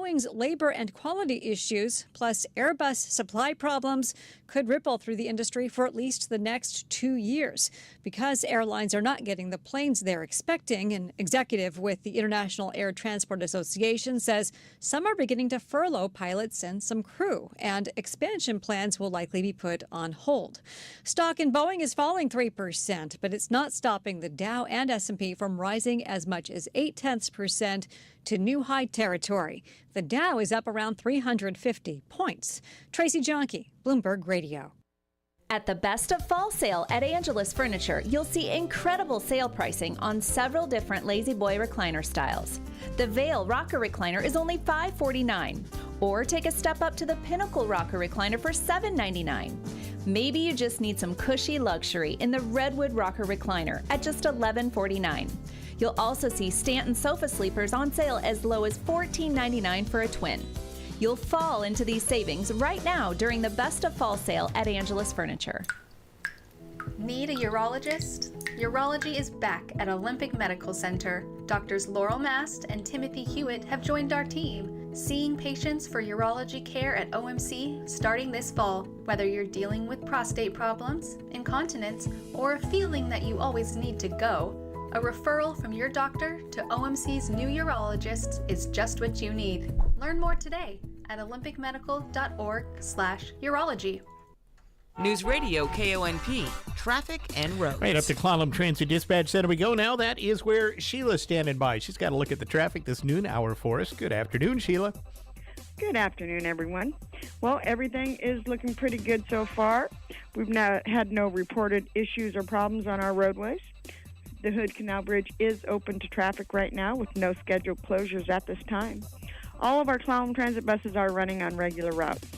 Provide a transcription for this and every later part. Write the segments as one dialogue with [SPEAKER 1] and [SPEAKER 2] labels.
[SPEAKER 1] Boeing's labor and quality issues, plus Airbus supply problems, could ripple through the industry for at least the next 2 years. Because airlines are not getting the planes they're expecting, an executive with the International Air Transport Association says some are beginning to furlough pilots and some crew, and expansion plans will likely be put on hold. Stock in Boeing is falling 3%, but it's not stopping the Dow and S&P from rising as much as 0.8% to new high territory. The Dow is up around 350 points. Tracy Jonke, Bloomberg Radio.
[SPEAKER 2] At the Best of Fall sale at Angelus Furniture, you'll see incredible sale pricing on several different Lazy Boy recliner styles. The Vail Rocker Recliner is only $549, or take a step up to the Pinnacle Rocker Recliner for $799. Maybe you just need some cushy luxury in the Redwood Rocker Recliner at just $1149. You'll also see Stanton Sofa Sleepers on sale as low as $14.99 for a twin. You'll fall into these savings right now during the Best of Fall sale at Angelus Furniture.
[SPEAKER 3] Need a urologist? Urology is back at Olympic Medical Center. Doctors Laurel Mast and Timothy Hewitt have joined our team, seeing patients for urology care at OMC starting this fall. Whether you're dealing with prostate problems, incontinence, or a feeling that you always need to go, a referral from your doctor to OMC's new urologist is just what you need. Learn more today at olympicmedical.org/urology.
[SPEAKER 4] Newsradio KONP, traffic and roads.
[SPEAKER 5] Right up to Clallam Transit Dispatch Center we go now. That is where Sheila's standing by. She's got a look at the traffic this noon hour for us. Good afternoon, Sheila.
[SPEAKER 6] Good afternoon, everyone. Well, everything is looking pretty good so far. We've had no reported issues or problems on our roadways. The Hood Canal Bridge is open to traffic right now with no scheduled closures at this time. All of our Clallam Transit buses are running on regular routes.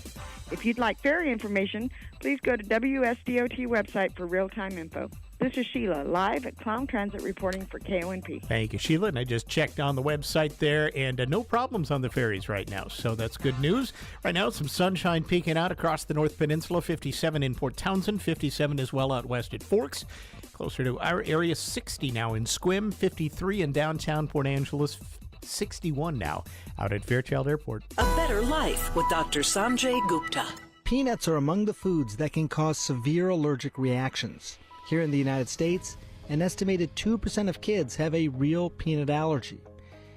[SPEAKER 6] If you'd like ferry information, please go to WSDOT website for real-time info. This is Sheila, live at Clallam Transit reporting for KONP.
[SPEAKER 5] Thank you, Sheila. And I just checked on the website there, and no problems on the ferries right now, so that's good news. Right now, some sunshine peeking out across the North Peninsula, 57 in Port Townsend, 57 as well out west at Forks. Closer to our area, 60 now in Sequim, 53 in downtown Port Angeles, 61 now out at Fairchild Airport.
[SPEAKER 7] A better life with Dr. Sanjay Gupta.
[SPEAKER 8] Peanuts are among the foods that can cause severe allergic reactions. Here in the United States, an estimated 2% of kids have a real peanut allergy.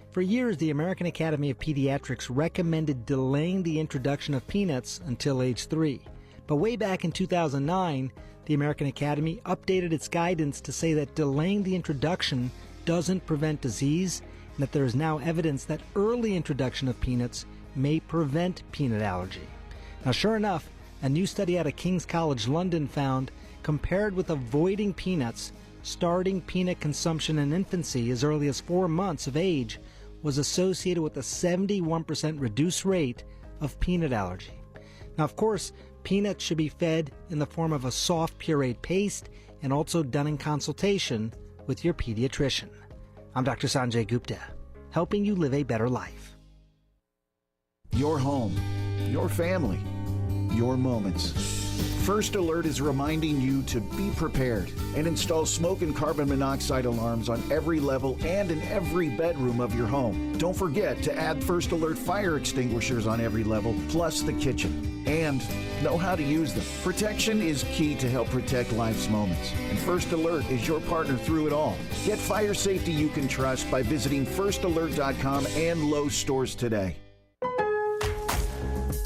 [SPEAKER 8] For years, the American Academy of Pediatrics recommended delaying the introduction of peanuts until age 3. But way back in 2009, the American Academy updated its guidance to say that delaying the introduction doesn't prevent disease, and that there is now evidence that early introduction of peanuts may prevent peanut allergy. Now, sure enough, a new study out of King's College London found, compared with avoiding peanuts, starting peanut consumption in infancy as early as 4 months of age was associated with a 71% reduced rate of peanut allergy. Now, of course, peanuts should be fed in the form of a soft pureed paste and also done in consultation with your pediatrician. I'm Dr. Sanjay Gupta, helping you live a better life.
[SPEAKER 9] Your home, your family, your moments. First Alert is reminding you to be prepared and install smoke and carbon monoxide alarms on every level and in every bedroom of your home. Don't forget to add First Alert fire extinguishers on every level, plus the kitchen. And know how to use them. Protection is key to help protect life's moments. And First Alert is your partner through it all. Get fire safety you can trust by visiting firstalert.com and Lowe's stores today.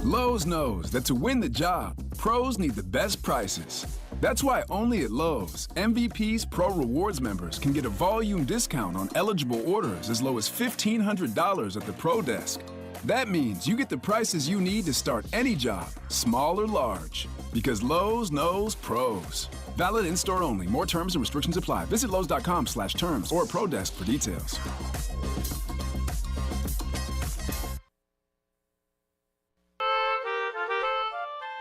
[SPEAKER 10] Lowe's knows that to win the job, pros need the best prices. That's why only at Lowe's, MVP's Pro Rewards members can get a volume discount on eligible orders as low as $1,500 at the Pro Desk. That means you get the prices you need to start any job, small or large. Because Lowe's knows pros. Valid in-store only. More terms and restrictions apply. Visit Lowe's.com/terms or Pro Desk for details.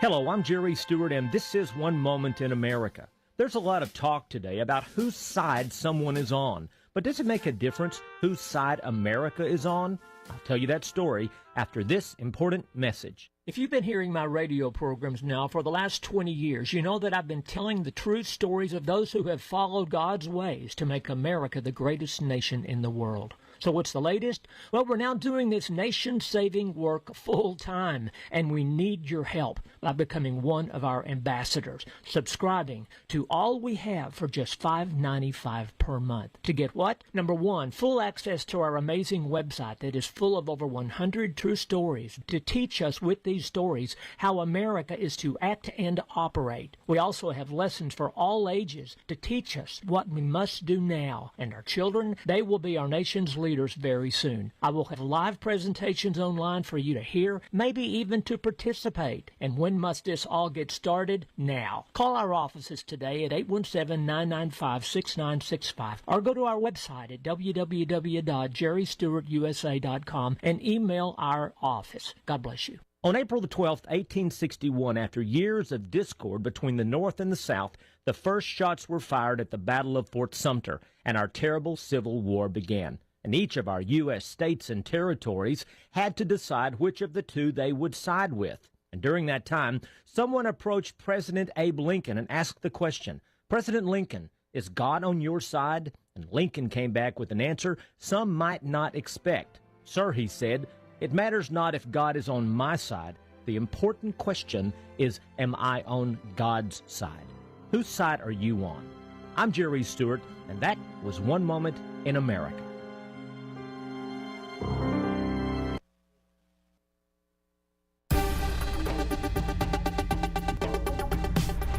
[SPEAKER 11] Hello, I'm Jerry Stewart, and this is One Moment in America. There's a lot of talk today about whose side someone is on. But does it make a difference whose side America is on? I'll tell you that story after this important message.
[SPEAKER 12] If you've been hearing my radio programs now for the last 20 years, you know that I've been telling the true stories of those who have followed God's ways to make America the greatest nation in the world. So what's the latest? Well, we're now doing this nation-saving work full-time, and we need your help by becoming one of our ambassadors, subscribing to All We Have for just $5.95 per month. To get what? Number one, full access to our amazing website that is full of over 100 true stories to teach us with these stories how America is to act and operate. We also have lessons for all ages to teach us what we must do now. And our children, they will be our nation's leaders very soon. I will have live presentations online for you to hear, maybe even to participate. And when must this all get started? Now. Call our offices today at 817-995-6965 or go to our website at www.jerrystewartusa.com and email our office. God bless you.
[SPEAKER 11] On April the 12th, 1861, after years of discord between the North and the South, the first shots were fired at the Battle of Fort Sumter, and our terrible Civil War began. And each of our U.S. states and territories had to decide which of the two they would side with. And during that time, someone approached President Abe Lincoln and asked the question, "President Lincoln, is God on your side?" And Lincoln came back with an answer some might not expect. "Sir," he said, "it matters not if God is on my side. The important question is, am I on God's side? Whose side are you on?" I'm Jerry Stewart, and that was One Moment in America.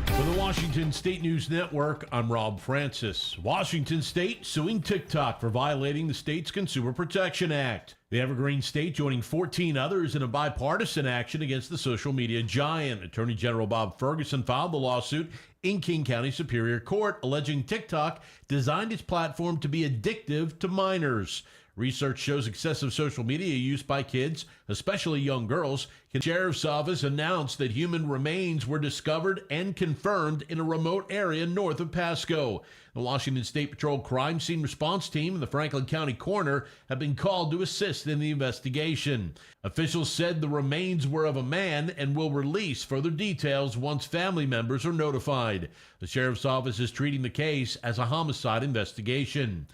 [SPEAKER 13] For the Washington State News Network, I'm Rob Francis. Washington State suing TikTok for violating the state's Consumer Protection Act. The Evergreen State joining 14 others in a bipartisan action against the social media giant. Attorney General Bob Ferguson filed the lawsuit in King County Superior Court, alleging TikTok designed its platform to be addictive to minors. Research shows excessive social media use by kids, especially young girls. The Sheriff's Office announced that human remains were discovered and confirmed in a remote area north of Pasco. The Washington State Patrol Crime Scene Response Team and the Franklin County Coroner have been called to assist in the investigation. Officials said the remains were of a man and will release further details once family members are notified. The Sheriff's Office is treating the case as a homicide investigation.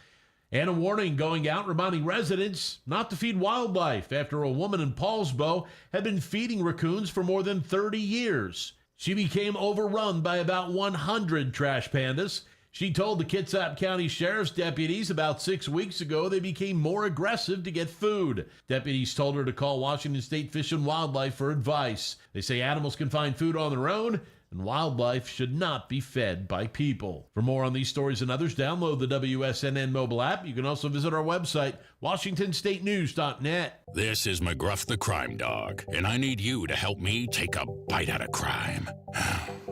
[SPEAKER 13] And a warning going out reminding residents not to feed wildlife after a woman in Paulsbo had been feeding raccoons for more than 30 years. She became overrun by about 100 trash pandas. She told the Kitsap County Sheriff's deputies about 6 weeks ago they became more aggressive to get food. Deputies told her to call Washington State Fish and Wildlife for advice. They say animals can find food on their own, and wildlife should not be fed by people. For more on these stories and others, download the WSNN mobile app. You can also visit our website, WashingtonStateNews.net.
[SPEAKER 14] This is McGruff the Crime Dog, and I need you to help me take a bite out of crime.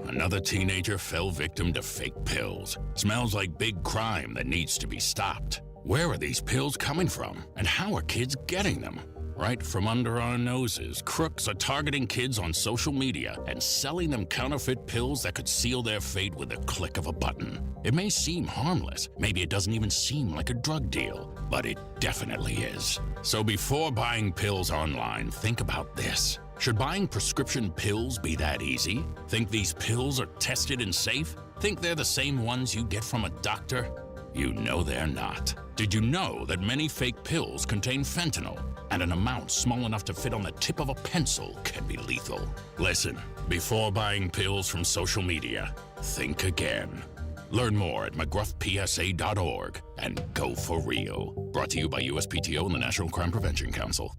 [SPEAKER 14] Another teenager fell victim to fake pills. Smells like big crime that needs to be stopped. Where are these pills coming from, and how are kids getting them? Right from under our noses, crooks are targeting kids on social media and selling them counterfeit pills that could seal their fate with a click of a button. It may seem harmless, maybe it doesn't even seem like a drug deal, but it definitely is. So before buying pills online, think about this. Should buying prescription pills be that easy? Think these pills are tested and safe? Think they're the same ones you get from a doctor? You know they're not. Did you know that many fake pills contain fentanyl? And an amount small enough to fit on the tip of a pencil can be lethal. Listen, before buying pills from social media, think again. Learn more at mcgruffpsa.org and go for real. Brought to you by USPTO and the National Crime Prevention Council.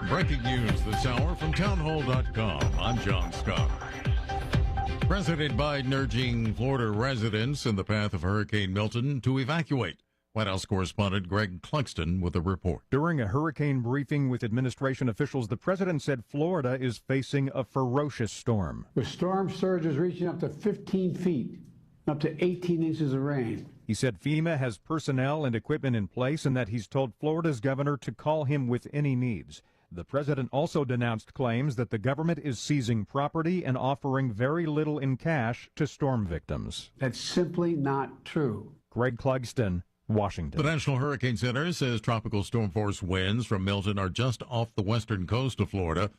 [SPEAKER 15] Breaking news this hour from townhall.com. I'm John Scott. President Biden urging Florida residents in the path of Hurricane Milton to evacuate. White House correspondent Greg Clugston with a report.
[SPEAKER 16] During a hurricane briefing with administration officials, the president said Florida is facing a ferocious storm.
[SPEAKER 17] With storm surges reaching up to 15 feet, up to 18 inches of rain.
[SPEAKER 16] He said FEMA has personnel and equipment in place and that he's told Florida's governor to call him with any needs. The president also denounced claims that the government is seizing property and offering very little in cash to storm victims.
[SPEAKER 17] That's simply not true.
[SPEAKER 16] Greg Clugston, Washington.
[SPEAKER 15] The National Hurricane Center says tropical storm force winds from Milton are just off the western coast of Florida.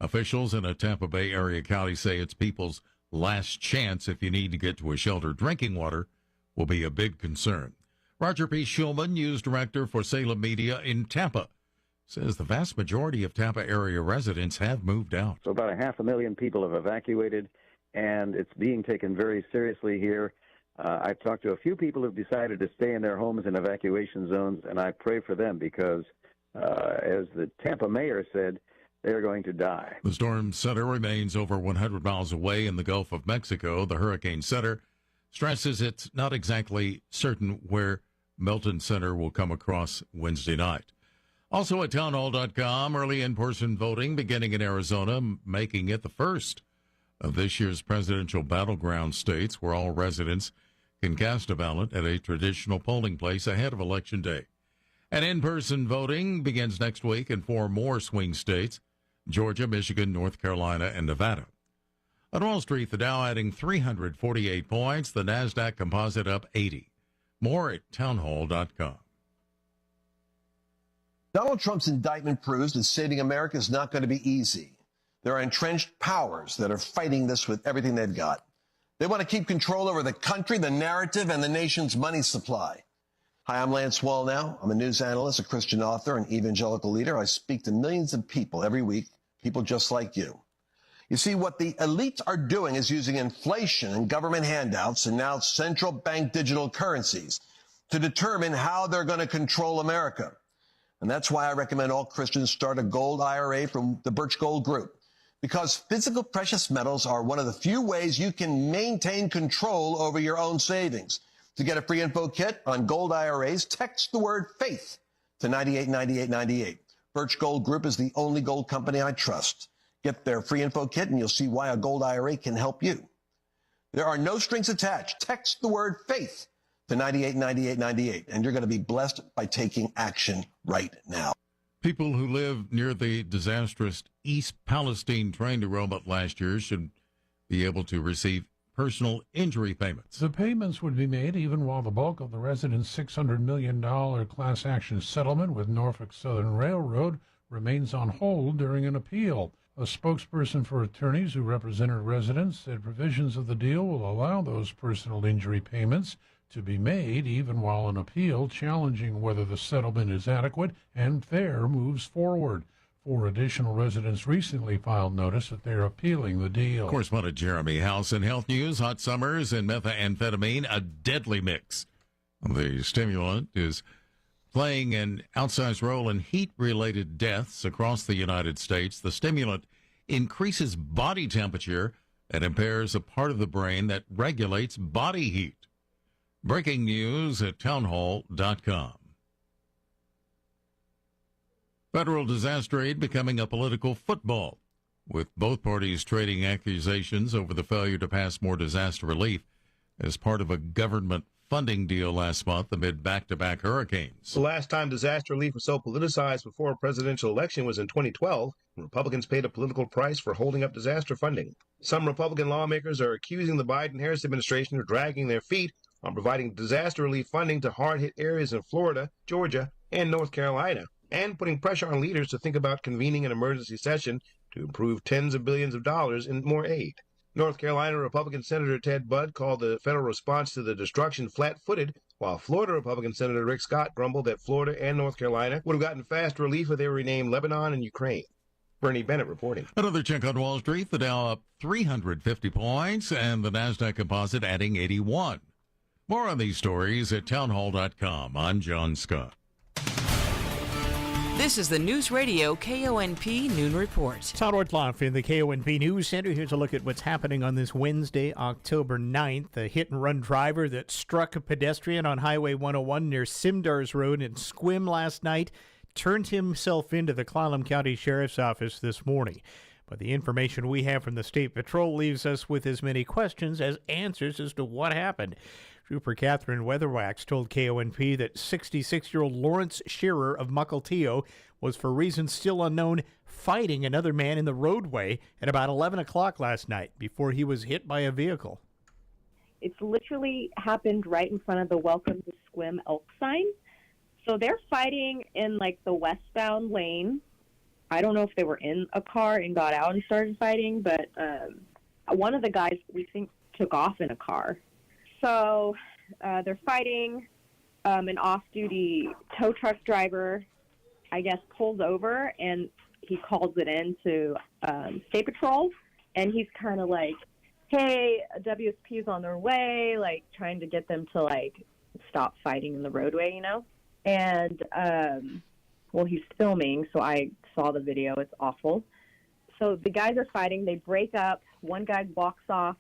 [SPEAKER 15] Officials in a Tampa Bay area county say it's people's last chance if you need to get to a shelter. Drinking water will be a big concern. Roger P. Schulman, news director for Salem Media in Tampa, says the vast majority of Tampa area residents have moved out.
[SPEAKER 18] So about 500,000 people have evacuated, and it's being taken very seriously here. I've talked to a few people who've decided to stay in their homes in evacuation zones, and I pray for them because, as the Tampa mayor said, they're going to die.
[SPEAKER 15] The storm center remains over 100 miles away in the Gulf of Mexico. The Hurricane Center stresses it's not exactly certain where Milton Center will come across Wednesday night. Also at townhall.com, early in-person voting beginning in Arizona, making it the first of this year's presidential battleground states where all residents can cast a ballot at a traditional polling place ahead of Election Day. And in-person voting begins next week in 4 more swing states: Georgia, Michigan, North Carolina, and Nevada. On Wall Street, the Dow adding 348 points, the NASDAQ composite up 80. More at townhall.com.
[SPEAKER 19] Donald Trump's indictment proves that saving America is not going to be easy. There are entrenched powers that are fighting this with everything they've got. They want to keep control over the country, the narrative, and the nation's money supply. Hi, I'm Lance Wallnau. I'm a news analyst, a Christian author, and evangelical leader. I speak to millions of people every week, people just like you. You see, what the elites are doing is using inflation and government handouts and now central bank digital currencies to determine how they're going to control America. And that's why I recommend all Christians start a gold IRA from the Birch Gold Group. Because physical precious metals are one of the few ways you can maintain control over your own savings. To get a free info kit on gold IRAs, text the word FAITH to 989898. Birch Gold Group is the only gold company I trust. Get their free info kit and you'll see why a gold IRA can help you. There are no strings attached. Text the word FAITH to 989898 and you're going to be blessed by taking action right now.
[SPEAKER 15] People who live near the disastrous East Palestine train derailment last year should be able to receive personal injury payments.
[SPEAKER 20] The payments would be made even while the bulk of the residents' $600 million class action settlement with Norfolk Southern Railroad remains on hold during an appeal. A spokesperson for attorneys who represented residents said provisions of the deal will allow those personal injury payments to be made even while an appeal challenging whether the settlement is adequate and fair moves forward. 4 additional residents recently filed notice that they're appealing the deal.
[SPEAKER 15] Correspondent Jeremy House in Health News. Hot summers and methamphetamine, a deadly mix. The stimulant is playing an outsized role in heat-related deaths across the United States. The stimulant increases body temperature and impairs a part of the brain that regulates body heat. Breaking news at townhall.com. Federal disaster aid becoming a political football, with both parties trading accusations over the failure to pass more disaster relief as part of a government funding deal last month amid back-to-back hurricanes.
[SPEAKER 21] The last time disaster relief was so politicized before a presidential election was in 2012, when Republicans paid a political price for holding up disaster funding. Some Republican lawmakers are accusing the Biden-Harris administration of dragging their feet on providing disaster relief funding to hard-hit areas in Florida, Georgia, and North Carolina, and putting pressure on leaders to think about convening an emergency session to approve tens of billions of dollars in more aid. North Carolina Republican Senator Ted Budd called the federal response to the destruction flat-footed, while Florida Republican Senator Rick Scott grumbled that Florida and North Carolina would have gotten fast relief if they were renamed Lebanon and Ukraine. Bernie Bennett reporting.
[SPEAKER 15] Another check on Wall Street, the Dow up 350 points and the NASDAQ composite adding 81. More on these stories at townhall.com. I'm John Scott.
[SPEAKER 4] This is the Newsradio KONP Noon Report.
[SPEAKER 5] Todd Ortloff in the KONP News Center. Here's a look at what's happening on this Wednesday, October 9th. A hit-and-run driver that struck a pedestrian on Highway 101 near Simdars Road in Sequim last night turned himself into the Clallam County Sheriff's Office this morning. But the information we have from the State Patrol leaves us with as many questions as answers as to what happened. Trooper Catherine Weatherwax told KONP that 66-year-old Lawrence Shearer of Mukilteo was, for reasons still unknown, fighting another man in the roadway at about 11 o'clock last night before he was hit by a vehicle.
[SPEAKER 22] It's literally happened right in front of the Welcome to Sequim Elk sign. So they're fighting in, like, the westbound lane. I don't know if they were in a car and got out and started fighting, but one of the guys, we think, took off in a car. So they're fighting. an off-duty tow truck driver, I guess, pulls over and he calls it in to State Patrol, and he's kind of like, hey, WSP's on their way, like trying to get them to like stop fighting in the roadway, And, well, he's filming, so I saw the video. It's awful. So the guys are fighting. They break up. One guy walks off.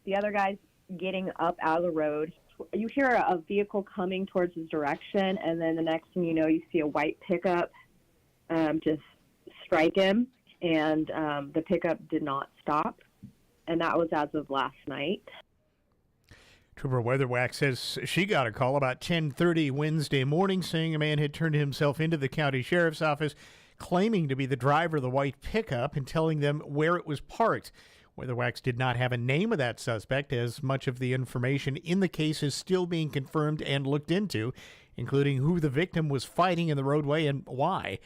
[SPEAKER 22] The other guy's getting up out of the road. You hear a vehicle coming towards his direction, and then the next thing you know, you see a white pickup just strike him, and the pickup did not stop. And that was as of last night.
[SPEAKER 5] Trooper Weatherwax says she got a call about 10:30 Wednesday morning saying a man had turned himself into the county sheriff's office claiming to be the driver of the white pickup and telling them where it was parked. Weatherwax did not have a name of that suspect, as much of the information in the case is still being confirmed and looked into, including who the victim was fighting in the roadway and why.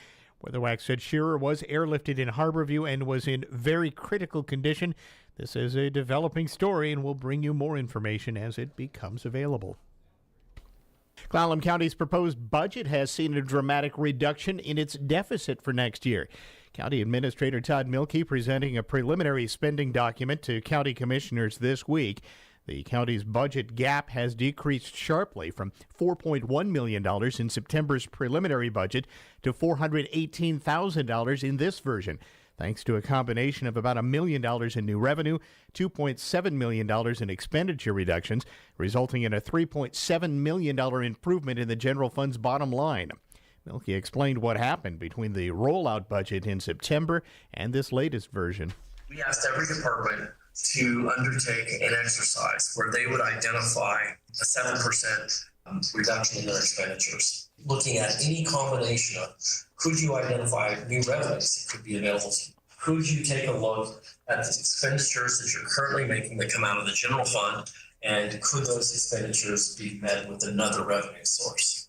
[SPEAKER 5] Weatherwax said Shearer was airlifted in Harborview and was in very critical condition. This is a developing story, and we'll bring you more information as it becomes available. Clallam County's proposed budget has seen a dramatic reduction in its deficit for next year. County Administrator Todd Mielke presenting a preliminary spending document to county commissioners this week. The county's budget gap has decreased sharply from $4.1 million in September's preliminary budget to $418,000 in this version, thanks to a combination of about $1 million in new revenue, $2.7 million in expenditure reductions, resulting in a $3.7 million improvement in the general fund's bottom line. Mielke explained what happened between the rollout budget in September and this latest version.
[SPEAKER 1] We asked every department to undertake an exercise where they would identify a 7% reduction in their expenditures. Looking at any combination of, could you identify new revenues that could be available to you? Could you take a look at the expenditures that you're currently making that come out of the general fund, and could those expenditures be met with another revenue source?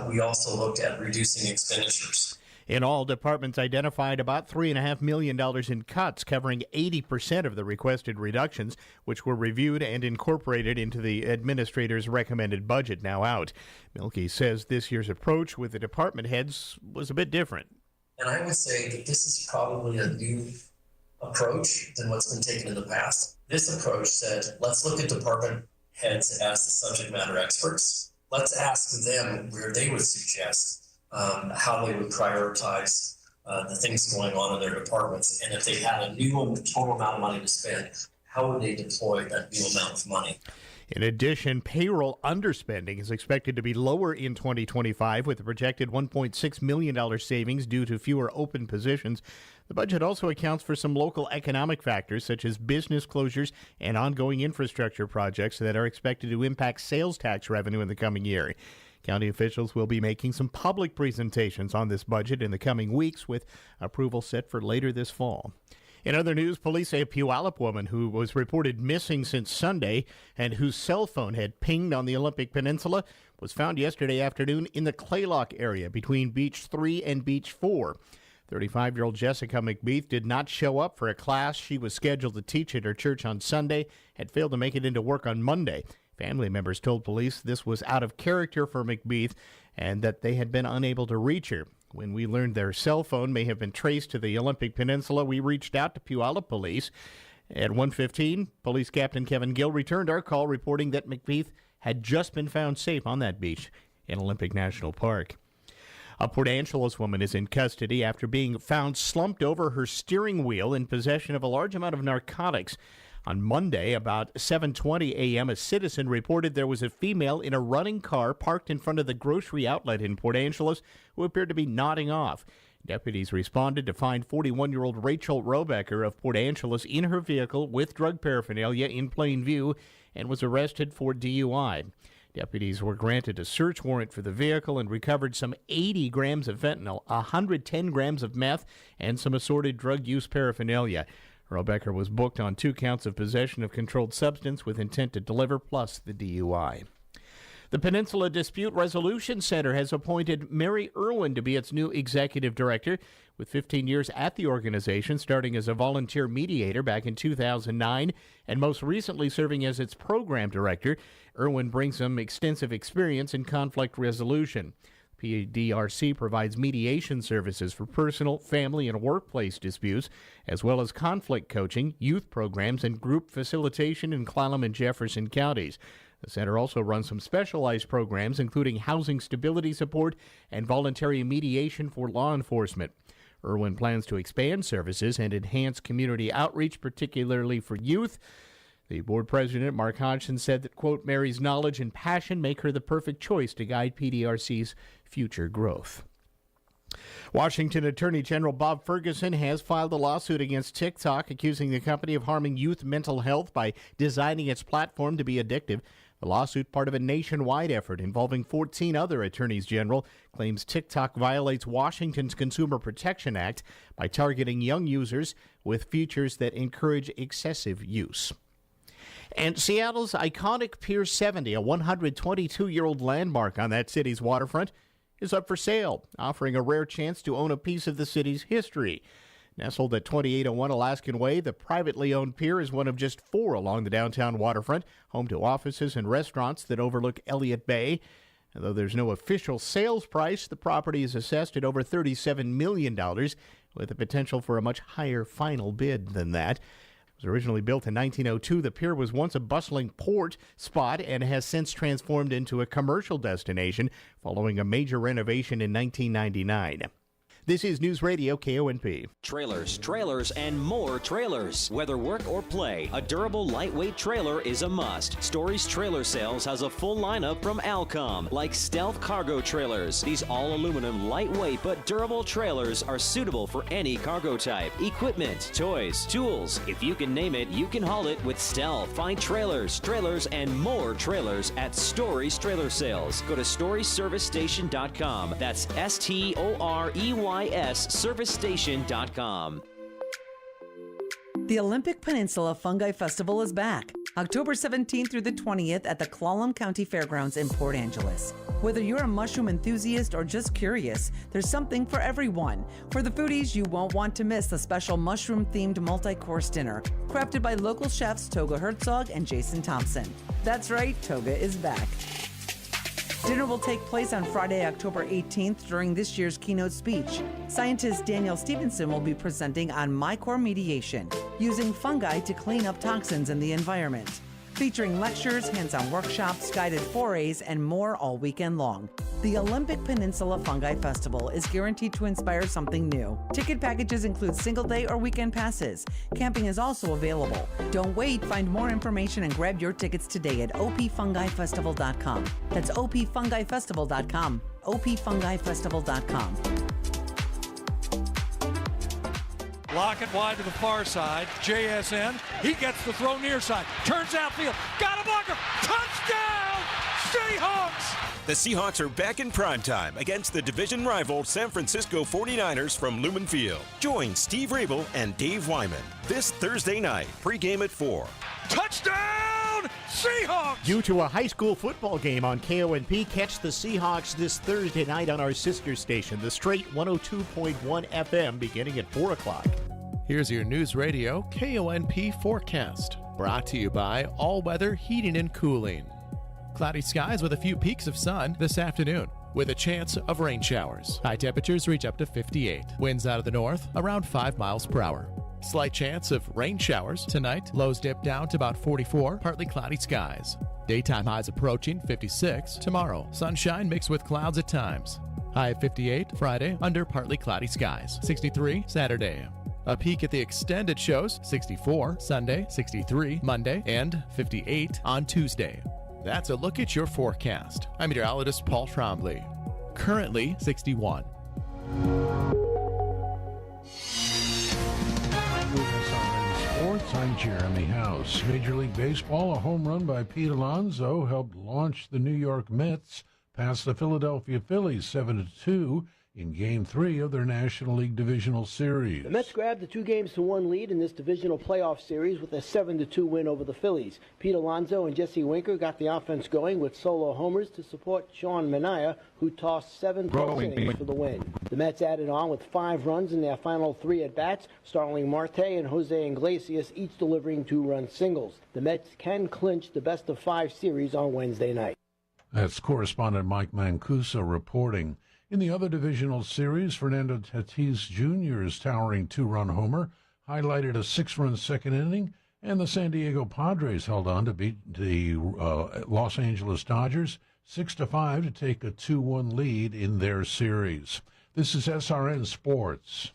[SPEAKER 1] We also looked at reducing expenditures.
[SPEAKER 5] In all, departments identified about $3.5 million in cuts, covering 80% of the requested reductions, which were reviewed and incorporated into the administrator's recommended budget now out. Mielke says this year's approach with the department heads was a bit different.
[SPEAKER 1] And I would say that this is probably a new approach than what's been taken in the past. This approach said, let's look at department heads as the subject matter experts. Let's ask them where they would suggest how they would prioritize the things going on in their departments. And if they had a new total amount of money to spend, how would they deploy that new amount of money?
[SPEAKER 5] In addition, payroll underspending is expected to be lower in 2025 with a projected $1.6 million savings due to fewer open positions. The budget also accounts for some local economic factors such as business closures and ongoing infrastructure projects that are expected to impact sales tax revenue in the coming year. County officials will be making some public presentations on this budget in the coming weeks, with approval set for later this fall. In other news, police say a Puyallup woman who was reported missing since Sunday and whose cell phone had pinged on the Olympic Peninsula was found yesterday afternoon in the Claylock area between Beach 3 and Beach 4. 35-year-old Jessica McBeath did not show up for a class she was scheduled to teach at her church on Sunday, had failed to make it into work on Monday. Family members told police this was out of character for McBeath and that they had been unable to reach her. When we learned their cell phone may have been traced to the Olympic Peninsula, we reached out to Puyallup Police. At 1:15, Police Captain Kevin Gill returned our call reporting that McBeath had just been found safe on that beach in Olympic National Park. A Port Angeles woman is in custody after being found slumped over her steering wheel in possession of a large amount of narcotics. On Monday, about 7:20 a.m., a citizen reported there was a female in a running car parked in front of the grocery outlet in Port Angeles who appeared to be nodding off. Deputies responded to find 41-year-old Rachel Robecker of Port Angeles in her vehicle with drug paraphernalia in plain view and was arrested for DUI. Deputies were granted a search warrant for the vehicle and recovered some 80 grams of fentanyl, 110 grams of meth, and some assorted drug use paraphernalia. Robecker was booked on 2 counts of possession of controlled substance with intent to deliver, plus the DUI. The Peninsula Dispute Resolution Center has appointed Mary Irwin to be its new executive director. With 15 years at the organization, starting as a volunteer mediator back in 2009 and most recently serving as its program director, Irwin brings some extensive experience in conflict resolution. PDRC provides mediation services for personal, family, and workplace disputes, as well as conflict coaching, youth programs, and group facilitation in Clallam and Jefferson counties. The center also runs some specialized programs, including housing stability support and voluntary mediation for law enforcement. Irwin plans to expand services and enhance community outreach, particularly for youth. The board president, Mark Hodgson, said that, quote, Mary's knowledge and passion make her the perfect choice to guide PDRC's future growth. Washington Attorney General Bob Ferguson has filed a lawsuit against TikTok, accusing the company of harming youth mental health by designing its platform to be addictive. The lawsuit, part of a nationwide effort involving 14 other attorneys general, claims TikTok violates Washington's Consumer Protection Act by targeting young users with features that encourage excessive use. And Seattle's iconic Pier 70, a 122-year-old landmark on that city's waterfront, is up for sale, offering a rare chance to own a piece of the city's history. Nestled at 2801 Alaskan Way, the privately owned pier is one of just 4 along the downtown waterfront, home to offices and restaurants that overlook Elliott Bay. And though there's no official sales price, the property is assessed at over $37 million, with the potential for a much higher final bid than that. It was originally built in 1902. The pier was once a bustling port spot and has since transformed into a commercial destination following a major renovation in 1999. This is News Radio KONP.
[SPEAKER 2] Trailers, trailers, and more trailers. Whether work or play, a durable, lightweight trailer is a must. Stories Trailer Sales has a full lineup from Alcom, like Stealth Cargo Trailers. These all-aluminum, lightweight, but durable trailers are suitable for any cargo type. Equipment, toys, tools. If you can name it, you can haul it with Stealth. Find trailers, trailers, and more trailers at Stories Trailer Sales. Go to StoriesServiceStation.com. That's STOREYS servicestation.com.
[SPEAKER 3] The Olympic Peninsula Fungi Festival is back, October 17th through the 20th at the Clallam County Fairgrounds in Port Angeles. Whether you're a mushroom enthusiast or just curious, there's something for everyone. For the foodies, you won't want to miss the special mushroom-themed multi-course dinner, crafted by local chefs Toga Herzog and Jason Thompson. That's right, Toga is back. Dinner will take place on Friday, October 18th during this year's keynote speech. Scientist Daniel Stevenson will be presenting on mycormediation, using fungi to clean up toxins in the environment. Featuring lectures, hands-on workshops, guided forays, and more all weekend long. The Olympic Peninsula Fungi Festival is guaranteed to inspire something new. Ticket packages include single-day or weekend passes. Camping is also available. Don't wait. Find more information and grab your tickets today at opfungifestival.com. That's opfungifestival.com. opfungifestival.com.
[SPEAKER 23] Lock it wide to the far side. JSN, he gets the throw near side. Turns outfield. Got a blocker. Touchdown! Seahawks!
[SPEAKER 24] The Seahawks are back in primetime against the division rival San Francisco 49ers from Lumen Field. Join Steve Rabel and Dave Wyman this Thursday night, pregame at 4.
[SPEAKER 23] Touchdown! Seahawks!
[SPEAKER 5] Due to a high school football game on KONP, catch the Seahawks this Thursday night on our sister station, the Straight 102.1 FM, beginning at 4 o'clock.
[SPEAKER 25] Here's your News Radio KONP forecast, brought to you by All Weather Heating and Cooling. Cloudy skies with a few peaks of sun this afternoon, with a chance of rain showers. High temperatures reach up to 58. Winds out of the north around 5 miles per hour. Slight chance of rain showers tonight. Lows dip down to about 44, partly cloudy skies. Daytime highs approaching 56 tomorrow. Sunshine mixed with clouds at times. High of 58 Friday under partly cloudy skies. 63 Saturday. A peek at the extended shows, 64 Sunday, 63 Monday, and 58 on Tuesday. That's a look at your forecast. I'm meteorologist Paul Trombley. Currently 61.
[SPEAKER 20] Sports, I'm Jeremy House. Major League Baseball, a home run by Pete Alonso helped launch the New York Mets past the Philadelphia Phillies 7-2 in Game 3 of their National League Divisional Series.
[SPEAKER 6] The Mets grabbed the 2-1 lead in this divisional playoff series with a 7-2 win over the Phillies. Pete Alonso and Jesse Winker got the offense going with solo homers to support Sean Manaea, who tossed 7 innings for the win. The Mets added on with 5 runs in their final 3 at-bats, Starling Marte and Jose Iglesias each delivering 2-run singles. The Mets can clinch the best-of-5 series on Wednesday night.
[SPEAKER 20] That's correspondent Mike Mancuso reporting. In the other divisional series, Fernando Tatis Jr.'s towering 2-run homer highlighted a 6-run second inning, and the San Diego Padres held on to beat the Los Angeles Dodgers 6-5 to take a 2-1 lead in their series. This is SRN Sports.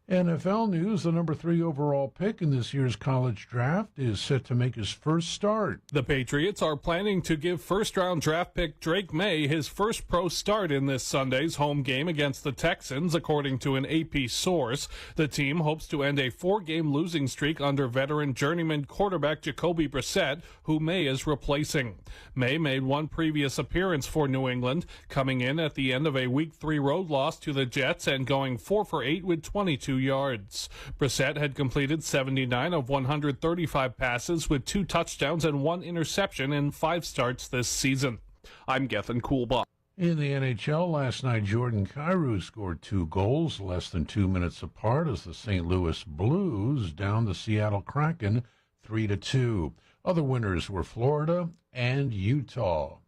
[SPEAKER 20] NFL news, the number 3 overall pick in this year's college draft is set to make his first start.
[SPEAKER 7] The Patriots are planning to give first-round draft pick Drake May his first pro start in this Sunday's home game against the Texans, according to an AP source. The team hopes to end a 4-game losing streak under veteran journeyman quarterback Jacoby Brissett, who May is replacing. May made one previous appearance for New England, coming in at the end of a Week 3 road loss to the Jets and going 4 for 8 with 22 yards. Brissett had completed 79 of 135 passes with 2 touchdowns and 1 interception in 5 starts this season. I'm Gethin Coolbaugh.
[SPEAKER 20] In the NHL last night, Jordan Kyrou scored 2 goals less than 2 minutes apart as the St. Louis Blues downed the Seattle Kraken 3-2. Other winners were Florida and Utah.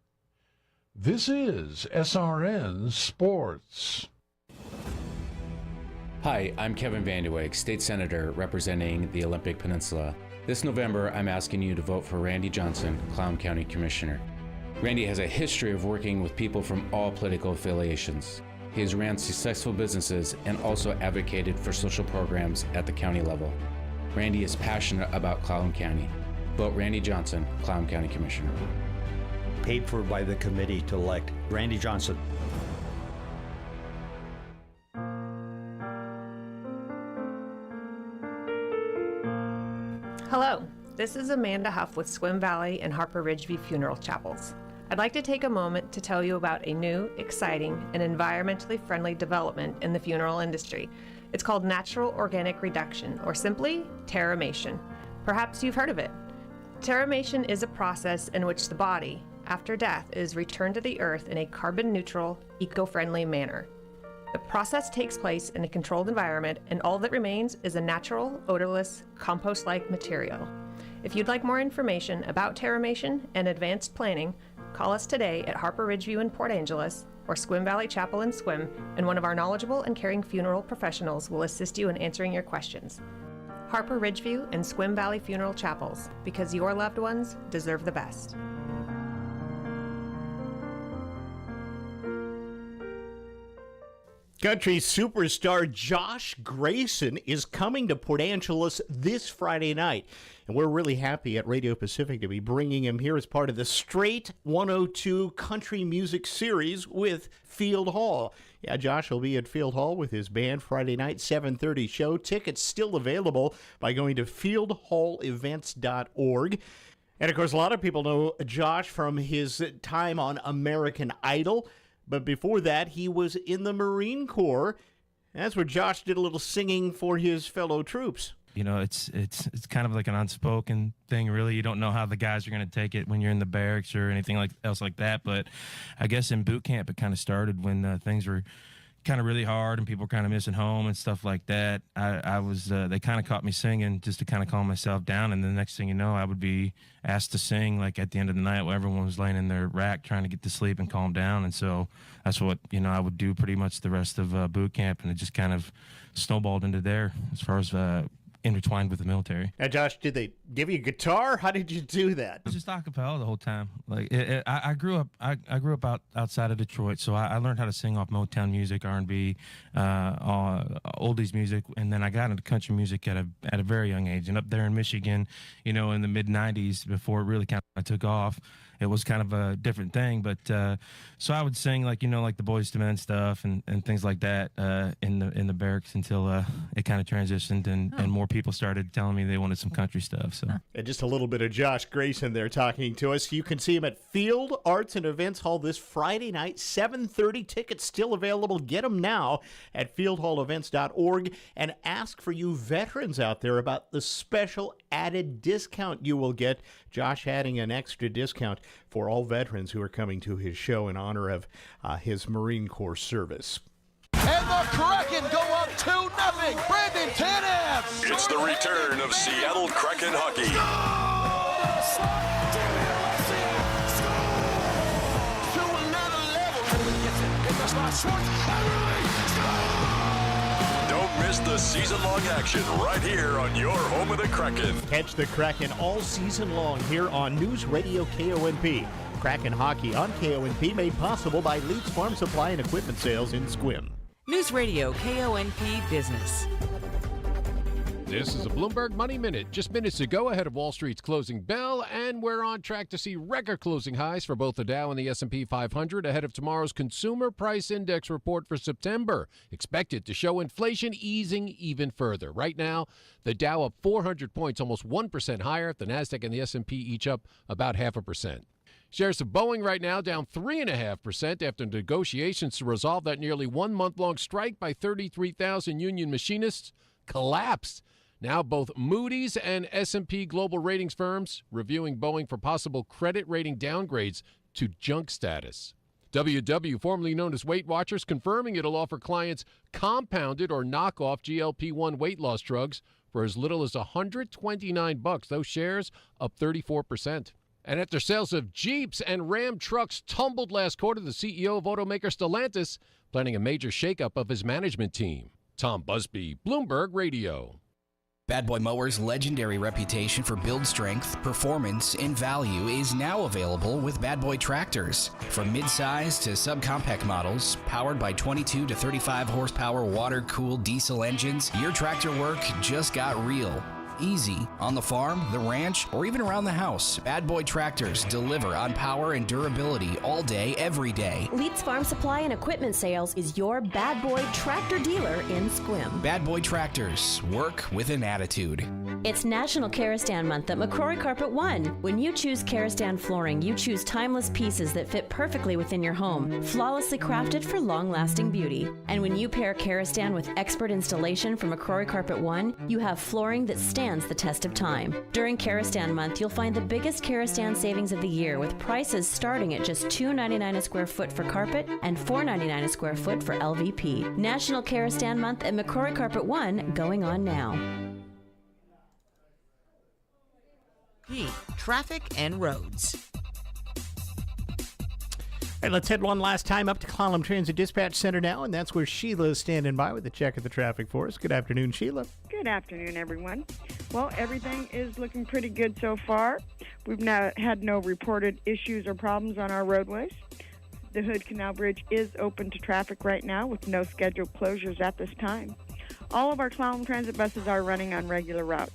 [SPEAKER 20] This is SRN Sports.
[SPEAKER 8] Hi, I'm Kevin Vanderweg, State Senator representing the Olympic Peninsula. This November, I'm asking you to vote for Randy Johnson, Clown County Commissioner. Randy has a history of working with people from all political affiliations. He has ran successful businesses and also advocated for social programs at the county level. Randy is passionate about Clown County. Vote Randy Johnson, Clown County Commissioner.
[SPEAKER 9] Paid for by the committee to elect Randy Johnson.
[SPEAKER 10] Hello, this is Amanda Huff with Swim Valley and Harper Ridgeview Funeral Chapels. I'd like to take a moment to tell you about a new, exciting, and environmentally friendly development in the funeral industry. It's called natural organic reduction, or simply terramation. Perhaps you've heard of it. Terramation is a process in which the body, after death, is returned to the earth in a carbon-neutral, eco-friendly manner. The process takes place in a controlled environment, and all that remains is a natural, odorless, compost-like material. If you'd like more information about terramation and advanced planning, call us today at Harper Ridgeview in Port Angeles or Swim Valley Chapel in Swim, and one of our knowledgeable and caring funeral professionals will assist you in answering your questions. Harper Ridgeview and Swim Valley Funeral Chapels, because your loved ones deserve the best.
[SPEAKER 5] Country superstar Josh Grayson is coming to Port Angeles this Friday night. And we're really happy at Radio Pacific to be bringing him here as part of the Straight 102 Country Music Series with Field Hall. Yeah, Josh will be at Field Hall with his band Friday night, 7:30 show. Tickets still available by going to fieldhallevents.org. And, of course, a lot of people know Josh from his time on American Idol. But before that, he was in the Marine Corps. That's where Josh did a little singing for his fellow troops.
[SPEAKER 26] You know, it's kind of like an unspoken thing, really. You don't know how the guys are going to take it when you're in the barracks or anything else like that. But I guess in boot camp, it kind of started when things were kind of really hard and people were kind of missing home and stuff like that. They kind of caught me singing just to kind of calm myself down. And the next thing you know, I would be asked to sing like at the end of the night while everyone was laying in their rack trying to get to sleep and calm down. And so that's what, I would do pretty much the rest of boot camp. And it just kind of snowballed into there as far as intertwined with the military.
[SPEAKER 5] Now, Josh, did they give you a guitar? How did you do that?
[SPEAKER 26] It was just a cappella the whole time. Like I grew up outside of Detroit, so I learned how to sing off Motown music, R&B, oldies music, and then I got into country music at a very young age. And up there in Michigan, in the mid '90s, before it really kind of took off, it was kind of a different thing. But so I would sing like the Boyz II Men stuff and things like that in the barracks until it kind of transitioned and more people started telling me they wanted some country stuff. So
[SPEAKER 5] and just a little bit of Josh Grayson there talking to us. You can see him at Field Arts and Events Hall this Friday night, 7:30. Tickets still available. Get them now at fieldhallevents.org and ask for you veterans out there about the special added discount you will get. Josh adding an extra discount for all veterans who are coming to his show in honor of his Marine Corps service.
[SPEAKER 11] And the Kraken go up 2-0. Brandon Tanev.
[SPEAKER 24] It's the return of Seattle Kraken hockey. Don't miss the season-long action right here on your home of the Kraken.
[SPEAKER 5] Catch the Kraken all season long here on Newsradio KONP. Kraken hockey on KONP made possible by Leeds Farm Supply and Equipment Sales in Sequim.
[SPEAKER 4] Newsradio KONP Business.
[SPEAKER 12] This is a Bloomberg Money Minute. Just minutes ago, ahead of Wall Street's closing bell, and we're on track to see record closing highs for both the Dow and the S&P 500 ahead of tomorrow's Consumer Price Index report for September, expected to show inflation easing even further. Right now, the Dow up 400 points, almost 1% higher. The Nasdaq and the S&P each up about 0.5%. Shares of Boeing right now down 3.5% after negotiations to resolve that nearly 1 month-long strike by 33,000 union machinists collapsed. Now both Moody's and S&P global ratings firms reviewing Boeing for possible credit rating downgrades to junk status. WW, formerly known as Weight Watchers, confirming it'll offer clients compounded or knockoff GLP-1 weight loss drugs for as little as $129. Those shares up 34%. And after sales of Jeeps and Ram trucks tumbled last quarter, the CEO of automaker Stellantis planning a major shakeup of his management team. Tom Busby, Bloomberg Radio.
[SPEAKER 13] Bad Boy Mowers' legendary reputation for build strength, performance, and value is now available with Bad Boy tractors. From mid-size to subcompact models, powered by 22 to 35 horsepower water-cooled diesel engines, your tractor work just got real. Easy on the farm, the ranch, or even around the house. Bad Boy tractors deliver on power and durability all day, every day.
[SPEAKER 14] Leeds Farm Supply and Equipment Sales is your Bad Boy tractor dealer in Sequim.
[SPEAKER 13] Bad Boy tractors work with an attitude.
[SPEAKER 14] It's National Karastan Month at McCrory Carpet One. When you choose Karastan flooring, you choose timeless pieces that fit perfectly within your home, flawlessly crafted for long-lasting beauty. And when you pair Karastan with expert installation from McCrory Carpet One, you have flooring that stands the test of time. During Karastan Month, you'll find the biggest Karastan savings of the year with prices starting at just $2.99 a square foot for carpet and $4.99 a square foot for LVP. National Karastan Month at McCrory Carpet One going on now.
[SPEAKER 4] Traffic and roads.
[SPEAKER 5] All right, let's head one last time up to Clallam Transit Dispatch Center now, and that's where Sheila is standing by with a check of the traffic for us. Good afternoon, Sheila.
[SPEAKER 16] Good afternoon, everyone. Well, everything is looking pretty good so far. We've now had no reported issues or problems on our roadways. The Hood Canal Bridge is open to traffic right now with no scheduled closures at this time. All of our Clallam Transit buses are running on regular routes.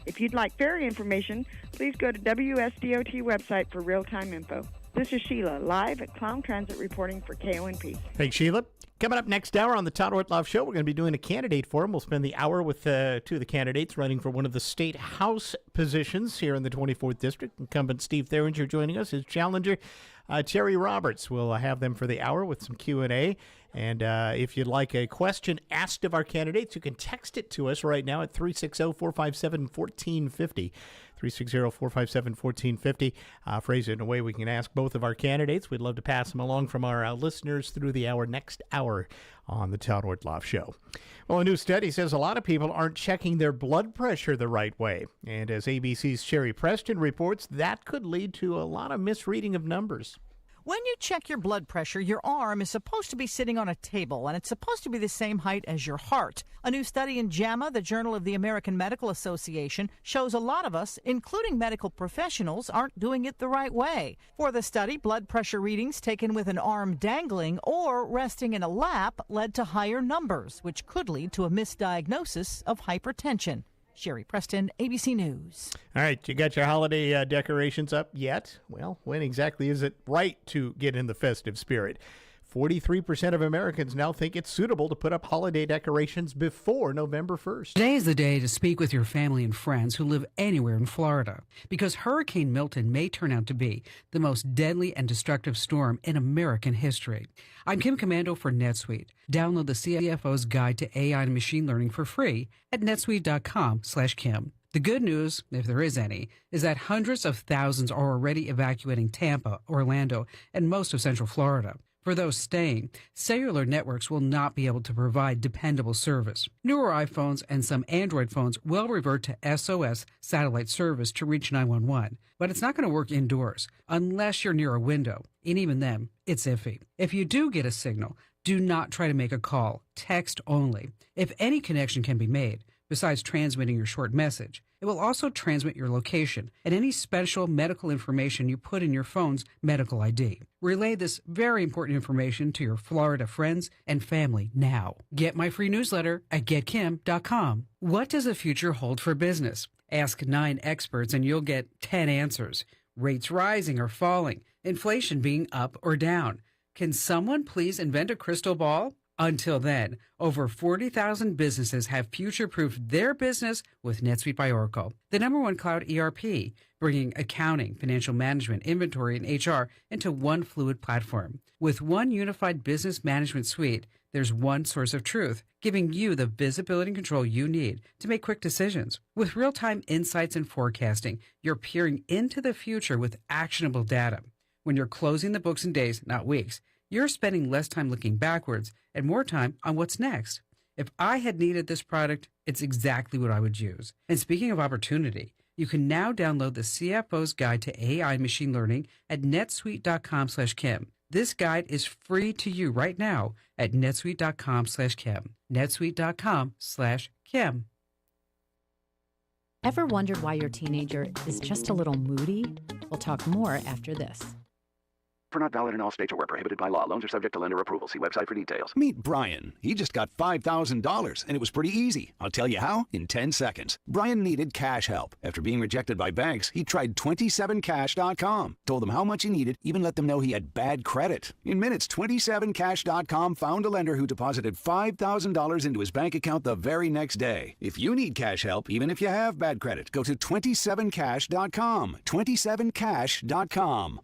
[SPEAKER 16] If you'd like ferry information, please go to WSDOT website for real-time info. This is Sheila, live at Clallam Transit reporting for KONP.
[SPEAKER 5] Thanks, Sheila. Coming up next hour on the Todd Ortloff Show, we're going to be doing a candidate forum. We'll spend the hour with two of the candidates running for one of the state house positions here in the 24th District. Incumbent Steve Theringer joining us, his challenger, Terry Roberts. We'll have them for the hour with some Q&A. And if you'd like a question asked of our candidates, you can text it to us right now at 360-457-1450. 360-457-1450. Phrase it in a way we can ask both of our candidates. We'd love to pass them along from our listeners through the next hour on the Todd Ortloff Show. Well, a new study says a lot of people aren't checking their blood pressure the right way. And as ABC's Sherry Preston reports, that could lead to a lot of misreading of numbers.
[SPEAKER 17] When you check your blood pressure, your arm is supposed to be sitting on a table, and it's supposed to be the same height as your heart. A new study in JAMA, the Journal of the American Medical Association, shows a lot of us, including medical professionals, aren't doing it the right way. For the study, blood pressure readings taken with an arm dangling or resting in a lap led to higher numbers, which could lead to a misdiagnosis of hypertension. Sherry Preston, ABC News.
[SPEAKER 5] All right, you got your holiday decorations up yet? Well, when exactly is it right to get in the festive spirit? 43% of Americans now think it's suitable to put up holiday decorations before November 1st.
[SPEAKER 1] Today is the day to speak with your family and friends who live anywhere in Florida, because Hurricane Milton may turn out to be the most deadly and destructive storm in American history. I'm Kim Commando for NetSuite. Download the CFO's Guide to AI and Machine Learning for free at netsuite.com/Kim. The good news, if there is any, is that hundreds of thousands are already evacuating Tampa, Orlando, and most of Central Florida. For those staying, cellular networks will not be able to provide dependable service. Newer iPhones and some Android phones will revert to SOS satellite service to reach 911, but it's not going to work indoors unless you're near a window, and even then, it's iffy. If you do get a signal, do not try to make a call. Text only. If any connection can be made, besides transmitting your short message, it will also transmit your location and any special medical information you put in your phone's medical ID. Relay this very important information to your Florida friends and family now. Get my free newsletter at getkim.com. What does the future hold for business? Ask 9 experts and you'll get 10 answers. Rates rising or falling, inflation being up or down. Can someone please invent a crystal ball? Until then, over 40,000 businesses have future-proofed their business with NetSuite by Oracle, the #1 cloud ERP, bringing accounting, financial management, inventory, and HR into one fluid platform. With one unified business management suite, there's one source of truth, giving you the visibility and control you need to make quick decisions. With real-time insights and forecasting, you're peering into the future with actionable data. When you're closing the books in days, not weeks, you're spending less time looking backwards and more time on what's next. If I had needed this product, it's exactly what I would use. And speaking of opportunity, you can now download the CFO's Guide to AI and Machine Learning at netsuite.com/Kim. This guide is free to you right now at netsuite.com/Kim. netsuite.com/Kim.
[SPEAKER 15] Ever wondered why your teenager is just a little moody? We'll talk more after this.
[SPEAKER 18] For not valid in all states or where prohibited by law. Loans are subject to lender approval. See website for details.
[SPEAKER 19] Meet Brian. He just got $5,000, and it was pretty easy. I'll tell you how in 10 seconds. Brian needed cash help. After being rejected by banks, he tried 27cash.com. Told them how much he needed, even let them know he had bad credit. In minutes, 27cash.com found a lender who deposited $5,000 into his bank account the very next day. If you need cash help, even if you have bad credit, go to 27cash.com. 27cash.com.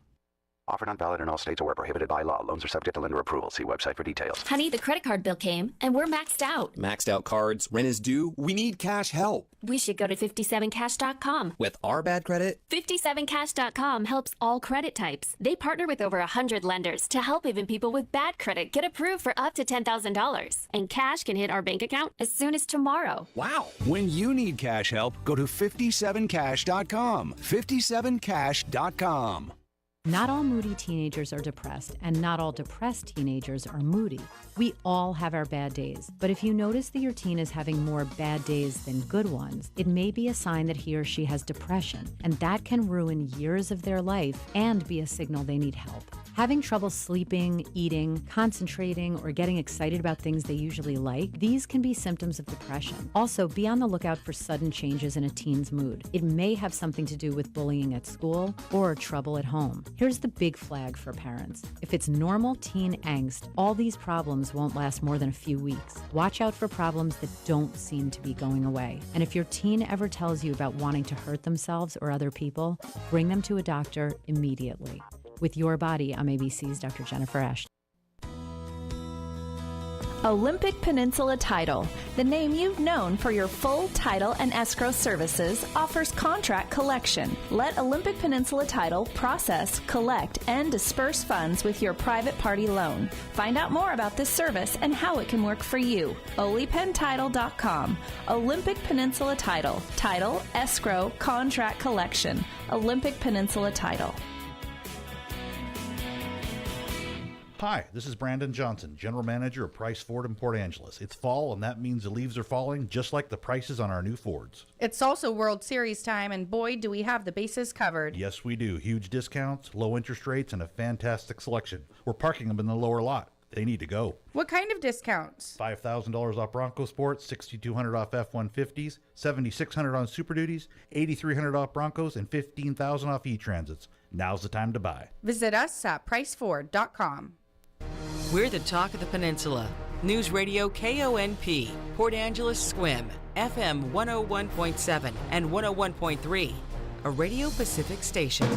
[SPEAKER 18] Offer not valid in all states or where prohibited by law. Loans are subject to lender approval. See website for details.
[SPEAKER 21] Honey, the credit card bill came, and we're maxed out.
[SPEAKER 22] Maxed out cards, rent is due. We need cash help.
[SPEAKER 21] We should go to 57cash.com.
[SPEAKER 22] With our bad credit?
[SPEAKER 21] 57cash.com helps all credit types. They partner with over 100 lenders to help even people with bad credit get approved for up to $10,000. And cash can hit our bank account as soon as tomorrow.
[SPEAKER 19] Wow. When you need cash help, go to 57cash.com. 57cash.com.
[SPEAKER 15] Not all moody teenagers are depressed, and not all depressed teenagers are moody. We all have our bad days, but if you notice that your teen is having more bad days than good ones, it may be a sign that he or she has depression, and that can ruin years of their life and be a signal they need help. Having trouble sleeping, eating, concentrating, or getting excited about things they usually like, these can be symptoms of depression. Also, be on the lookout for sudden changes in a teen's mood. It may have something to do with bullying at school or trouble at home. Here's the big flag for parents. If it's normal teen angst, all these problems won't last more than a few weeks. Watch out for problems that don't seem to be going away. And if your teen ever tells you about wanting to hurt themselves or other people, bring them to a doctor immediately. With Your Body, I'm ABC's Dr. Jennifer Ashton.
[SPEAKER 27] Olympic Peninsula Title, the name you've known for your full title and escrow services, offers contract collection. Let Olympic Peninsula Title process, collect, and disperse funds with your private party loan. Find out more about this service and how it can work for you. OliPenTitle.com. Olympic Peninsula Title. Title, escrow, contract collection. Olympic Peninsula Title.
[SPEAKER 28] Hi, this is Brandon Johnson, General Manager of Price Ford in Port Angeles. It's fall, and that means the leaves are falling, just like the prices on our new Fords.
[SPEAKER 29] It's also World Series time, and boy, do we have the bases covered.
[SPEAKER 28] Yes, we do. Huge discounts, low interest rates, and a fantastic selection. We're parking them in the lower lot. They need to go.
[SPEAKER 29] What kind of discounts?
[SPEAKER 28] $5,000 off Bronco Sports, $6,200 off F-150s, $7,600 on Super Duties, $8,300 off Broncos, and $15,000 off E-Transits. Now's the time to buy.
[SPEAKER 29] Visit us at priceford.com.
[SPEAKER 4] We're the talk of the peninsula. Newsradio KONP, Port Angeles Squim, FM 101.7 and 101.3, a Radio Pacific station.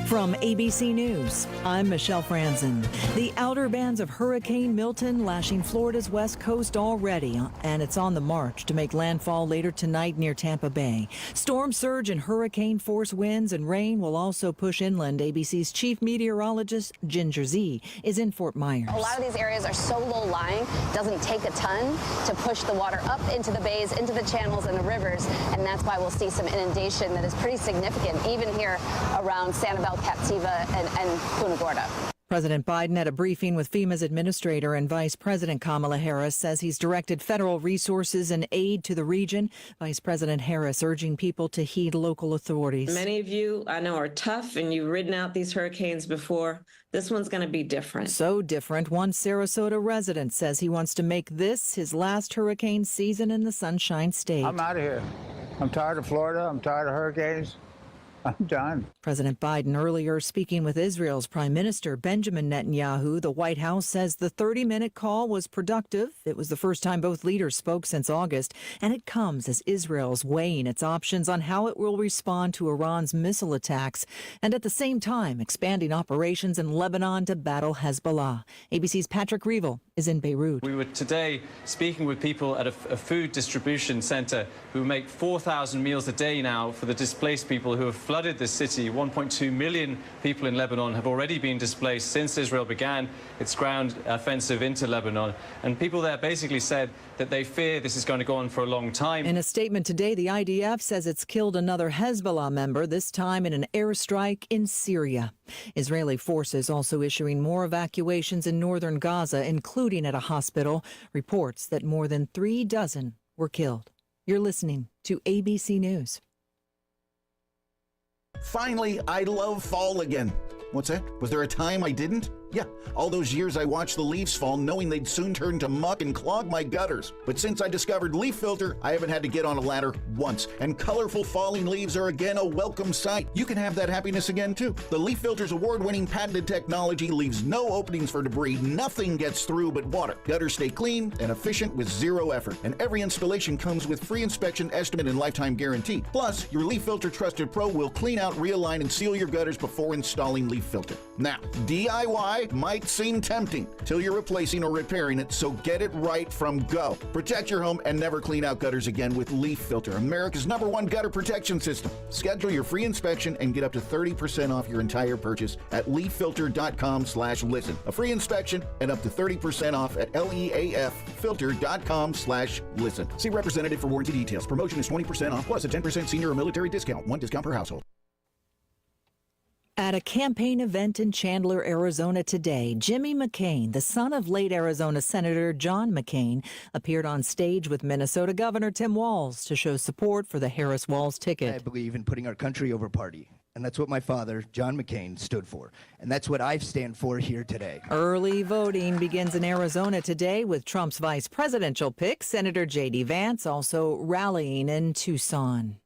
[SPEAKER 2] From ABC News, I'm Michelle Franzen. The outer bands of Hurricane Milton lashing Florida's west coast already, and it's on the march to make landfall later tonight near Tampa Bay. Storm surge and hurricane force winds and rain will also push inland. ABC's chief meteorologist, Ginger Z, is in Fort Myers.
[SPEAKER 3] A lot of these areas are so low-lying, it doesn't take a ton to push the water up into the bays, into the channels and the rivers, and that's why we'll see some inundation that is pretty significant, even here around Sanibel, Captiva, and Punta Gorda.
[SPEAKER 2] President Biden at a briefing with FEMA's administrator and Vice President Kamala Harris says he's directed federal resources and aid to the region. Vice President Harris urging people to heed local authorities.
[SPEAKER 6] Many of you I know are tough and you've ridden out these hurricanes before. This one's going to be different.
[SPEAKER 2] So different. One Sarasota resident says he wants to make this his last hurricane season in the Sunshine State.
[SPEAKER 7] I'm out of here. I'm tired of Florida. I'm tired of hurricanes. I'm done.
[SPEAKER 2] President Biden earlier speaking with Israel's Prime Minister Benjamin Netanyahu. The White House says the 30-minute call was productive. It was the first time both leaders spoke since August, and it comes as Israel's weighing its options on how it will respond to Iran's missile attacks, and at the same time expanding operations in Lebanon to battle Hezbollah. ABC's Patrick Reevell is in Beirut.
[SPEAKER 8] We were today speaking with people at a food distribution center who make 4,000 meals a day now for the displaced people who have flooded this city. 1.2 million people in Lebanon have already been displaced since Israel began its ground offensive into Lebanon. And people there basically said that they fear this is going to go on for a long time.
[SPEAKER 2] In a statement today, the IDF says it's killed another Hezbollah member, this time in an airstrike in Syria. Israeli forces also issuing more evacuations in northern Gaza, including at a hospital. Reports that more than 3 dozen were killed. You're listening to ABC News.
[SPEAKER 9] Finally, I love fall again. What's that? Was there a time I didn't? Yeah, all those years I watched the leaves fall knowing they'd soon turn to muck and clog my gutters. But since I discovered Leaf Filter, I haven't had to get on a ladder once. And colorful falling leaves are again a welcome sight. You can have that happiness again too. The Leaf Filter's award-winning patented technology leaves no openings for debris. Nothing gets through but water. Gutters stay clean and efficient with zero effort. And every installation comes with free inspection, estimate, and lifetime guarantee. Plus, your Leaf Filter Trusted Pro will clean out, realign, and seal your gutters before installing Leaf Filter. Now, DIY might seem tempting till you're replacing or repairing it, so get it right from go. Protect your home and never clean out gutters again with Leaf Filter, America's #1 gutter protection system. Schedule your free inspection and get up to 30% off your entire purchase at leaffilter.com/listen. A free inspection and up to 30% off at leaffilter.com/listen. See representative for warranty details. Promotion is 20% off plus a 10% senior or military discount. 1 discount per household.
[SPEAKER 2] At a campaign event in Chandler, Arizona today, Jimmy McCain, the son of late Arizona Senator John McCain, appeared on stage with Minnesota Governor Tim Walz to show support for the Harris-Walz ticket.
[SPEAKER 20] I believe in putting our country over party. And that's what my father, John McCain, stood for. And that's what I stand for here today.
[SPEAKER 2] Early voting begins in Arizona today with Trump's vice presidential pick, Senator J.D. Vance, also rallying in Tucson.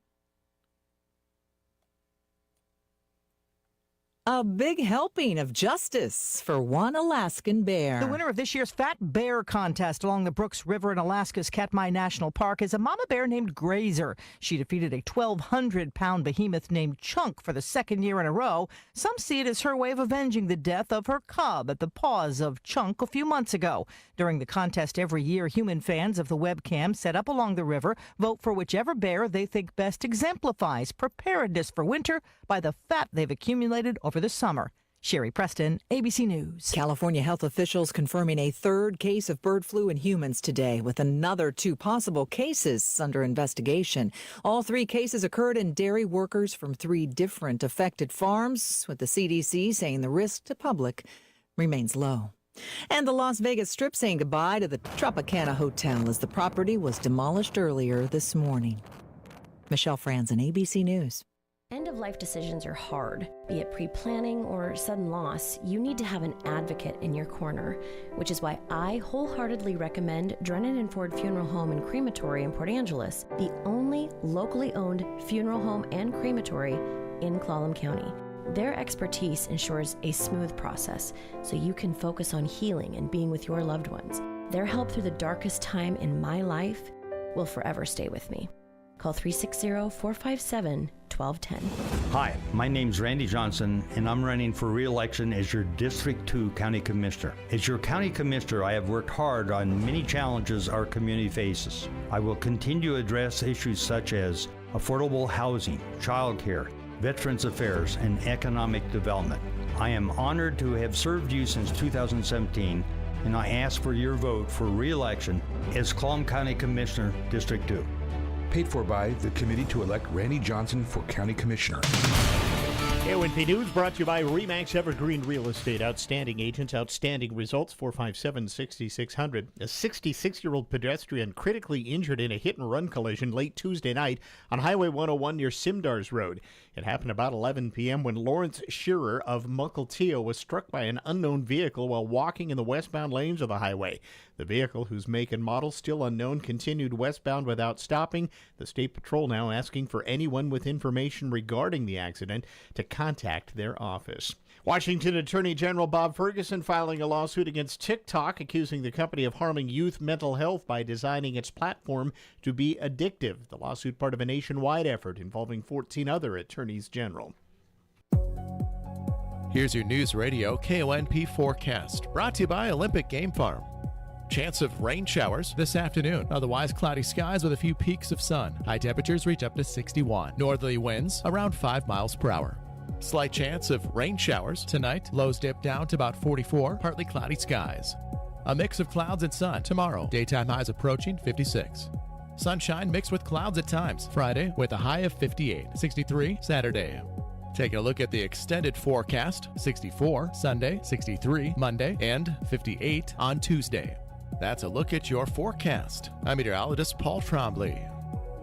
[SPEAKER 2] A big helping of justice for one Alaskan bear.
[SPEAKER 17] The winner of this year's Fat Bear contest along the Brooks River in Alaska's Katmai National Park is a mama bear named Grazer. She defeated a 1,200-pound behemoth named Chunk for the second year in a row. Some see it as her way of avenging the death of her cub at the paws of Chunk a few months ago. During the contest every year, human fans of the webcam set up along the river vote for whichever bear they think best exemplifies preparedness for winter by the fat they've accumulated over the summer. Sherry Preston, ABC News.
[SPEAKER 2] California health officials confirming a third case of bird flu in humans today, with another 2 possible cases under investigation. All 3 cases occurred in dairy workers from 3 different affected farms, with the CDC saying the risk to public remains low. And the Las Vegas Strip saying goodbye to the Tropicana Hotel as the property was demolished earlier this morning. Michelle Franzen, ABC News.
[SPEAKER 10] End-of-life decisions are hard. Be it pre-planning or sudden loss, you need to have an advocate in your corner, which is why I wholeheartedly recommend Drennan and Ford Funeral Home and Crematory in Port Angeles, the only locally owned funeral home and crematory in Clallam County. Their expertise ensures a smooth process so you can focus on healing and being with your loved ones. Their help through the darkest time in my life will forever stay with me. Call 360-457-1210.
[SPEAKER 11] Hi, my name's Randy Johnson, and I'm running for re-election as your District 2 County Commissioner. As your County Commissioner, I have worked hard on many challenges our community faces. I will continue to address issues such as affordable housing, childcare, Veterans Affairs, and economic development. I am honored to have served you since 2017, and I ask for your vote for re-election as Clallam County Commissioner, District 2.
[SPEAKER 12] Paid for by the committee to elect Randy Johnson for County Commissioner.
[SPEAKER 5] KONP News brought to you by RE/MAX Evergreen Real Estate. Outstanding agents, outstanding results. 457-6600. A 66-year-old pedestrian critically injured in a hit-and-run collision late Tuesday night on Highway 101 near Simdars Road. It happened about 11 p.m. when Lawrence Shearer of Mukilteo was struck by an unknown vehicle while walking in the westbound lanes of the highway. The vehicle, whose make and model still unknown, continued westbound without stopping. The State Patrol now asking for anyone with information regarding the accident to contact their office. Washington Attorney General Bob Ferguson filing a lawsuit against TikTok, accusing the company of harming youth mental health by designing its platform to be addictive. The lawsuit part of a nationwide effort involving 14 other attorneys general.
[SPEAKER 13] Here's your News Radio KONP forecast, brought to you by Olympic Game Farm. Chance of rain showers this afternoon. Otherwise, cloudy skies with a few peaks of sun. High temperatures reach up to 61. Northerly winds around 5 miles per hour. Slight chance of rain showers tonight. Lows dip down to about 44. Partly cloudy skies. A mix of clouds and sun tomorrow. Daytime highs approaching 56. Sunshine mixed with clouds at times. Friday with a high of 58. 63 Saturday. Taking a look at the extended forecast. 64 Sunday, 63 Monday, and 58 on Tuesday. That's a look at your forecast. I'm meteorologist Paul Trombley.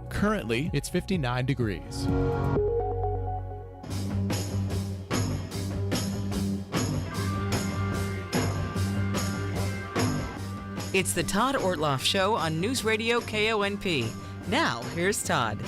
[SPEAKER 13] Currently, it's 59 degrees.
[SPEAKER 4] It's the Todd Ortloff Show on News Radio KONP. Now, here's Todd.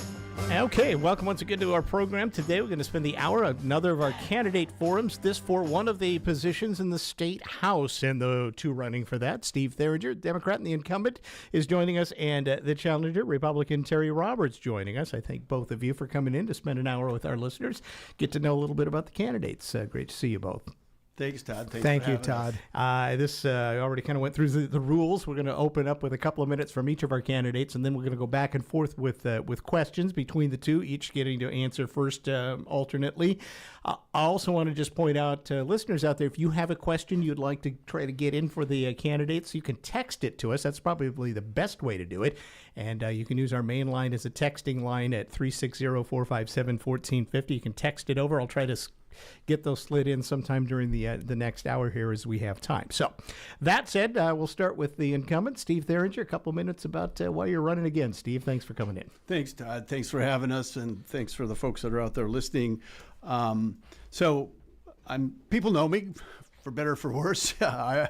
[SPEAKER 5] Okay, welcome once again to our program. Today we're going to spend the hour on another of our candidate forums, this for one of the positions in the state house, and the two running for that, Steve Theringer, Democrat and the incumbent, is joining us, and the challenger, Republican Terry Roberts, joining us. I thank both of you for coming in to spend an hour with our listeners, get to know a little bit about the candidates. Great to see you both.
[SPEAKER 14] Thanks, Todd.
[SPEAKER 5] Thank you, Todd. This already kind of went through the rules. We're going to open up with a couple of minutes from each of our candidates, and then we're going to go back and forth with questions between the two, each getting to answer first alternately. I also want to just point out to listeners out there, if you have a question you'd like to try to get in for the candidates, you can text it to us. That's probably the best way to do it. And you can use our main line as a texting line at 360-457-1450. You can text it over. I'll try to get those slid in sometime during the next hour here as we have time. So that said, we'll start with the incumbent, Steve Theringer. A couple minutes about why you're running again. Steve, thanks for coming in.
[SPEAKER 14] Thanks, Todd. Thanks for having us, and thanks for the folks that are out there listening. People know me, for better or for worse. I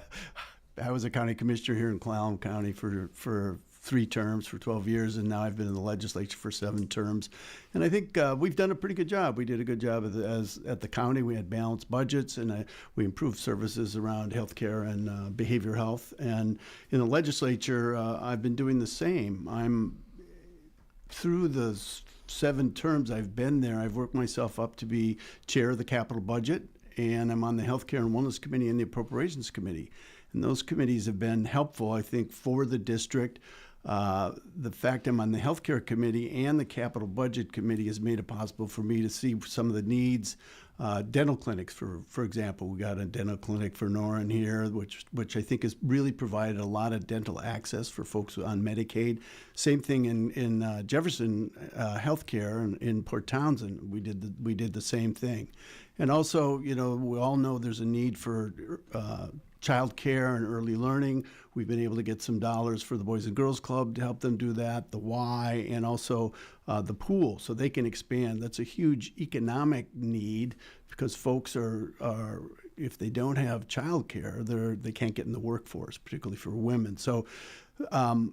[SPEAKER 14] was a county commissioner here in Clallam County for 3 terms for 12 years, and now I've been in the legislature for 7 terms. And I think we've done a pretty good job. We did a good job at the county. We had balanced budgets, and we improved services around healthcare and behavioral health. And in the legislature, I've been doing the same. Through the 7 terms I've been there, I've worked myself up to be chair of the capital budget, and I'm on the Healthcare and Wellness Committee and the Appropriations Committee. And those committees have been helpful, I think, for the district. The fact I'm on the Healthcare Committee and the Capital Budget Committee has made it possible for me to see some of the needs. Dental clinics, for example, we got a dental clinic for Norrin here, which I think has really provided a lot of dental access for folks on Medicaid. Same thing in Jefferson Healthcare in Port Townsend. We did the same thing, and also, we all know there's a need for child care and early learning. We've been able to get some dollars for the Boys and Girls Club to help them do that, the Y, and also the pool, so they can expand. That's a huge economic need because folks are if they don't have child care, they can't get in the workforce, particularly for women. So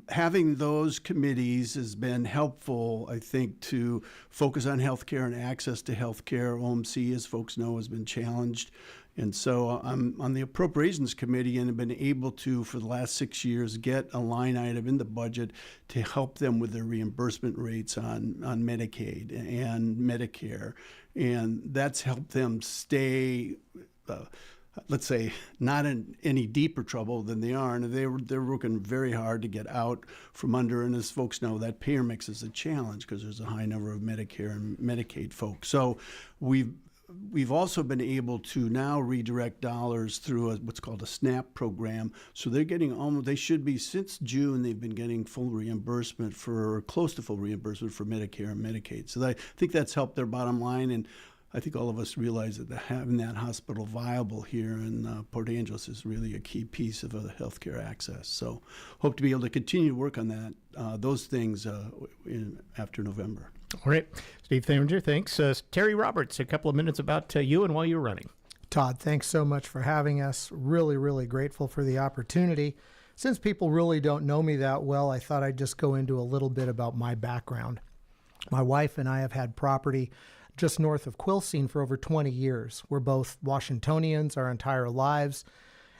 [SPEAKER 14] having those committees has been helpful, I think, to focus on healthcare and access to healthcare. OMC, as folks know, has been challenged. And so I'm on the Appropriations Committee and have been able to, for the last 6 years, get a line item in the budget to help them with their reimbursement rates on Medicaid and Medicare. And that's helped them stay, let's say, not in any deeper trouble than they are. And they're working very hard to get out from under. And as folks know, that payer mix is a challenge because there's a high number of Medicare and Medicaid folks. So we've also been able to now redirect dollars through what's called a SNAP program. So they're getting they should be, since June, they've been getting full reimbursement close to full reimbursement for Medicare and Medicaid. So I think that's helped their bottom line. And I think all of us realize that having that hospital viable here in Port Angeles is really a key piece of healthcare access. So hope to be able to continue to work on that, those things after November.
[SPEAKER 5] All right. Steve Theringer, thanks. Terry Roberts, a couple of minutes about you and while you're running.
[SPEAKER 1] Todd, thanks so much for having us. Really, really grateful for the opportunity. Since people really don't know me that well, I thought I'd just go into a little bit about my background. My wife and I have had property just north of Quilcene for over 20 years. We're both Washingtonians our entire lives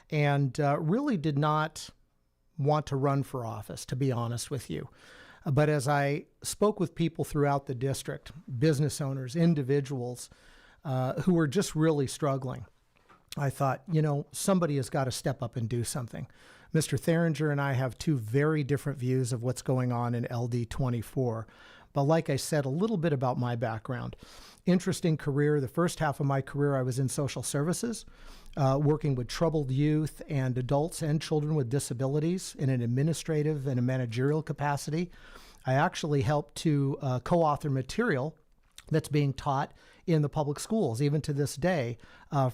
[SPEAKER 1] and really did not want to run for office, to be honest with you. But as I spoke with people throughout the district, business owners, individuals who were just really struggling, I thought, somebody has got to step up and do something. Mr. Theringer and I have two very different views of what's going on in LD 24. But like I said, a little bit about my background. Interesting career. The first half of my career, I was in social services, working with troubled youth and adults and children with disabilities in an administrative and a managerial capacity. I actually helped to co-author material that's being taught in the public schools, even to this day,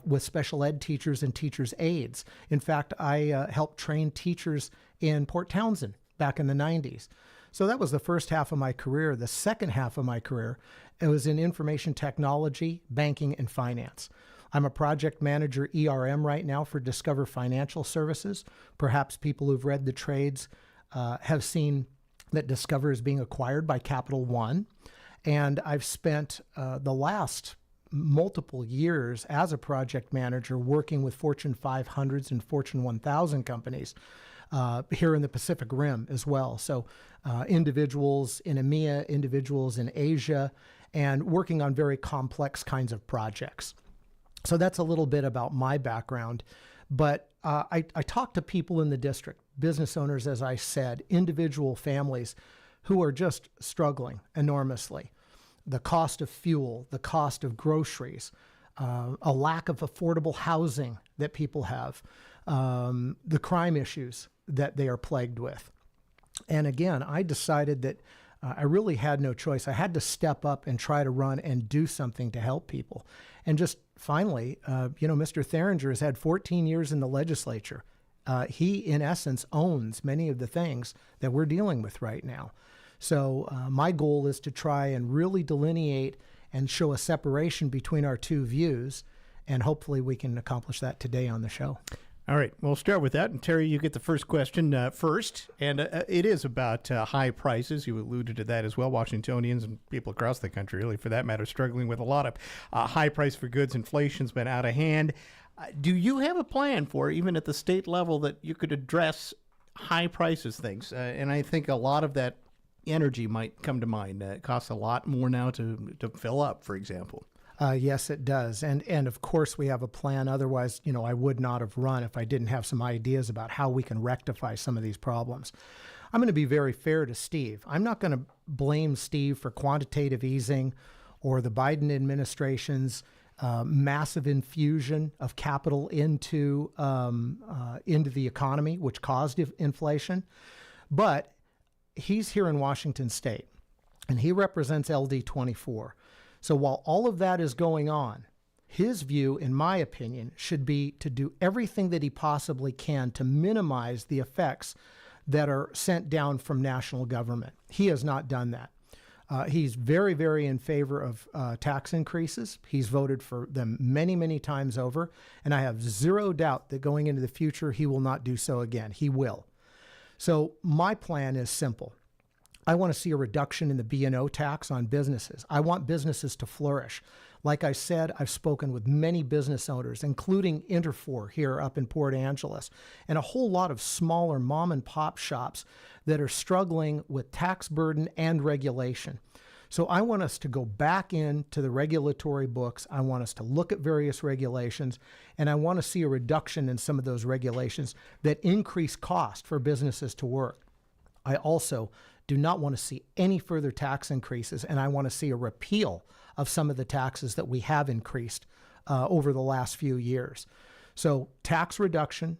[SPEAKER 1] with special ed teachers and teachers' aides. In fact, I helped train teachers in Port Townsend back in the 90s. So that was the first half of my career. The second half of my career, it was in information technology, banking, and finance. I'm a project manager ERM right now for Discover Financial Services. Perhaps people who've read the trades have seen that Discover is being acquired by Capital One. And I've spent the last multiple years as a project manager working with Fortune 500s and Fortune 1000 companies here in the Pacific Rim as well. So individuals in EMEA, individuals in Asia, and working on very complex kinds of projects. So that's a little bit about my background. But I talk to people in the district, business owners, as I said, individual families who are just struggling enormously. The cost of fuel, the cost of groceries, a lack of affordable housing that people have, the crime issues that they are plagued with. And again, I decided that I really had no choice. I had to step up and try to run and do something to help people. And just finally, Mr. Theringer has had 14 years in the legislature. He, in essence, owns many of the things that we're dealing with right now. So my goal is to try and really delineate and show a separation between our two views, and hopefully we can accomplish that today on the show.
[SPEAKER 5] All right, we'll start with that. And Terry, you get the first question first, and it is about high prices. You alluded to that as well. Washingtonians and people across the country, really, for that matter, struggling with a lot of high price for goods. Inflation's been out of hand. Do you have a plan for, even at the state level, that you could address high prices things? And I think a lot of that energy might come to mind. It costs a lot more now to fill up, for example.
[SPEAKER 1] Yes, it does. And of course, we have a plan. Otherwise, I would not have run if I didn't have some ideas about how we can rectify some of these problems. I'm going to be very fair to Steve. I'm not going to blame Steve for quantitative easing or the Biden administration's massive infusion of capital into the economy, which caused inflation. But he's here in Washington State, and he represents LD 24. So while all of that is going on, His view, in my opinion, should be to do everything that he possibly can to minimize the effects that are sent down from national government. He has not done that. He's very, very in favor of tax increases. He's voted for them many, many times over, and I have zero doubt that going into the future, he will not do so again. He will. So my plan is simple. I want to see a reduction in the B&O tax on businesses. I want businesses to flourish. Like I said, I've spoken with many business owners, including Interfor here up in Port Angeles, and a whole lot of smaller mom and pop shops that are struggling with tax burden and regulation. So I want us to go back into the regulatory books. I want us to look at various regulations, and I want to see a reduction in some of those regulations that increase cost for businesses to work. I also do not want to see any further tax increases, and I want to see a repeal of some of the taxes that we have increased over the last few years. So tax reduction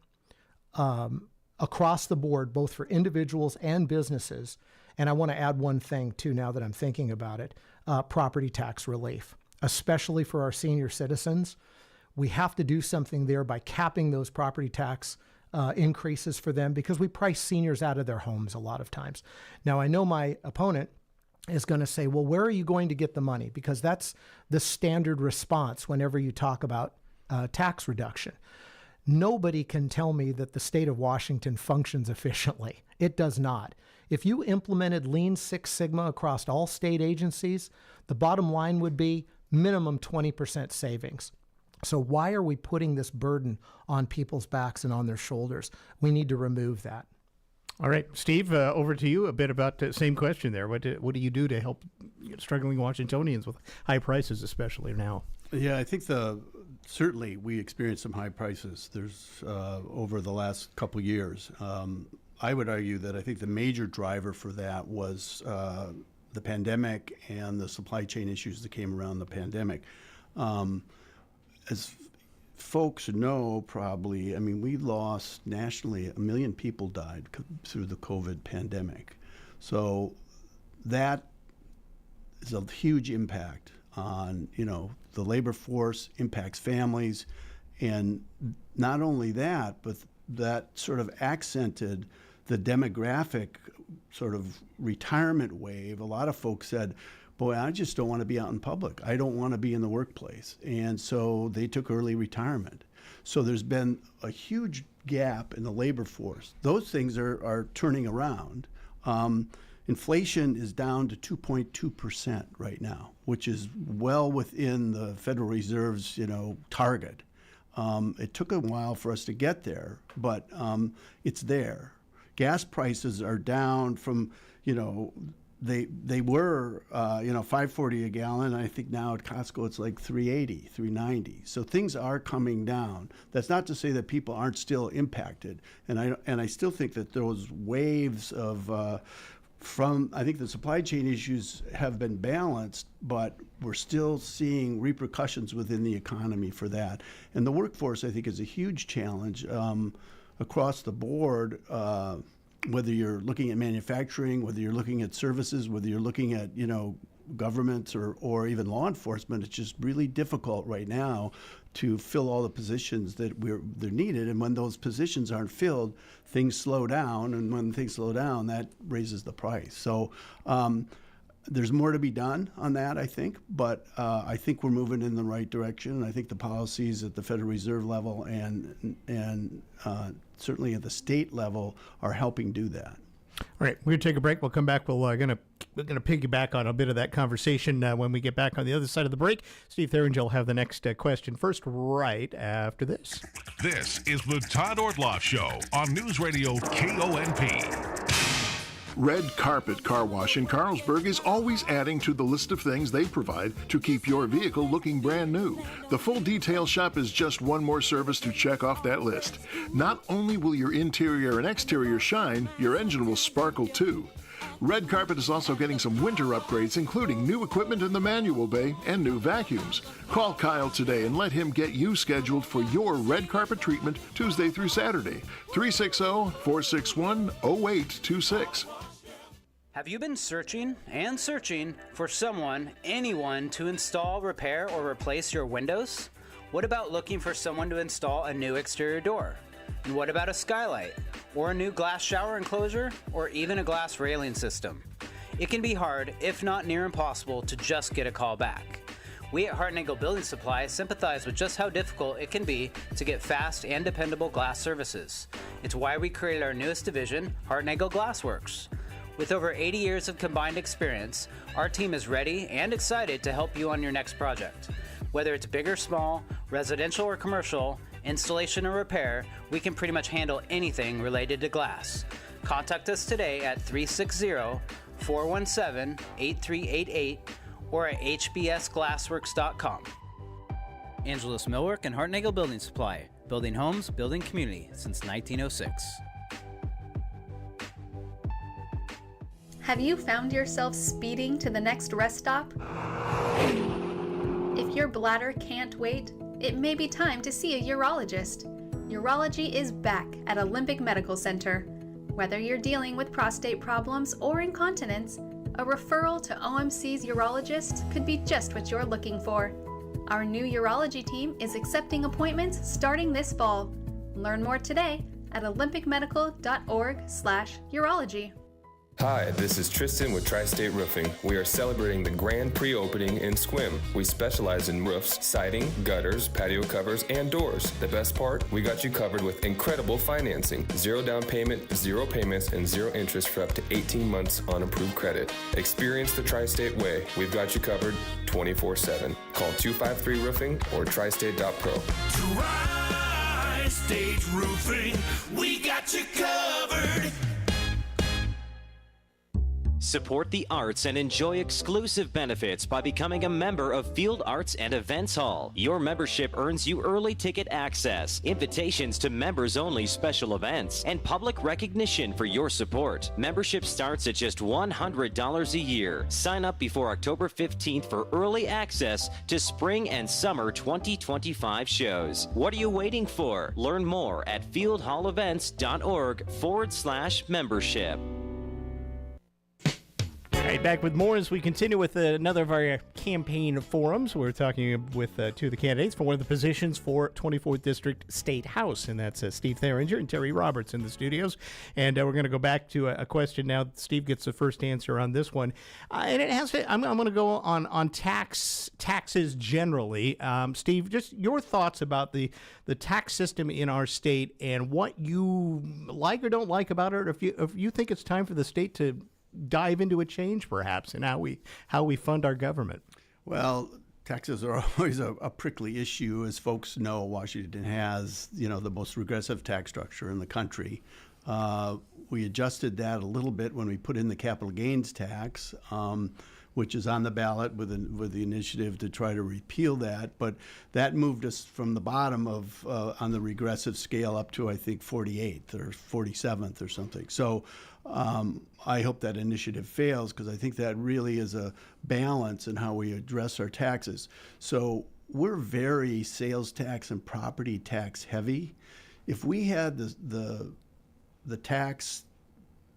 [SPEAKER 1] across the board, both for individuals and businesses. And I want to add one thing too, now that I'm thinking about it, property tax relief, especially for our senior citizens. We have to do something there by capping those property tax increases for them, because we price seniors out of their homes a lot of times. Now, I know my opponent is going to say, well, where are you going to get the money? Because that's the standard response whenever you talk about tax reduction. Nobody can tell me that the state of Washington functions efficiently. It does not. If you implemented Lean Six Sigma across all state agencies, the bottom line would be minimum 20% savings. So why are we putting this burden on people's backs and on their shoulders? We need to remove that.
[SPEAKER 5] All right, Steve, over to you. A bit about the same question there. What do you do to help struggling Washingtonians with high prices, especially now?
[SPEAKER 14] Yeah, I think certainly we experienced some high prices. There's over the last couple years. I would argue that I think the major driver for that was the pandemic and the supply chain issues that came around the pandemic. As folks know, probably, I mean, we lost nationally, 1 million people died through the COVID pandemic. So that is a huge impact on, the labor force, impacts families. And not only that, but that sort of accented the demographic sort of retirement wave. A lot of folks said, boy, I just don't want to be out in public. I don't want to be in the workplace. And so they took early retirement. So there's been a huge gap in the labor force. Those things are turning around. Inflation is down to 2.2% right now, which is well within the Federal Reserve's, target. It took a while for us to get there, but it's there. Gas prices are down from, they were, $5.40 a gallon. I think now at Costco it's like $3.80, $3.90. So things are coming down. That's not to say that people aren't still impacted. And I still think that those waves of I think the supply chain issues have been balanced, but we're still seeing repercussions within the economy for that. And the workforce, I think, is a huge challenge across the board. Whether you're looking at manufacturing, whether you're looking at services, whether you're looking at, governments or even law enforcement, it's just really difficult right now to fill all the positions that they're needed. And when those positions aren't filled, things slow down. And when things slow down, that raises the price. So there's more to be done on that, I think. But I think we're moving in the right direction. I think the policies at the Federal Reserve level and certainly at the state level are helping do that.
[SPEAKER 5] All right, we're going to take a break. We'll come back. We're going to piggyback on a bit of that conversation when we get back on the other side of the break. Steve Theringer will have the next question first, right after this.
[SPEAKER 16] This is the Todd Ortloff Show on Newsradio KONP.
[SPEAKER 18] Red Carpet Car Wash in Carlsberg is always adding to the list of things they provide to keep your vehicle looking brand new. The full detail shop is just one more service to check off that list. Not only will your interior and exterior shine, your engine will sparkle too. Red Carpet is also getting some winter upgrades, including new equipment in the manual bay and new vacuums. Call Kyle today and let him get you scheduled for your red carpet treatment Tuesday through Saturday. 360-461-0826.
[SPEAKER 19] Have you been searching and searching for anyone to install, repair, or replace your windows? What about looking for someone to install a new exterior door? And what about a skylight? Or a new glass shower enclosure? Or even a glass railing system? It can be hard, if not near impossible, to just get a call back. We at Hartnagel Building Supply sympathize with just how difficult it can be to get fast and dependable glass services. It's why we created our newest division, Hartnagel Glassworks. With over 80 years of combined experience, our team is ready and excited to help you on your next project. Whether it's big or small, residential or commercial, installation or repair, we can pretty much handle anything related to glass. Contact us today at 360-417-8388 or at hbsglassworks.com. Angeles Millwork and Hartnagel Building Supply, building homes, building community since 1906.
[SPEAKER 15] Have you found yourself speeding to the next rest stop? If your bladder can't wait, it may be time to see a urologist. Urology is back at Olympic Medical Center. Whether you're dealing with prostate problems or incontinence, a referral to OMC's urologist could be just what you're looking for. Our new urology team is accepting appointments starting this fall. Learn more today at olympicmedical.org/urology.
[SPEAKER 21] Hi, this is Tristan with Tri-State Roofing. We are celebrating the grand pre-opening in Sequim. We specialize in roofs, siding, gutters, patio covers, and doors. The best part? We got you covered with incredible financing. 0 down payment, 0 payments, and 0 interest for up to 18 months on approved credit. Experience the Tri-State way. We've got you covered 24/7. Call 253-ROOFING or tristate.pro.
[SPEAKER 22] Tri-State Roofing, we got you covered.
[SPEAKER 23] Support the arts and enjoy exclusive benefits by becoming a member of Field Arts and Events Hall. Your membership earns you early ticket access, invitations to members-only special events, and public recognition for your support. Membership starts at just $100 a year. Sign up before October 15th for early access to spring and summer 2025 shows. What are you waiting for? Learn more at fieldhallevents.org/membership.
[SPEAKER 5] All right, back with more as we continue with another of our campaign forums. We're talking with two of the candidates for one of the positions for 24th District State House, and that's Steve Theringer and Terry Roberts in the studios. And we're going to go back to a question now. Steve gets the first answer on this one, and it has to. I'm going to go on taxes generally. Steve, just your thoughts about the tax system in our state and what you like or don't like about it, or if you think it's time for the state to dive into a change, perhaps, in how we fund our government.
[SPEAKER 14] Well, taxes are always a prickly issue. As folks know, Washington has, the most regressive tax structure in the country. We adjusted that a little bit when we put in the capital gains tax, which is on the ballot with the initiative to try to repeal that. But that moved us from the bottom of on the regressive scale up to, I think, 48th or 47th or something. So I hope that initiative fails, because I think that really is a balance in how we address our taxes. So we're very sales tax and property tax heavy. If we had the tax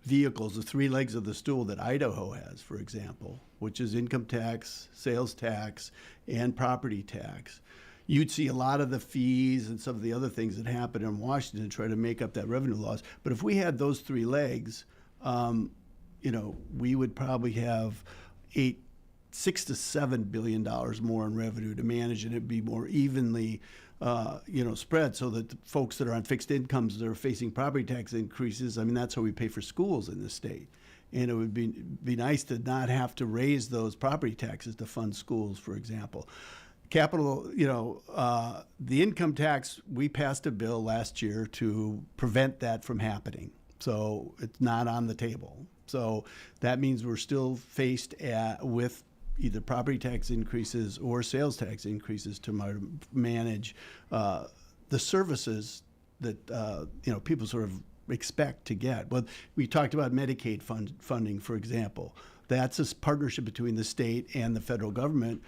[SPEAKER 14] vehicles, the 3 legs of the stool that Idaho has, for example, which is income tax, sales tax, and property tax, you'd see a lot of the fees and some of the other things that happen in Washington to try to make up that revenue loss. But if we had those 3 legs, we would probably have $6 to $7 billion more in revenue to manage, and it'd be more evenly, spread, so that the folks that are on fixed incomes that are facing property tax increases. I mean, that's how we pay for schools in the state, and it would be nice to not have to raise those property taxes to fund schools, for example. Capital, the income tax, we passed a bill last year to prevent that from happening. So it's not on the table. So that means we're still faced with either property tax increases or sales tax increases to manage the services that people sort of expect to get. But we talked about Medicaid funding, for example. That's a partnership between the state and the federal government.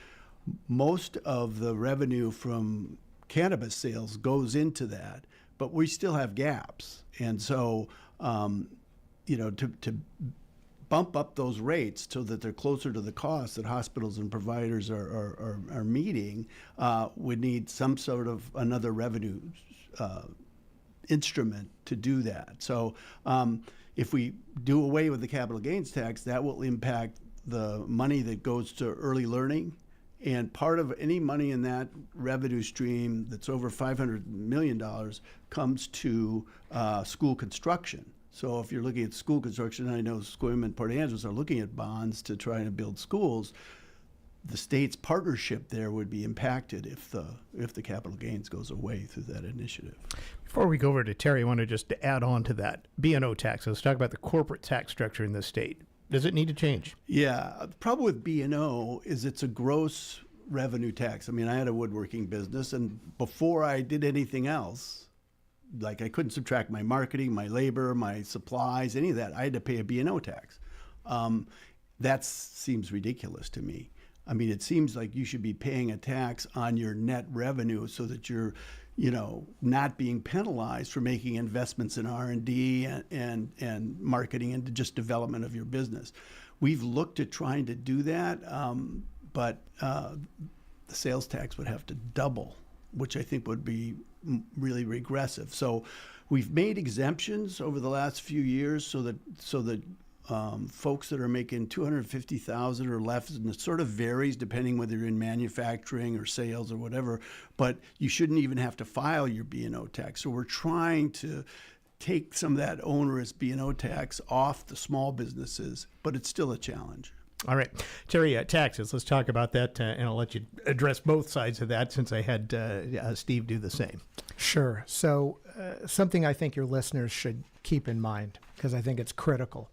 [SPEAKER 14] Most of the revenue from cannabis sales goes into that, but we still have gaps. And so, to bump up those rates so that they're closer to the cost that hospitals and providers are meeting, would need some sort of another revenue instrument to do that. So if we do away with the capital gains tax, that will impact the money that goes to early learning. And part of any money in that revenue stream that's over $500 million comes to school construction. So if you're looking at school construction, I know Sequim and Port Angeles are looking at bonds to try to build schools. The state's partnership there would be impacted if the capital gains goes away through that initiative.
[SPEAKER 5] Before we go over to Terry, I want to just add on to that. B&O tax. Let's talk about the corporate tax structure in the state. Does it need to change?
[SPEAKER 14] Yeah. The problem with B&O is it's a gross revenue tax. I mean, I had a woodworking business, and before I did anything else, like I couldn't subtract my marketing, my labor, my supplies, any of that. I had to pay a B&O tax. That seems ridiculous to me. I mean, it seems like you should be paying a tax on your net revenue so that you're, not being penalized for making investments in R&D and marketing and just development of your business. We've looked at trying to do that, but the sales tax would have to double, which I think would be really regressive. So we've made exemptions over the last few years so that folks that are making $250,000 or less, and it sort of varies depending whether you're in manufacturing or sales or whatever, but you shouldn't even have to file your B&O tax. So we're trying to take some of that onerous B&O tax off the small businesses, but it's still a challenge.
[SPEAKER 5] All right. Terry, taxes. Let's talk about that, and I'll let you address both sides of that since I had Steve do the same.
[SPEAKER 1] Sure. So something I think your listeners should keep in mind, because I think it's critical.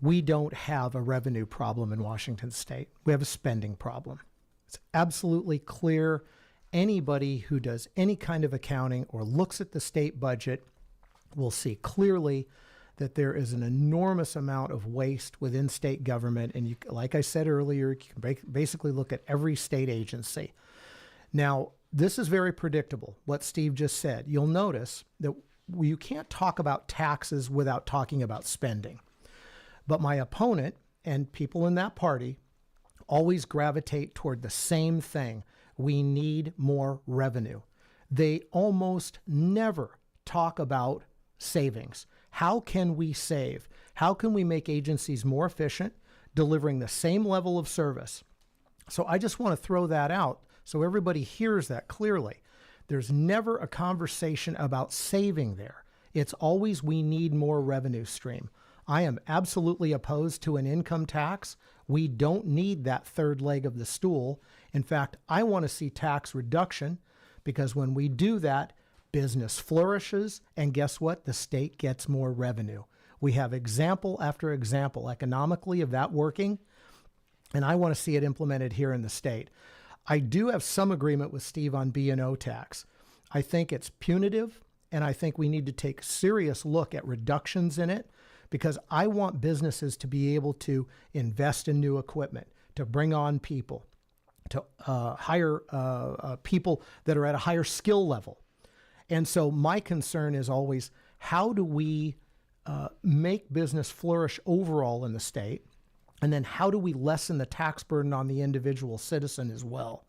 [SPEAKER 1] We don't have a revenue problem in Washington State. We have a spending problem. It's absolutely clear. Anybody who does any kind of accounting or looks at the state budget will see clearly that there is an enormous amount of waste within state government. And you, like I said earlier, you can basically look at every state agency. Now, this is very predictable, what Steve just said. You'll notice that you can't talk about taxes without talking about spending. But my opponent and people in that party always gravitate toward the same thing. We need more revenue. They almost never talk about savings. How can we save? How can we make agencies more efficient, delivering the same level of service? So I just want to throw that out so everybody hears that clearly. There's never a conversation about saving there. It's always we need more revenue stream. I am absolutely opposed to an income tax. We don't need that third leg of the stool. In fact, I want to see tax reduction because when we do that, business flourishes, and guess what? The state gets more revenue. We have example after example economically of that working, and I want to see it implemented here in the state. I do have some agreement with Steve on B&O tax. I think it's punitive, and I think we need to take a serious look at reductions in it, because I want businesses to be able to invest in new equipment, to bring on people, to hire people that are at a higher skill level. And so my concern is always, how do we make business flourish overall in the state? And then how do we lessen the tax burden on the individual citizen as well?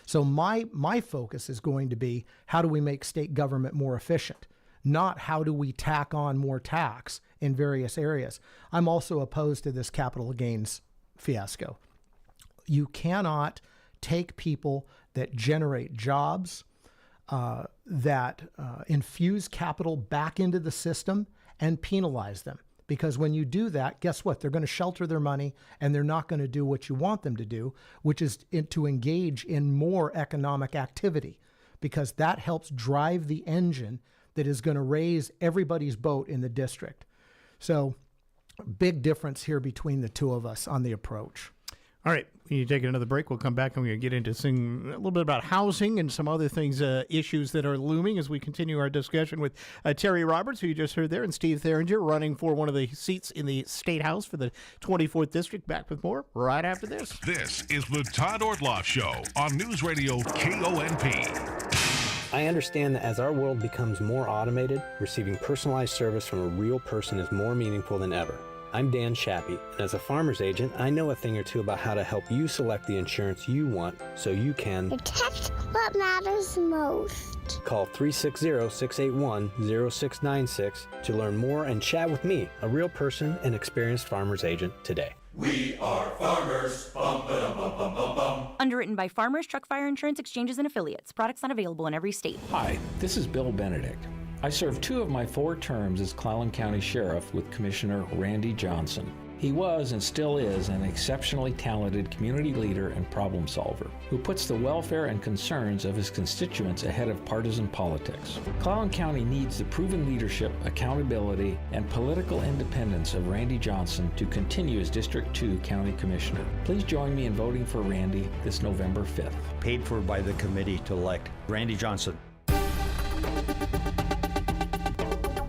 [SPEAKER 1] So my focus is going to be, how do we make state government more efficient? Not how do we tack on more tax in various areas. I'm also opposed to this capital gains fiasco. You cannot take people that generate jobs, that infuse capital back into the system and penalize them. Because when you do that, guess what? They're going to shelter their money and they're not going to do what you want them to do, which is to engage in more economic activity, because that helps drive the engine that is going to raise everybody's boat in the district. So big difference here between the two of us on the approach.
[SPEAKER 5] All right, we need to take another break. We'll come back and we're going to get into a little bit about housing and some other things, issues that are looming as we continue our discussion with Terry Roberts, who you just heard there, and Steve Theringer, running for one of the seats in the State House for the 24th District. Back with more right after this.
[SPEAKER 16] This is the Todd Ortloff Show on Newsradio KONP.
[SPEAKER 3] I understand that as our world becomes more automated, receiving personalized service from a real person is more meaningful than ever. I'm Dan Shappy, and as a farmer's agent, I know a thing or two about how to help you select the insurance you want so you can
[SPEAKER 6] protect what matters most.
[SPEAKER 3] Call 360-681-0696 to learn more and chat with me, a real person and experienced farmer's agent, today.
[SPEAKER 22] We are farmers. Bum, ba-dum, bum, bum, bum, bum.
[SPEAKER 7] Underwritten by Farmers Truck Fire Insurance Exchanges and Affiliates. Products not available in every state.
[SPEAKER 8] Hi, this is Bill Benedict. I served 2 of my 4 terms as Clallam County Sheriff with Commissioner Randy Johnson. He was and still is an exceptionally talented community leader and problem solver who puts the welfare and concerns of his constituents ahead of partisan politics. Clallam County needs the proven leadership, accountability, and political independence of Randy Johnson to continue as District 2 County Commissioner. Please join me in voting for Randy this November 5th.
[SPEAKER 11] Paid for by the committee to elect Randy Johnson.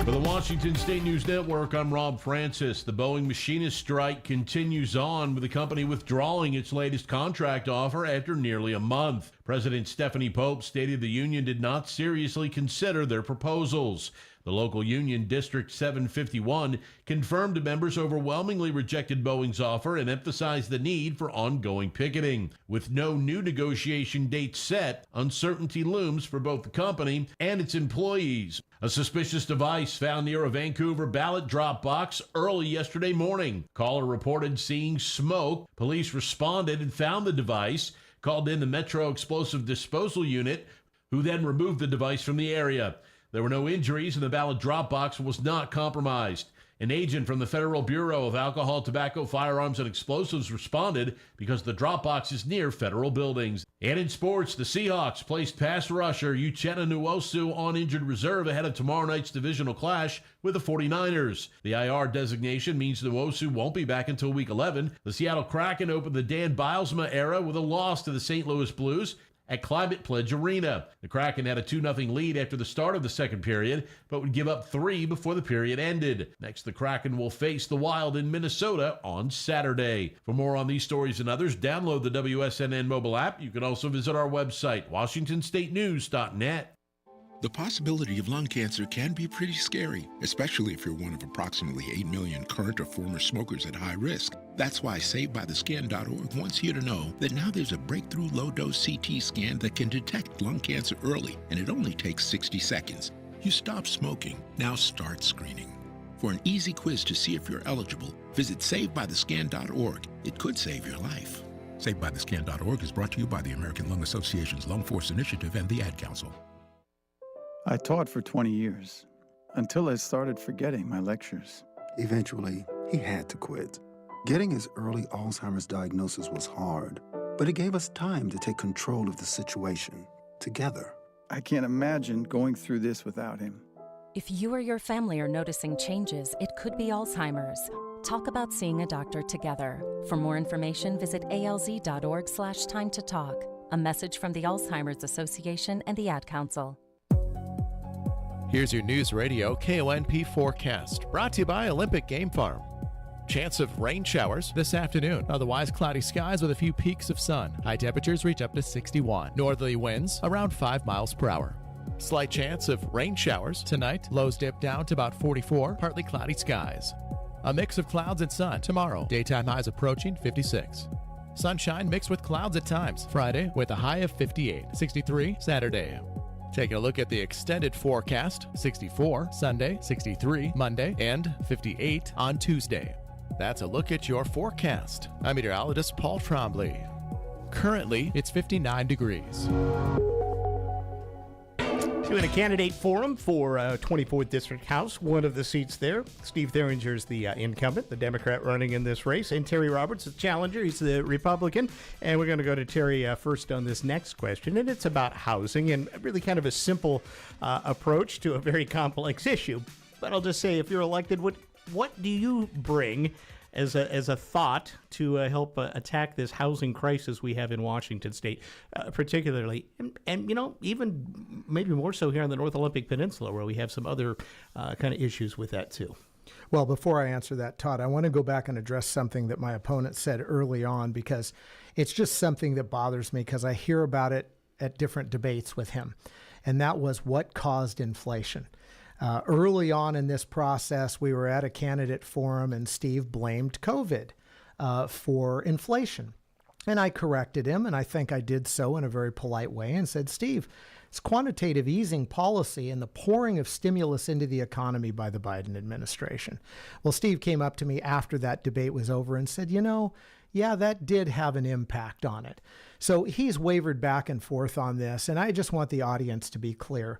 [SPEAKER 24] For the Washington State News Network, I'm Rob Francis. The Boeing machinist strike continues on, with the company withdrawing its latest contract offer after nearly a month. President Stephanie Pope stated the union did not seriously consider their proposals. The local union, District 751, confirmed members overwhelmingly rejected Boeing's offer and emphasized the need for ongoing picketing. With no new negotiation date set, uncertainty looms for both the company and its employees. A suspicious device found near a Vancouver ballot drop box early yesterday morning. Caller reported seeing smoke. Police responded and found the device, called in the Metro Explosive Disposal Unit, who then removed the device from the area. There were no injuries and the ballot drop box was not compromised. An agent from the Federal Bureau of Alcohol, Tobacco, Firearms, and Explosives responded because the drop box is near federal buildings. And in sports, the Seahawks placed pass rusher Uchenna Nwosu on injured reserve ahead of tomorrow night's divisional clash with the 49ers. The IR designation means Nwosu won't be back until Week 11. The Seattle Kraken opened the Dan Bilesma era with a loss to the St. Louis Blues at Climate Pledge Arena. The Kraken had a 2-0 lead after the start of the second period, but would give up 3 before the period ended. Next, the Kraken will face the Wild in Minnesota on Saturday. For more on these stories and others, download the WSNN mobile app. You can also visit our website, WashingtonStateNews.net.
[SPEAKER 12] The possibility of lung cancer can be pretty scary, especially if you're one of approximately 8 million current or former smokers at high risk. That's why SaveByTheScan.org wants you to know that now there's a breakthrough low-dose CT scan that can detect lung cancer early, and it only takes 60 seconds. You stop smoking, now start screening. For an easy quiz to see if you're eligible, visit SaveByTheScan.org. It could save your life. SaveByTheScan.org is brought to you by the American Lung Association's Lung Force Initiative and the Ad Council.
[SPEAKER 25] I taught for 20 years, until I started forgetting my lectures.
[SPEAKER 26] Eventually, he had to quit. Getting his early Alzheimer's diagnosis was hard, but it gave us time to take control of the situation, together.
[SPEAKER 25] I can't imagine going through this without him.
[SPEAKER 27] If you or your family are noticing changes, it could be Alzheimer's. Talk about seeing a doctor together. For more information, visit alz.org/time to talk. A message from the Alzheimer's Association and the Ad Council.
[SPEAKER 13] Here's your News Radio KONP forecast, brought to you by Olympic Game Farm. Chance of rain showers this afternoon. Otherwise, cloudy skies with a few peaks of sun. High temperatures reach up to 61. Northerly winds around 5 miles per hour. Slight chance of rain showers tonight. Lows dip down to about 44. Partly cloudy skies. A mix of clouds and sun tomorrow. Daytime highs approaching 56. Sunshine mixed with clouds at times. Friday with a high of 58. 63 Saturday. Taking a look at the extended forecast, 64 Sunday, 63 Monday, and 58 on Tuesday. That's a look at your forecast. I'm meteorologist Paul Trombley. Currently, it's 59 degrees.
[SPEAKER 5] Doing a candidate forum for 24th District House, one of the seats there. Steve Theringer's the incumbent, the Democrat running in this race, and Terry Roberts, the challenger. He's the Republican. And we're going to go to Terry first on this next question, and it's about housing and really kind of a simple approach to a very complex issue. But I'll just say, if you're elected, what do you bring as a thought to help attack this housing crisis we have in Washington State, particularly, and even maybe more so here on the North Olympic Peninsula, where we have some other kind of issues with that too.
[SPEAKER 1] Well, before I answer that, Todd, I want to go back and address something that my opponent said early on, because it's just something that bothers me because I hear about it at different debates with him, and that was what caused inflation. Early on in this process, we were at a candidate forum and Steve blamed COVID for inflation. And I corrected him, and I think I did so in a very polite way and said, Steve, it's quantitative easing policy and the pouring of stimulus into the economy by the Biden administration. Well, Steve came up to me after that debate was over and said, yeah, that did have an impact on it. So he's wavered back and forth on this, and I just want the audience to be clear.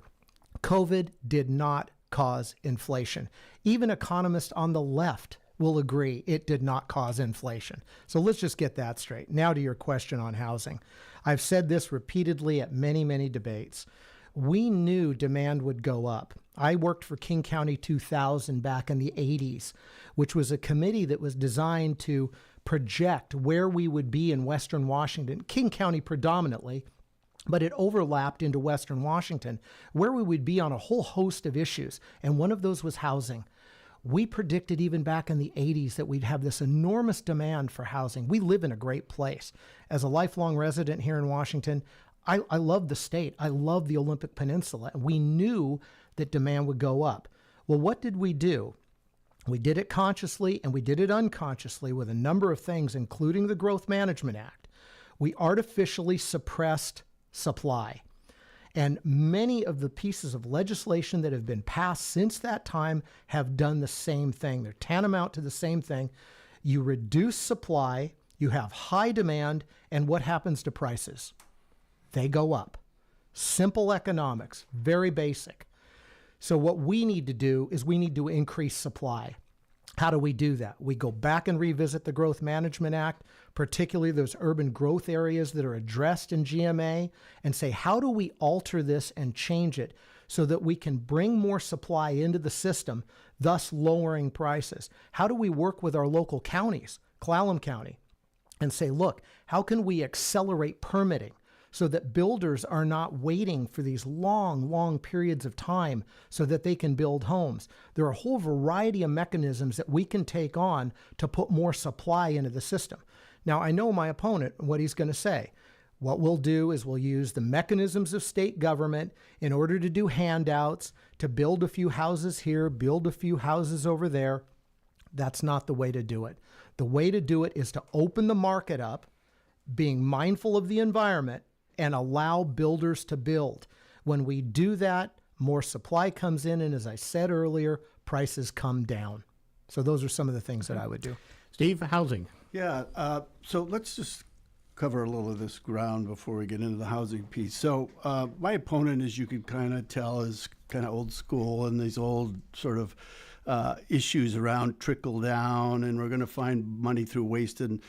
[SPEAKER 1] COVID did not cause inflation. Even economists on the left will agree it did not cause inflation. So let's just get that straight. Now to your question on housing. I've said this repeatedly at many, many debates. We knew demand would go up. I worked for King County 2000 back in the 80s, which was a committee that was designed to project where we would be in Western Washington, King County predominantly, but it overlapped into Western Washington, where we would be on a whole host of issues. And one of those was housing. We predicted even back in the 80s that we'd have this enormous demand for housing. We live in a great place. As a lifelong resident here in Washington, I love the state. I love the Olympic Peninsula. And we knew that demand would go up. Well, what did we do? We did it consciously and we did it unconsciously with a number of things, including the Growth Management Act. We artificially suppressed supply. And many of the pieces of legislation that have been passed since that time have done the same thing. They're tantamount to the same thing. You reduce supply, you have high demand, and what happens to prices? They go up. Simple economics, very basic. So what we need to do is we need to increase supply. How do we do that? We go back and revisit the Growth Management Act, particularly those urban growth areas that are addressed in GMA, and say, how do we alter this and change it so that we can bring more supply into the system, thus lowering prices? How do we work with our local counties, Clallam County, and say, look, how can we accelerate permitting so that builders are not waiting for these long, long periods of time so that they can build homes? There are a whole variety of mechanisms that we can take on to put more supply into the system. Now, I know my opponent, what he's going to say. What we'll do is we'll use the mechanisms of state government in order to do handouts, to build a few houses here, build a few houses over there. That's not the way to do it. The way to do it is to open the market up, being mindful of the environment, and allow builders to build. When we do that, more supply comes in, and as I said earlier, prices come down. So those are some of the things that I would do.
[SPEAKER 5] Steve, housing.
[SPEAKER 14] Yeah, so let's just cover a little of this ground before we get into the housing piece. So my opponent, as you can kind of tell, is kind of old school and these old sort of issues around trickle down, and we're going to find money through waste and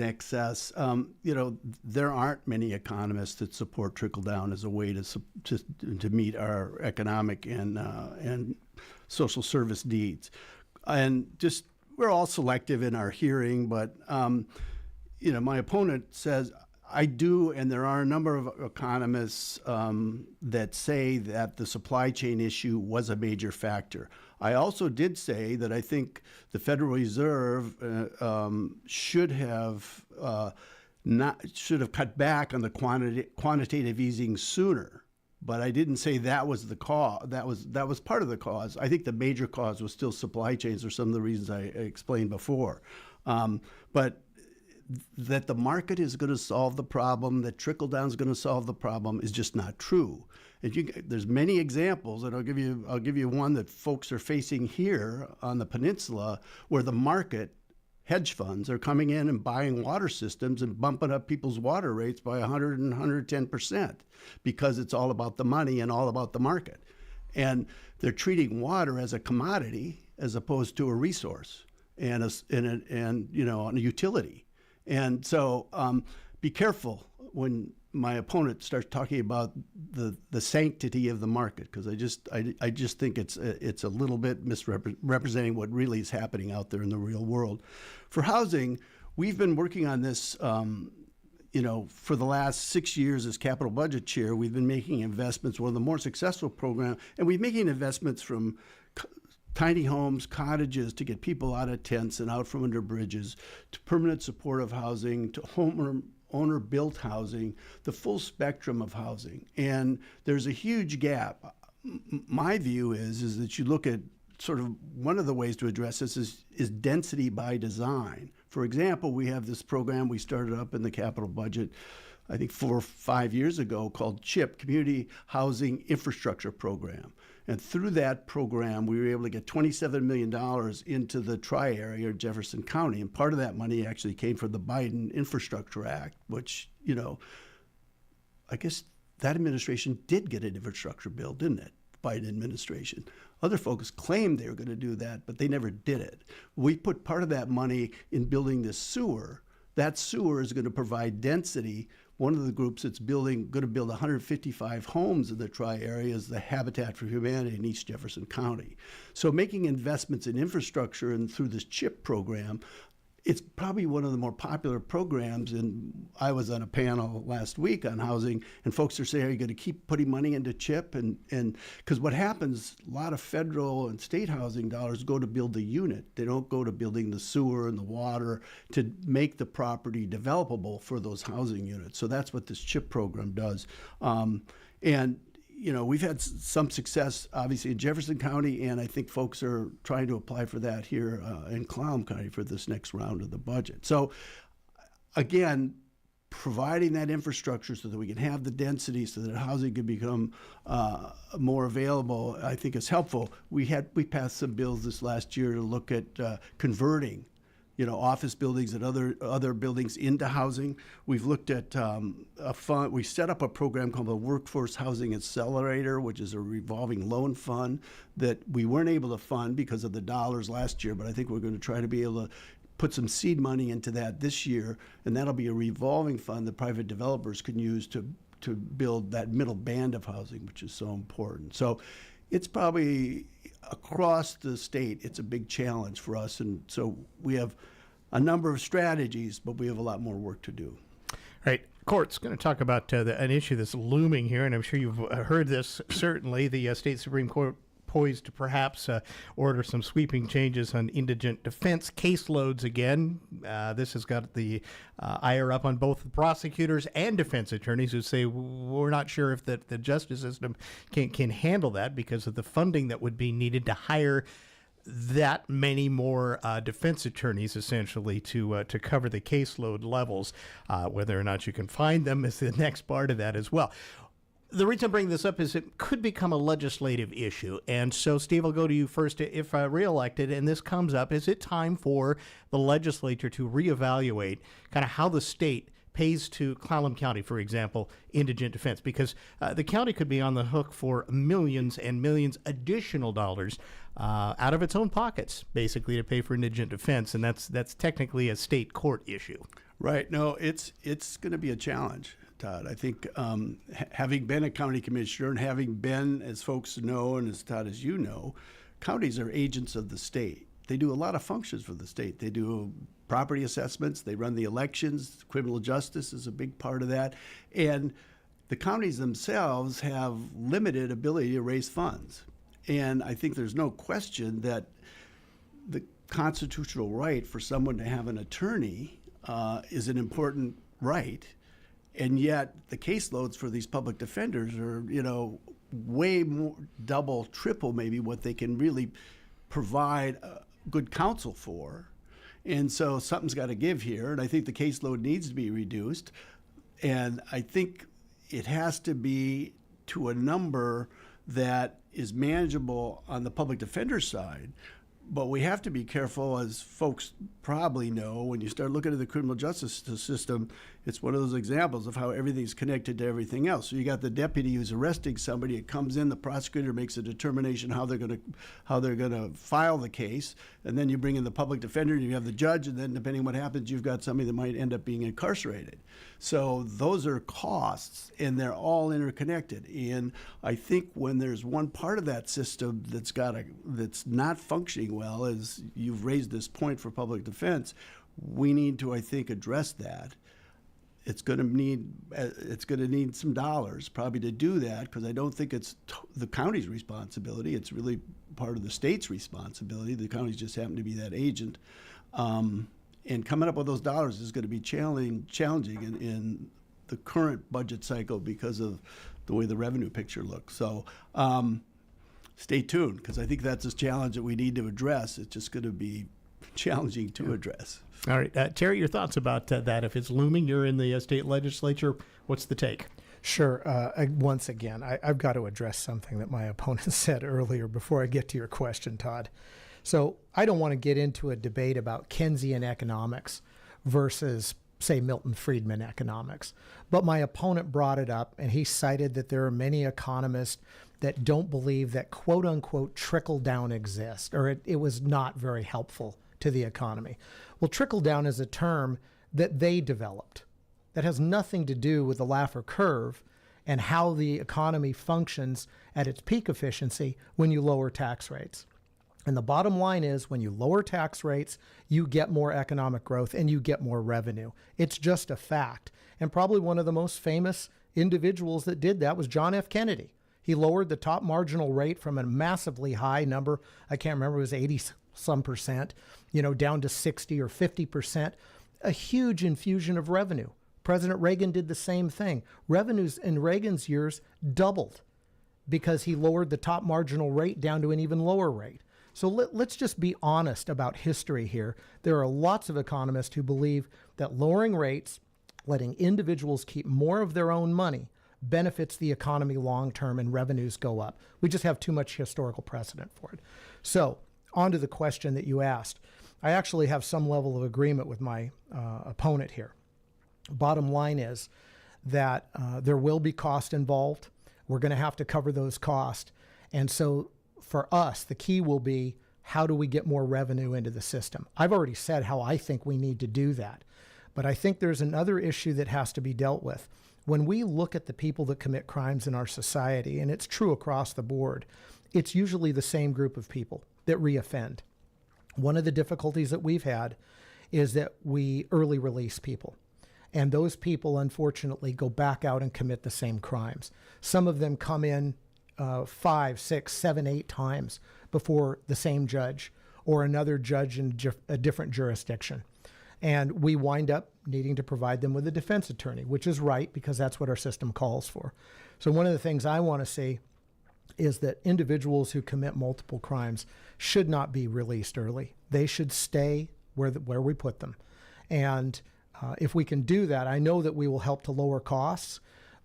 [SPEAKER 14] excess. There aren't many economists that support trickle down as a way to meet our economic and social service needs. And just we're all selective in our hearing, but my opponent says I do, and there are a number of economists that say that the supply chain issue was a major factor. I also did say that I think the Federal Reserve should have cut back on the quantitative easing sooner. But I didn't say that was the cause. That was part of the cause. I think the major cause was still supply chains, for some of the reasons I explained before. But that the market is going to solve the problem, that trickle down is going to solve the problem, is just not true. There's many examples, and I'll give you one that folks are facing here on the peninsula, where the market, hedge funds, are coming in and buying water systems and bumping up people's water rates by 100 and 110% because it's all about the money and all about the market. And they're treating water as a commodity as opposed to a resource and a utility. And so be careful when my opponent starts talking about the sanctity of the market, because I just think it's a little bit misrepresenting what really is happening out there in the real world. For housing, we've been working on this for the last 6 years as capital budget chair. We've been making investments, one of the more successful programs, and we're making investments from tiny homes, cottages to get people out of tents and out from under bridges, to permanent supportive housing, to owner-built housing, the full spectrum of housing. And there's a huge gap. my view is that you look at sort of one of the ways to address this is density by design. For example, we have this program we started up in the capital budget, I think 4 or 5 years ago, called CHIP, Community Housing Infrastructure Program. And through that program, we were able to get $27 million into the tri-area of Jefferson County. And part of that money actually came from the Biden Infrastructure Act, which, I guess that administration did get an infrastructure bill, didn't it? Biden administration. Other folks claimed they were going to do that, but they never did it. We put part of that money in building this sewer. That sewer is going to provide density. One of the groups that's going to build 155 homes in the tri-area is the Habitat for Humanity in East Jefferson County. So making investments in infrastructure and through this CHIP program, it's probably one of the more popular programs. And I was on a panel last week on housing, and folks are saying, are you going to keep putting money into CHIP? And because what happens, a lot of federal and state housing dollars go to build the unit. They don't go to building the sewer and the water to make the property developable for those housing units. So that's what this CHIP program does. We've had some success, obviously, in Jefferson County, and I think folks are trying to apply for that here in Clallam County for this next round of the budget. So, again, providing that infrastructure so that we can have the density so that housing can become more available, I think is helpful. We passed some bills this last year to look at converting office buildings and other buildings into housing. We've looked at a fund. We set up a program called the Workforce Housing Accelerator, which is a revolving loan fund that we weren't able to fund because of the dollars last year, but I think we're going to try to be able to put some seed money into that this year, and that'll be a revolving fund that private developers can use to build that middle band of housing, which is so important. So it's probably across the state, it's a big challenge for us. And so we have a number of strategies, but we have a lot more work to do.
[SPEAKER 5] All right. Court's going to talk about an issue that's looming here, and I'm sure you've heard this, certainly. The state Supreme Court poised to perhaps order some sweeping changes on indigent defense caseloads again. This has got the ire up on both the prosecutors and defense attorneys who say we're not sure if the justice system can handle that because of the funding that would be needed to hire that many more defense attorneys, essentially, to cover the caseload levels. Whether or not you can find them is the next part of that as well. The reason I bring this up is it could become a legislative issue. And so, Steve, I'll go to you first. If reelected and this comes up, is it time for the legislature to reevaluate kind of how the state pays to Clallam County, for example, indigent defense? Because the county could be on the hook for millions and millions additional dollars out of its own pockets, basically, to pay for indigent defense. And that's technically a state court issue.
[SPEAKER 14] Right. No, it's going to be a challenge, Todd. I think having been a county commissioner and having been, as folks know, and as Todd, as you know, counties are agents of the state. They do a lot of functions for the state. They do property assessments. They run the elections. Criminal justice is a big part of that. And the counties themselves have limited ability to raise funds. And I think there's no question that the constitutional right for someone to have an attorney is an important right. And yet the caseloads for these public defenders are, way more, double, triple maybe what they can really provide good counsel for. And so something's got to give here. And I think the caseload needs to be reduced. And I think it has to be to a number that is manageable on the public defender side. But we have to be careful, as folks probably know, when you start looking at the criminal justice system, it's one of those examples of how everything's connected to everything else. So you got the deputy who's arresting somebody. It comes in, the prosecutor makes a determination how they're going to file the case, and then you bring in the public defender, and you have the judge, and then depending on what happens, you've got somebody that might end up being incarcerated. So those are costs, and they're all interconnected. And I think when there's one part of that system that's not functioning well, as you've raised this point for public defense, we need to, I think, address that. It's going to need some dollars probably to do that, because I don't think it's the county's responsibility. It's really part of the state's responsibility. The counties just happen to be that agent. And coming up with those dollars is going to be challenging in the current budget cycle because of the way the revenue picture looks. So stay tuned, because I think that's a challenge that we need to address. It's just going to be challenging to address.
[SPEAKER 5] All right. Terry, your thoughts about that? If it's looming, you're in the state legislature, what's the take?
[SPEAKER 1] Sure. Once again, I've got to address something that my opponent said earlier before I get to your question, Todd. So I don't want to get into a debate about Keynesian economics versus, say, Milton Friedman economics. But my opponent brought it up, and he cited that there are many economists that don't believe that quote-unquote trickle-down exists, or it was not very helpful to the economy. Well, trickle-down is a term that they developed that has nothing to do with the Laffer curve and how the economy functions at its peak efficiency when you lower tax rates. And the bottom line is, when you lower tax rates, you get more economic growth and you get more revenue. It's just a fact. And probably one of the most famous individuals that did that was John F. Kennedy. He lowered the top marginal rate from a massively high number, I can't remember, it was 80-some%, down to 60 or 50%, a huge infusion of revenue. President Reagan did the same thing. Revenues in Reagan's years doubled because he lowered the top marginal rate down to an even lower rate. So let's just be honest about history here. There are lots of economists who believe that lowering rates, letting individuals keep more of their own money, benefits the economy long term and revenues go up. We just have too much historical precedent for it. So on to the question that you asked. I actually have some level of agreement with my opponent here. Bottom line is that there will be cost involved. We're going to have to cover those costs. And so for us, the key will be, how do we get more revenue into the system? I've already said how I think we need to do that. But I think there's another issue that has to be dealt with. When we look at the people that commit crimes in our society, and it's true across the board, it's usually the same group of people that reoffend. One of the difficulties that we've had is that we early release people. And those people, unfortunately, go back out and commit the same crimes. Some of them come in 5, 6, 7, 8 times before the same judge or another judge in a different jurisdiction. And we wind up needing to provide them with a defense attorney, which is right, because that's what our system calls for. So one of the things I want to see is that individuals who commit multiple crimes should not be released early. They should stay where we put them. And if we can do that, I know that we will help to lower costs,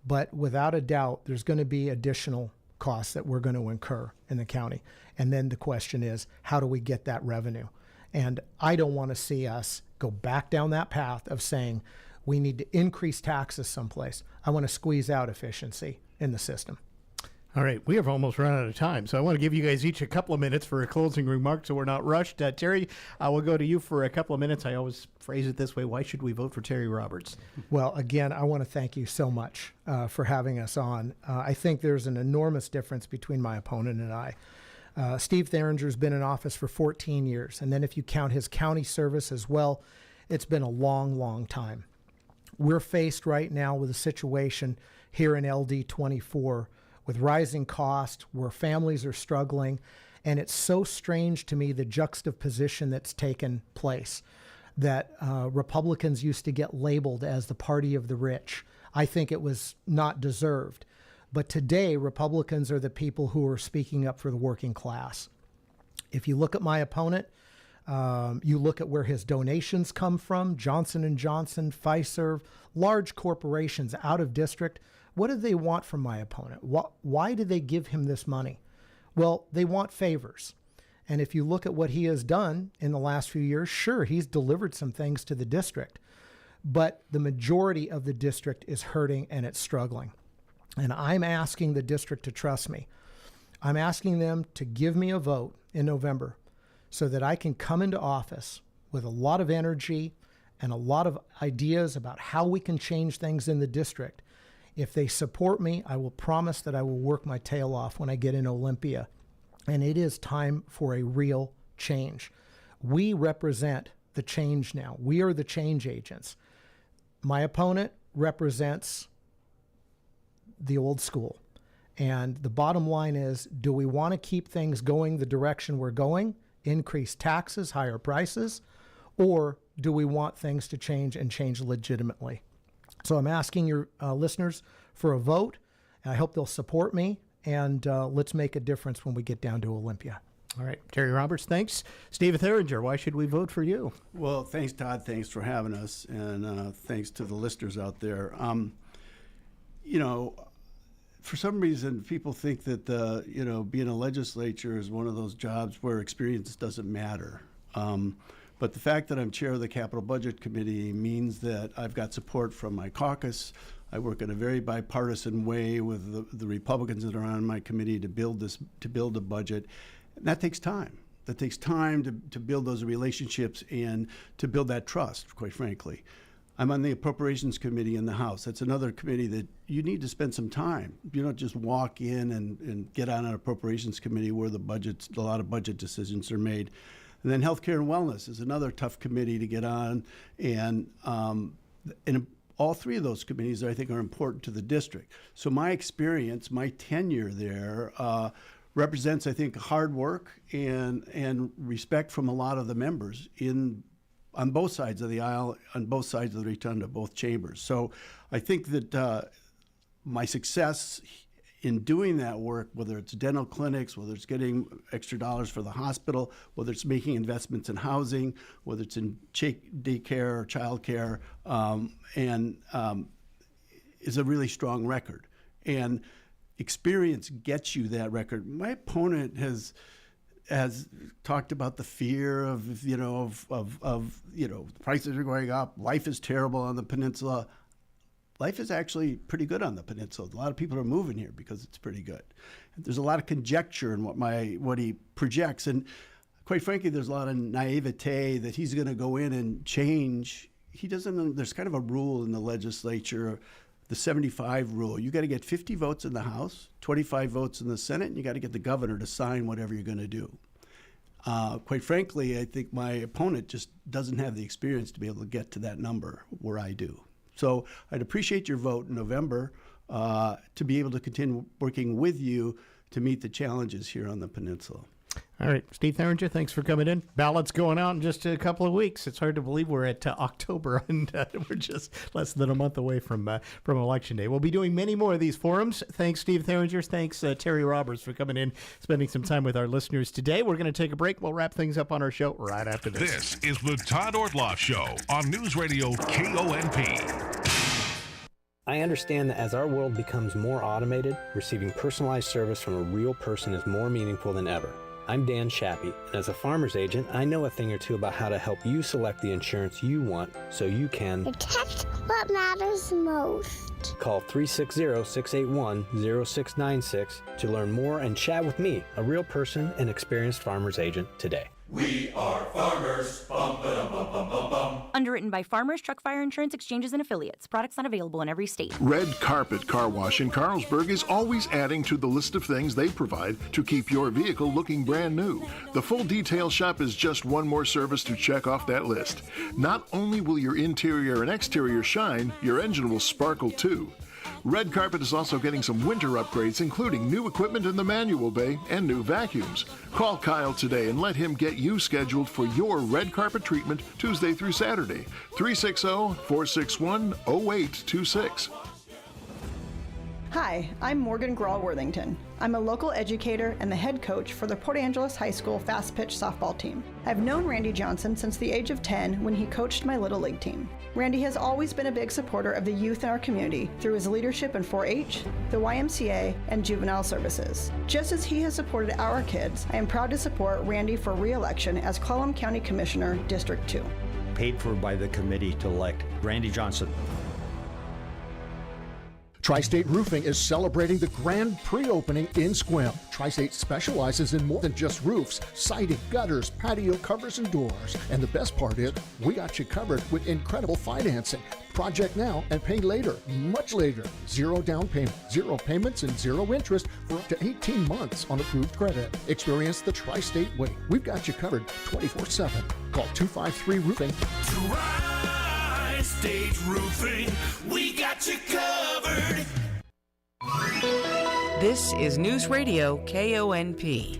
[SPEAKER 1] but without a doubt, there's going to be additional costs that we're going to incur in the county. And then the question is, how do we get that revenue? And I don't want to see us go back down that path of saying we need to increase taxes someplace. I want to squeeze out efficiency in the system.
[SPEAKER 5] All right, we have almost run out of time, so I want to give you guys each a couple of minutes for a closing remark so we're not rushed. Terry, we'll go to you for a couple of minutes. I always phrase it this way: why should we vote for Terry Roberts?
[SPEAKER 1] Well, again, I want to thank you so much for having us on. I think there's an enormous difference between my opponent and I. Steve Theringer's been in office for 14 years, and then if you count his county service as well, it's been a long, long time. We're faced right now with a situation here in LD 24 with rising costs, where families are struggling. And it's so strange to me, the juxtaposition that's taken place, that Republicans used to get labeled as the party of the rich. I think it was not deserved. But today, Republicans are the people who are speaking up for the working class. If you look at my opponent, you look at where his donations come from, Johnson & Johnson, Pfizer, large corporations out of district. What do they want from my opponent? Why do they give him this money? Well, they want favors. And if you look at what he has done in the last few years, sure, he's delivered some things to the district, but the majority of the district is hurting and it's struggling. And I'm asking the district to trust me. I'm asking them to give me a vote in November so that I can come into office with a lot of energy and a lot of ideas about how we can change things in the district. If they support me, I will promise that I will work my tail off when I get in Olympia. And it is time for a real change. We represent the change now. We are the change agents. My opponent represents the old school. And the bottom line is, do we want to keep things going the direction we're going, increase taxes, higher prices, or do we want things to change and change legitimately? So I'm asking your listeners for a vote, and I hope they'll support me and let's make a difference when we get down to Olympia.
[SPEAKER 5] All right, Terry Roberts, thanks. Steve Theringer, why should we vote for you?
[SPEAKER 14] Well, thanks, Todd. Thanks for having us, and thanks to the listeners out there. For some reason, people think that being a legislature is one of those jobs where experience doesn't matter. But the fact that I'm chair of the Capital Budget Committee means that I've got support from my caucus. I work in a very bipartisan way with the Republicans that are on my committee to build a budget. And that takes time. That takes time to build those relationships and to build that trust, quite frankly. I'm on the Appropriations Committee in the House. That's another committee that you need to spend some time. You don't just walk in and get on an Appropriations Committee where a lot of budget decisions are made. And then Healthcare and Wellness is another tough committee to get on. And all three of those committees, I think, are important to the district. So my experience, my tenure there, represents, I think, hard work and respect from a lot of the members on both sides of the aisle, on both sides of the rotunda, both chambers. So I think that my success in doing that work, whether it's dental clinics, whether it's getting extra dollars for the hospital, whether it's making investments in housing, whether it's in daycare or childcare, is a really strong record. And experience gets you that record. My opponent has talked about the fear of prices are going up. Life is terrible on the peninsula. Life is actually pretty good on the peninsula. A lot of people are moving here because it's pretty good. There's a lot of conjecture in what he projects, and quite frankly, there's a lot of naivete that he's going to go in and change. He doesn't. There's kind of a rule in the legislature. The 75 rule. You got to get 50 votes in the House, 25 votes in the Senate, and you got to get the governor to sign whatever you're going to do. Quite frankly, I think my opponent just doesn't have the experience to be able to get to that number where I do. So I'd appreciate your vote in November to be able to continue working with you to meet the challenges here on the peninsula.
[SPEAKER 5] All right, Steve Theringer, thanks for coming in. Ballots going out in just a couple of weeks. It's hard to believe we're at October, and we're just less than a month away from Election Day. We'll be doing many more of these forums. Thanks, Steve Theringer. Thanks, Terry Roberts, for coming in, spending some time with our listeners today. We're going to take a break. We'll wrap things up on our show right after this.
[SPEAKER 16] This is the Todd Ortloff Show on Newsradio KONP.
[SPEAKER 3] I understand that as our world becomes more automated, receiving personalized service from a real person is more meaningful than ever. I'm Dan Shappy, and as a farmer's agent, I know a thing or two about how to help you select the insurance you want so you can
[SPEAKER 6] protect what matters most.
[SPEAKER 3] Call 360-681-0696 to learn more and chat with me, a real person and experienced farmer's agent, today.
[SPEAKER 22] We are farmers. Bum, ba-dum, bum, bum, bum, bum.
[SPEAKER 7] Underwritten by Farmers Truck Fire Insurance Exchanges and Affiliates. Products not available in every state.
[SPEAKER 2] Red Carpet Car Wash in Carlsberg is always adding to the list of things they provide to keep your vehicle looking brand new. The full detail shop is just one more service to check off that list. Not only will your interior and exterior shine, your engine will sparkle too. Red Carpet is also getting some winter upgrades, including new equipment in the manual bay and new vacuums. Call Kyle today and let him get you scheduled for your red carpet treatment Tuesday through Saturday. 360-461-0826.
[SPEAKER 4] Hi, I'm Morgan Grawl-Worthington. I'm a local educator and the head coach for the Port Angeles High School fast pitch softball team. I've known Randy Johnson since the age of 10 when he coached my Little League team. Randy has always been a big supporter of the youth in our community through his leadership in 4-H, the YMCA, and juvenile services. Just as he has supported our kids, I am proud to support Randy for re-election as Clallam County Commissioner, District 2.
[SPEAKER 11] Paid for by the committee to elect Randy Johnson.
[SPEAKER 9] Tri-State Roofing is celebrating the grand pre-opening in Sequim. Tri-State specializes in more than just roofs, siding, gutters, patio covers, and doors. And the best part is, we got you covered with incredible financing. Project now and pay later, much later. Zero down payment, zero payments, and zero interest for up to 18 months on approved credit. Experience the Tri-State way. We've got you covered 24/7. Call 253-ROOFING.
[SPEAKER 22] Tri-State Roofing, we got you covered.
[SPEAKER 10] This is Newsradio KONP.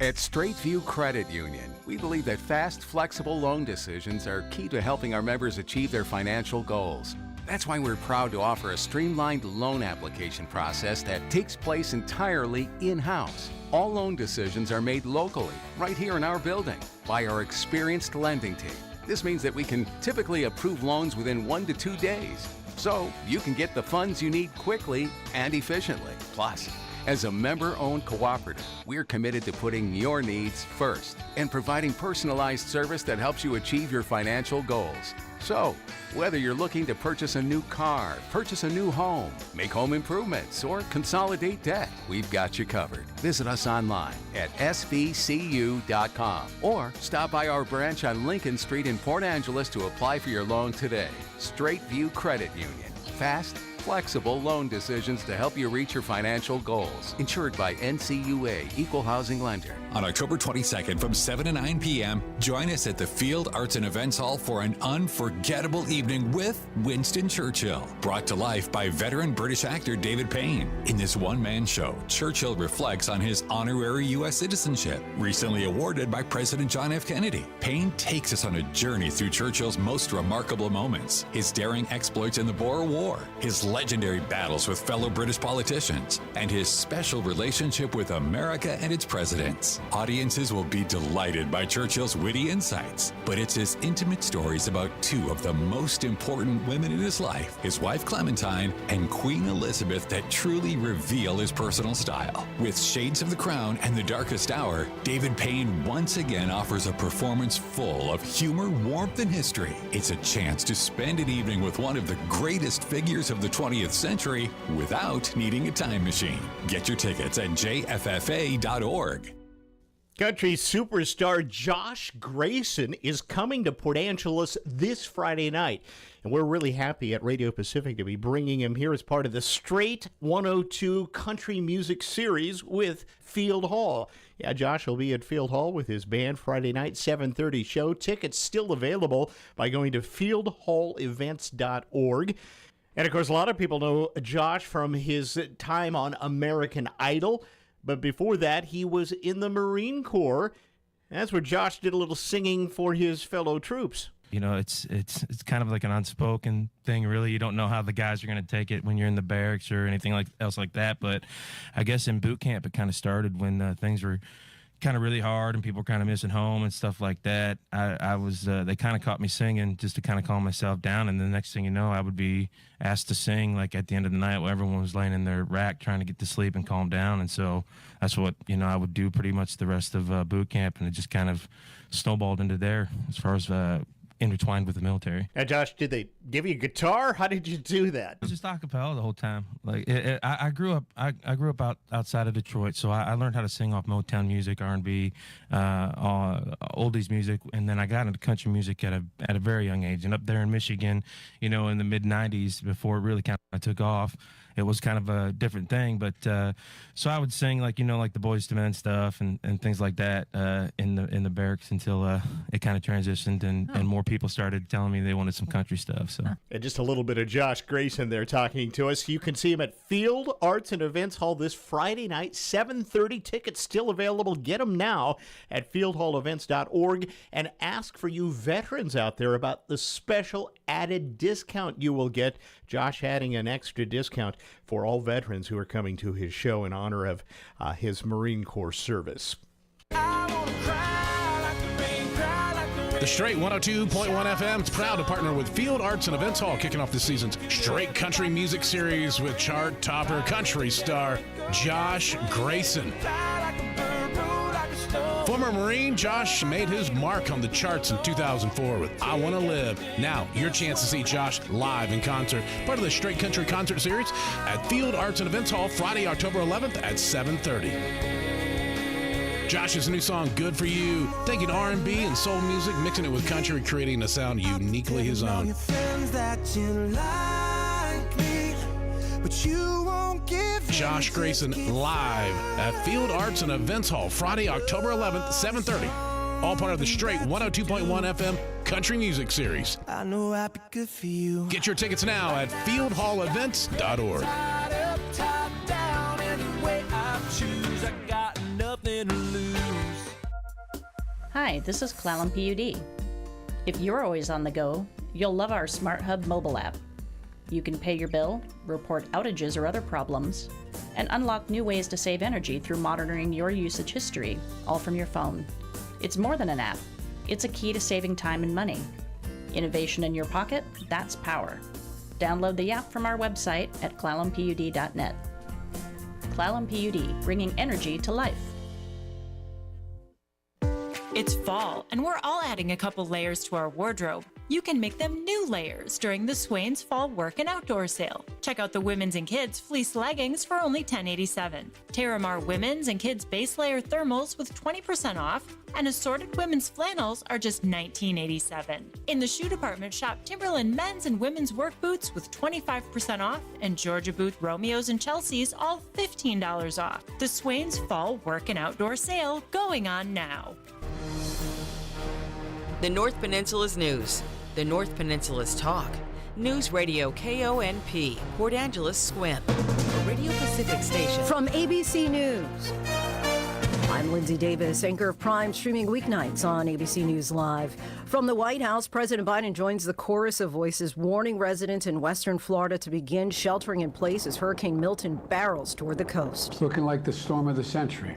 [SPEAKER 17] At Straight View Credit Union, we believe that fast, flexible loan decisions are key to helping our members achieve their financial goals. That's why we're proud to offer a streamlined loan application process that takes place entirely in-house. All loan decisions are made locally, right here in our building, by our experienced lending team. This means that we can typically approve loans within 1 to 2 days, so you can get the funds you need quickly and efficiently. Plus, as a member-owned cooperative, we're committed to putting your needs first and providing personalized service that helps you achieve your financial goals. So, whether you're looking to purchase a new car, purchase a new home, make home improvements, or consolidate debt, we've got you covered. Visit us online at svcu.com or stop by our branch on Lincoln Street in Port Angeles to apply for your loan today. Straight View Credit Union. Fast, flexible loan decisions to help you reach your financial goals. Insured by NCUA, Equal Housing Lender.
[SPEAKER 8] On October 22nd from 7 to 9 p.m., join us at the Field Arts and Events Hall for an unforgettable evening with Winston Churchill. Brought to life by veteran British actor David Payne. In this one-man show, Churchill reflects on his honorary U.S. citizenship, recently awarded by President John F. Kennedy. Payne takes us on a journey through Churchill's most remarkable moments, his daring exploits in the Boer War, his legendary battles with fellow British politicians, and his special relationship with America and its presidents. Audiences will be delighted by Churchill's witty insights, but it's his intimate stories about two of the most important women in his life, his wife Clementine and Queen Elizabeth, that truly reveal his personal style. With Shades of the Crown and The Darkest Hour, David Payne once again offers a performance full of humor, warmth, and history. It's a chance to spend an evening with one of the greatest figures of the 20th century without needing a time machine. Get your tickets at jffa.org.
[SPEAKER 5] Country superstar Josh Grayson is coming to Port Angeles this Friday night. And we're really happy at Radio Pacific to be bringing him here as part of the Straight 102 Country Music Series with Field Hall. Yeah, Josh will be at Field Hall with his band Friday night, 7:30 show. Tickets still available by going to fieldhallevents.org. And, of course, a lot of people know Josh from his time on American Idol. But before that, he was in the Marine Corps. That's where Josh did a little singing for his fellow troops.
[SPEAKER 15] You know, it's kind of like an unspoken thing, really. You don't know how the guys are going to take it when you're in the barracks or anything else like that. But I guess in boot camp, it kind of started when things were kind of really hard and people were kind of missing home and stuff like that. I was they kind of caught me singing just to kind of calm myself down, and the next thing you know, I would be asked to sing like at the end of the night while everyone was laying in their rack trying to get to sleep and calm down. And so that's what, you know, I would do pretty much the rest of boot camp, and it just kind of snowballed into there as far as intertwined with the military.
[SPEAKER 5] Now, Josh, did they give you a guitar? How did you do that?
[SPEAKER 15] It was just a cappella the whole time. Like I grew up outside of Detroit, so I learned how to sing off Motown music, R&B, oldies music, and then I got into country music at a very young age. And up there in Michigan, you know, in the mid '90s, before it really kind of took off, it was kind of a different thing. But so I would sing like the Boyz II Men stuff and things like that in the barracks until it kind of transitioned and more people started telling me they wanted some country stuff. So
[SPEAKER 5] and just a little bit of Josh Grayson there talking to us. You can see him at Field Arts and Events Hall this Friday night, 7:30. Tickets still available. Get them now at fieldhallevents.org and ask for you veterans out there about the special added discount you will get. Josh adding an extra discount for all veterans who are coming to his show in honor of his Marine Corps service.
[SPEAKER 18] The Straight 102.1 FM is proud to partner with Field Arts and Events Hall, kicking off this season's Straight Country Music Series with chart topper country star Josh Grayson. Former Marine, Josh made his mark on the charts in 2004 with I Wanna Live. Now, your chance to see Josh live in concert, part of the Straight Country Concert Series at Field Arts and Events Hall, Friday, October 11th at 7:30. Josh's new song, Good For You, taking R&B and soul music, mixing it with country, creating a sound uniquely his own. Josh Grayson live at Field Arts and Events Hall, Friday, October 11th, 7:30. All part of the Straight 102.1 FM Country Music Series. I know I'd be good for you. Get your tickets now at fieldhallevents.org.
[SPEAKER 19] Hi, this is Clallam PUD. If you're always on the go, you'll love our Smart Hub mobile app. You can pay your bill, report outages or other problems, and unlock new ways to save energy through monitoring your usage history, all from your phone. It's more than an app. It's a key to saving time and money. Innovation in your pocket, that's power. Download the app from our website at clallampud.net. Clallam PUD, bringing energy to life.
[SPEAKER 12] It's fall, and we're all adding a couple layers to our wardrobe. You can make them new layers during the Swain's Fall Work and Outdoor Sale. Check out the women's and kids' fleece leggings for only $10.87. Terramar women's and kids' base layer thermals with 20% off, and assorted women's flannels are just $19.87. In the shoe department, shop Timberland men's and women's work boots with 25% off, and Georgia Boot Romeos and Chelsea's all $15 off. The Swain's Fall Work and Outdoor Sale going on now.
[SPEAKER 10] The North Peninsula's news. The North Peninsula's talk. News Radio KONP, Port Angeles, Squim. A Radio Pacific station.
[SPEAKER 20] From ABC News, I'm Lindsay Davis, anchor of Prime, streaming weeknights on ABC News Live. From the White House, President Biden joins the chorus of voices warning residents in western Florida to begin sheltering in place as Hurricane Milton barrels toward the coast.
[SPEAKER 21] It's looking like the storm of the century.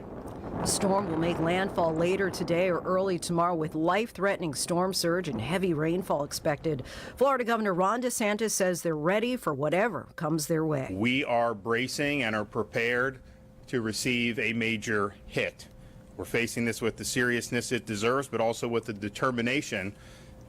[SPEAKER 20] The storm will make landfall later today or early tomorrow with life-threatening storm surge and heavy rainfall expected. Florida Governor Ron DeSantis says they're ready for whatever comes their way.
[SPEAKER 23] We are bracing and are prepared to receive a major hit. We're facing this with the seriousness it deserves, but also with the determination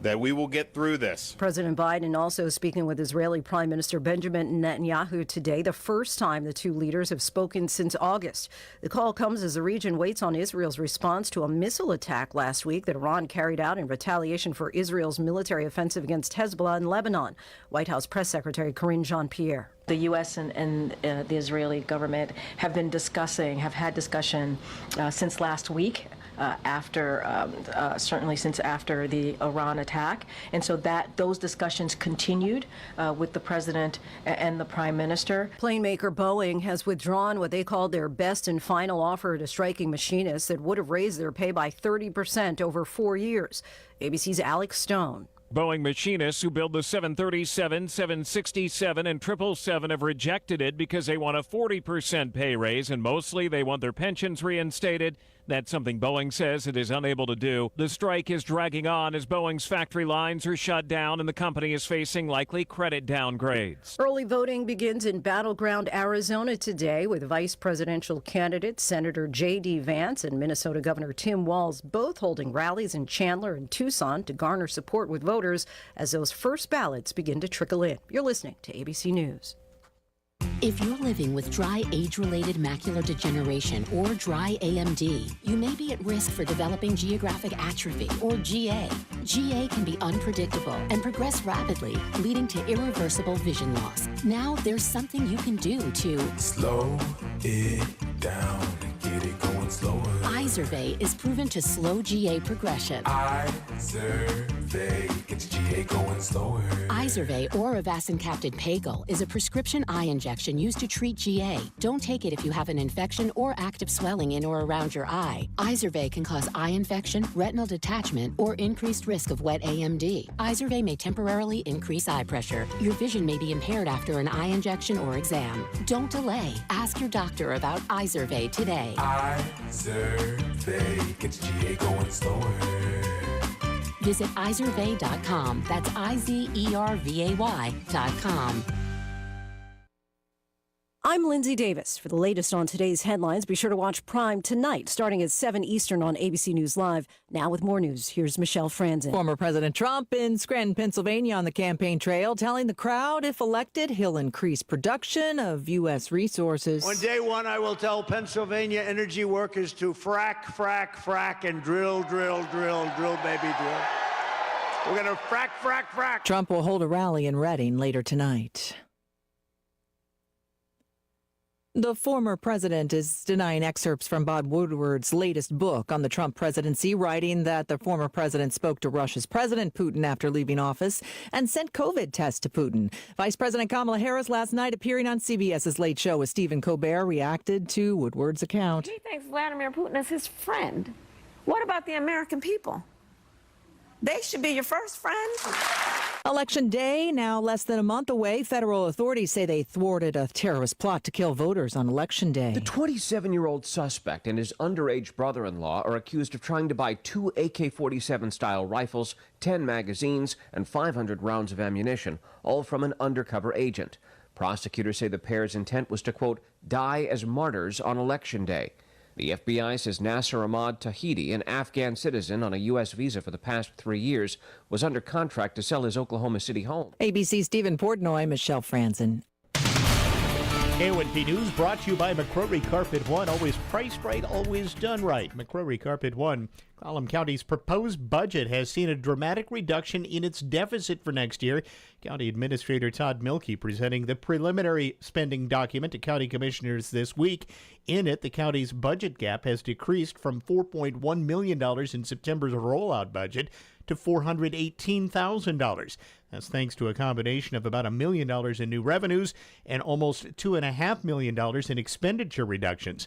[SPEAKER 23] that we will get through this.
[SPEAKER 20] President Biden also speaking with Israeli Prime Minister Benjamin Netanyahu today, the first time the two leaders have spoken since August. The call comes as the region waits on Israel's response to a missile attack last week that Iran carried out in retaliation for Israel's military offensive against Hezbollah in Lebanon. White House Press Secretary Karine Jean-Pierre.
[SPEAKER 24] The U.S. and the Israeli government have had discussion since last week. Certainly since after the Iran attack. And so those discussions continued with the president and the prime minister.
[SPEAKER 20] Plane maker Boeing has withdrawn what they called their best and final offer to striking machinists that would have raised their pay by 30% over 4 years. ABC's Alex Stone.
[SPEAKER 25] Boeing machinists who build the 737, 767, and 777 have rejected it because they want a 40% pay raise, and mostly they want their pensions reinstated. That's something Boeing says it is unable to do. The strike is dragging on as Boeing's factory lines are shut down and the company is facing likely credit downgrades.
[SPEAKER 20] Early voting begins in battleground Arizona today with vice presidential candidate Senator J.D. Vance and Minnesota Governor Tim Walz both holding rallies in Chandler and Tucson to garner support with voters as those first ballots begin to trickle in. You're listening to ABC News.
[SPEAKER 26] If you're living with dry age-related macular degeneration or dry AMD, you may be at risk for developing geographic atrophy or GA. GA can be unpredictable and progress rapidly, leading to irreversible vision loss. Now there's something you can do to
[SPEAKER 28] slow it down and get it going slower.
[SPEAKER 26] Izervay is proven to slow GA progression.
[SPEAKER 28] Izervay gets GA going slower.
[SPEAKER 26] Izervay or avacincaptad pagel is a prescription eye injection used to treat GA. Don't take it if you have an infection or active swelling in or around your eye. Izervay can cause eye infection, retinal detachment, or increased risk of wet AMD. Izervay may temporarily increase eye pressure. Your vision may be impaired after an eye injection or exam. Don't delay. Ask your doctor about Izervay today.
[SPEAKER 28] Izervay gets GA going slower.
[SPEAKER 26] Visit Izervay.com. That's IZERVAY.com.
[SPEAKER 20] I'm Lindsay Davis. For the latest on today's headlines, be sure to watch Prime tonight, starting at 7 Eastern on ABC News Live. Now with more news, here's Michelle Franzen.
[SPEAKER 29] Former President Trump in Scranton, Pennsylvania on the campaign trail, telling the crowd if elected, he'll increase production of U.S. resources.
[SPEAKER 30] On day one, I will tell Pennsylvania energy workers to frack, frack, frack, and drill, drill, drill, drill, baby, drill. We're going to frack, frack, frack.
[SPEAKER 29] Trump will hold a rally in Reading later tonight. The former president is denying excerpts from Bob Woodward's latest book on the Trump presidency, writing that the former president spoke to Russia's President Putin after leaving office and sent COVID tests to Putin. Vice President Kamala Harris last night appearing on CBS's Late Show with Stephen Colbert reacted to Woodward's account.
[SPEAKER 31] He thinks Vladimir Putin is his friend. What about the American people? They should be your first friend.
[SPEAKER 29] Election Day, now less than a month away. Federal authorities say they thwarted a terrorist plot to kill voters on Election Day.
[SPEAKER 1] The 27-year-old suspect and his underage brother-in-law are accused of trying to buy 2 AK-47-style rifles, 10 magazines, and 500 rounds of ammunition, all from an undercover agent. Prosecutors say the pair's intent was to, quote, die as martyrs on Election Day. The FBI says Nasser Ahmad Tahiti, an Afghan citizen on a U.S. visa for the past 3 years, was under contract to sell his Oklahoma City home.
[SPEAKER 29] ABC Stephen Portnoy, Michelle Franzen.
[SPEAKER 5] KONP News brought to you by McCrory Carpet One. Always priced right, always done right. McCrory Carpet One. Column County's proposed budget has seen a dramatic reduction in its deficit for next year. County Administrator Todd Mielke presenting the preliminary spending document to county commissioners this week. In it, the county's budget gap has decreased from $4.1 million in September's rollout budget to $418,000. That's thanks to a combination of about $1 million in new revenues and almost $2.5 million in expenditure reductions.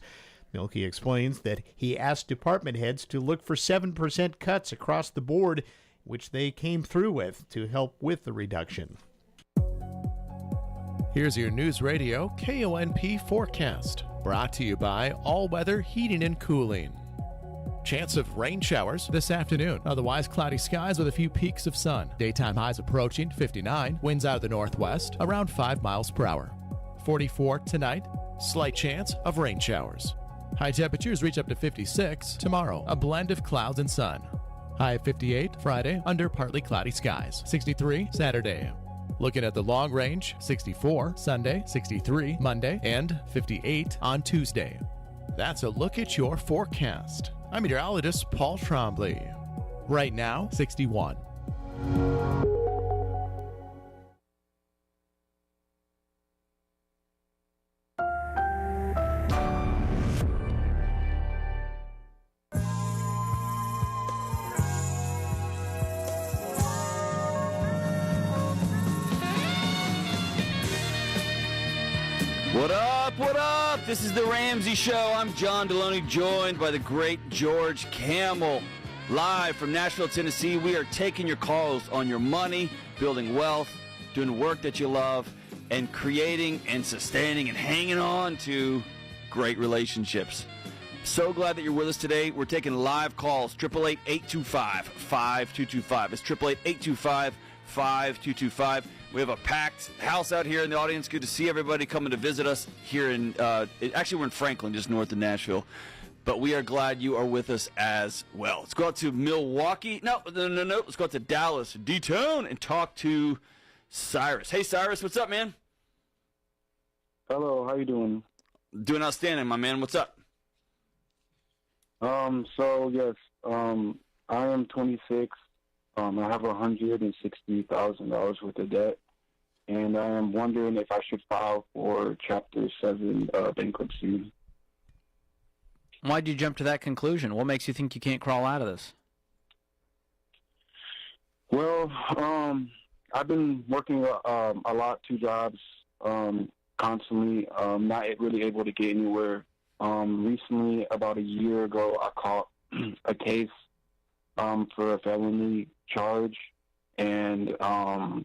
[SPEAKER 5] Mielke explains that he asked department heads to look for 7% cuts across the board, which they came through with to help with the reduction.
[SPEAKER 2] Here's your News Radio KONP forecast, brought to you by All Weather Heating and Cooling. Chance of rain showers this afternoon. Otherwise, cloudy skies with a few peaks of sun. Daytime highs approaching 59. Winds out of the northwest around 5 miles per hour. 44 tonight. Slight chance of rain showers. High temperatures reach up to 56 tomorrow. A blend of clouds and sun. High of 58 Friday under partly cloudy skies. 63 Saturday. Looking at the long range, 64 Sunday, 63 Monday, and 58 on Tuesday. That's a look at your forecast. I'm meteorologist Paul Trombley. Right now, 61.
[SPEAKER 3] What up, what up? This is The Ramsey Show. I'm John Deloney, joined by the great George Camel. Live from Nashville, Tennessee, we are taking your calls on your money, building wealth, doing work that you love, and creating and sustaining and hanging on to great relationships. So glad that you're with us today. We're taking live calls, 888-825-5225. It's 888-825-5225. We have a packed house out here in the audience. Good to see everybody coming to visit us here in, actually we're in Franklin, just north of Nashville. But we are glad you are with us as well. Let's go out to Milwaukee. No. Let's go out to Dallas, D-Town, and talk to Cyrus. Hey, Cyrus, what's up, man?
[SPEAKER 4] Hello, how you doing?
[SPEAKER 3] Doing outstanding, my man. What's up?
[SPEAKER 4] I am 26. I have $160,000 worth of debt, and I am wondering if I should file for Chapter 7 bankruptcy.
[SPEAKER 6] Why'd you jump to that conclusion? What makes you think you can't crawl out of this?
[SPEAKER 4] Well, I've been working a lot, 2 jobs, constantly, not really able to get anywhere. Recently, about a year ago, I caught a case for a felony charge, and I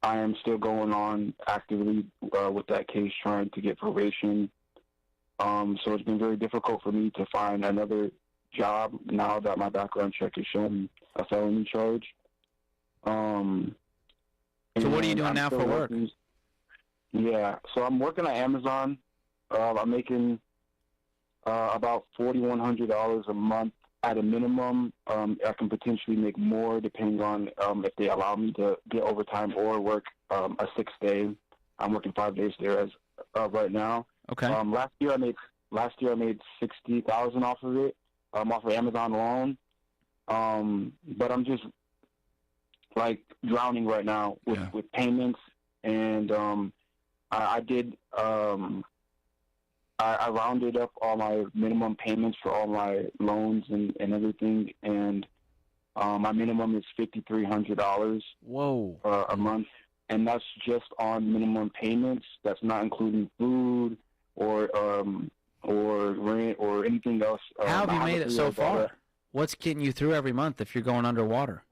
[SPEAKER 4] am still going on actively with that case, trying to get probation. So it's been very difficult for me to find another job now that my background check is showing a felony charge.
[SPEAKER 6] So what are you doing now for work?
[SPEAKER 4] Yeah, so I'm working at Amazon. I'm making about $4,100 a month at a minimum. I can potentially make more depending on if they allow me to get overtime or work a 6th day. I'm working 5 days there as of right now.
[SPEAKER 6] Okay.
[SPEAKER 4] Last year I made $60,000 off of it, off of Amazon alone. But I'm just like drowning right now with payments, and I rounded up all my minimum payments for all my loans and everything, and my minimum is $5,300.
[SPEAKER 6] Whoa.
[SPEAKER 4] A month, and that's just on minimum payments. That's not including food or rent or anything else.
[SPEAKER 6] How have you made it so far? What's getting you through every month if you're going underwater?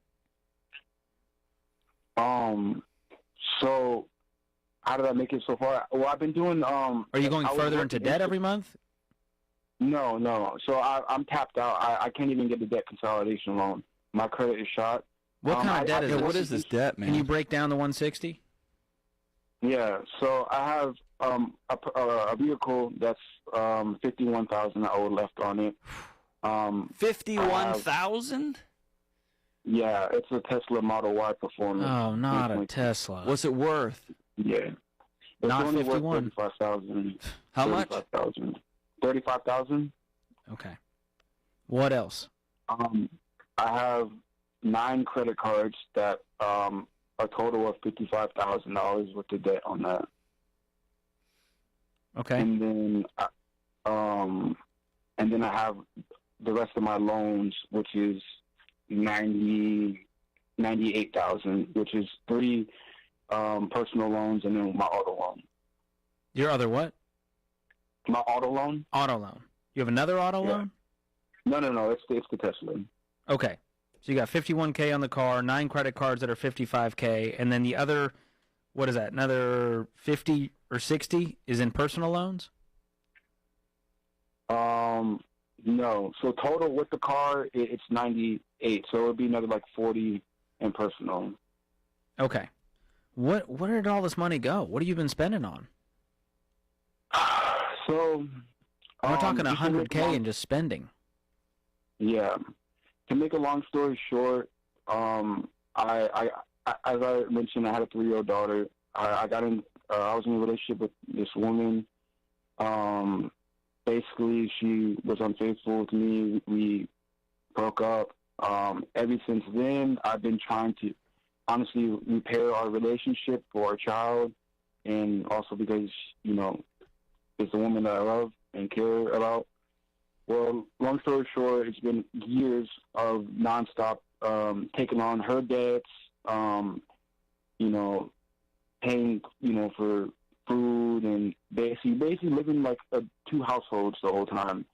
[SPEAKER 4] So how did I make it so far? Well, I've been doing.
[SPEAKER 6] Are you going further into debt every month?
[SPEAKER 4] No. So I'm tapped out. I can't even get the debt consolidation loan. My credit is shot.
[SPEAKER 6] What kind of debt is it?
[SPEAKER 3] What is this debt, man?
[SPEAKER 6] Can you break down the 160?
[SPEAKER 4] Yeah. So I have a vehicle that's $51,000 I owe left on it.
[SPEAKER 3] $51,000?
[SPEAKER 4] Yeah, it's a Tesla Model Y Performance.
[SPEAKER 6] Oh, not a Tesla.
[SPEAKER 3] What's it worth?
[SPEAKER 4] Yeah. It's
[SPEAKER 6] Not
[SPEAKER 4] only
[SPEAKER 6] 51.
[SPEAKER 4] Worth $35,000.
[SPEAKER 3] How much?
[SPEAKER 4] $35,000.
[SPEAKER 6] Okay. What else?
[SPEAKER 4] I have 9 credit cards that a total of $55,000 worth of debt on that.
[SPEAKER 6] Okay.
[SPEAKER 4] And then I have the rest of my loans, which is $98,000, which is 3 personal loans and then my auto loan.
[SPEAKER 6] Your other what?
[SPEAKER 4] My auto loan.
[SPEAKER 6] Auto loan. You have another auto loan?
[SPEAKER 4] No. It's the Tesla.
[SPEAKER 6] Okay. So you got $51K on the car, 9 credit cards that are $55K, and then the other, what is that? Another 50 or 60 is in personal loans?
[SPEAKER 4] No. So total with the car, it's 98. So it would be another like 40 in personal.
[SPEAKER 6] Okay. Where did all this money go? What have you been spending on?
[SPEAKER 4] So
[SPEAKER 6] we're talking $100K in just spending.
[SPEAKER 4] Yeah. To make a long story short, I as I mentioned, I had a 3-year-old daughter. I was in a relationship with this woman. Basically, she was unfaithful to me. We broke up. Ever since then, I've been trying to honestly repair our relationship for our child, and also because, it's the woman that I love and care about. Well, long story short, it's been years of nonstop taking on her debts, paying, for food, and basically living like 2 households the whole time.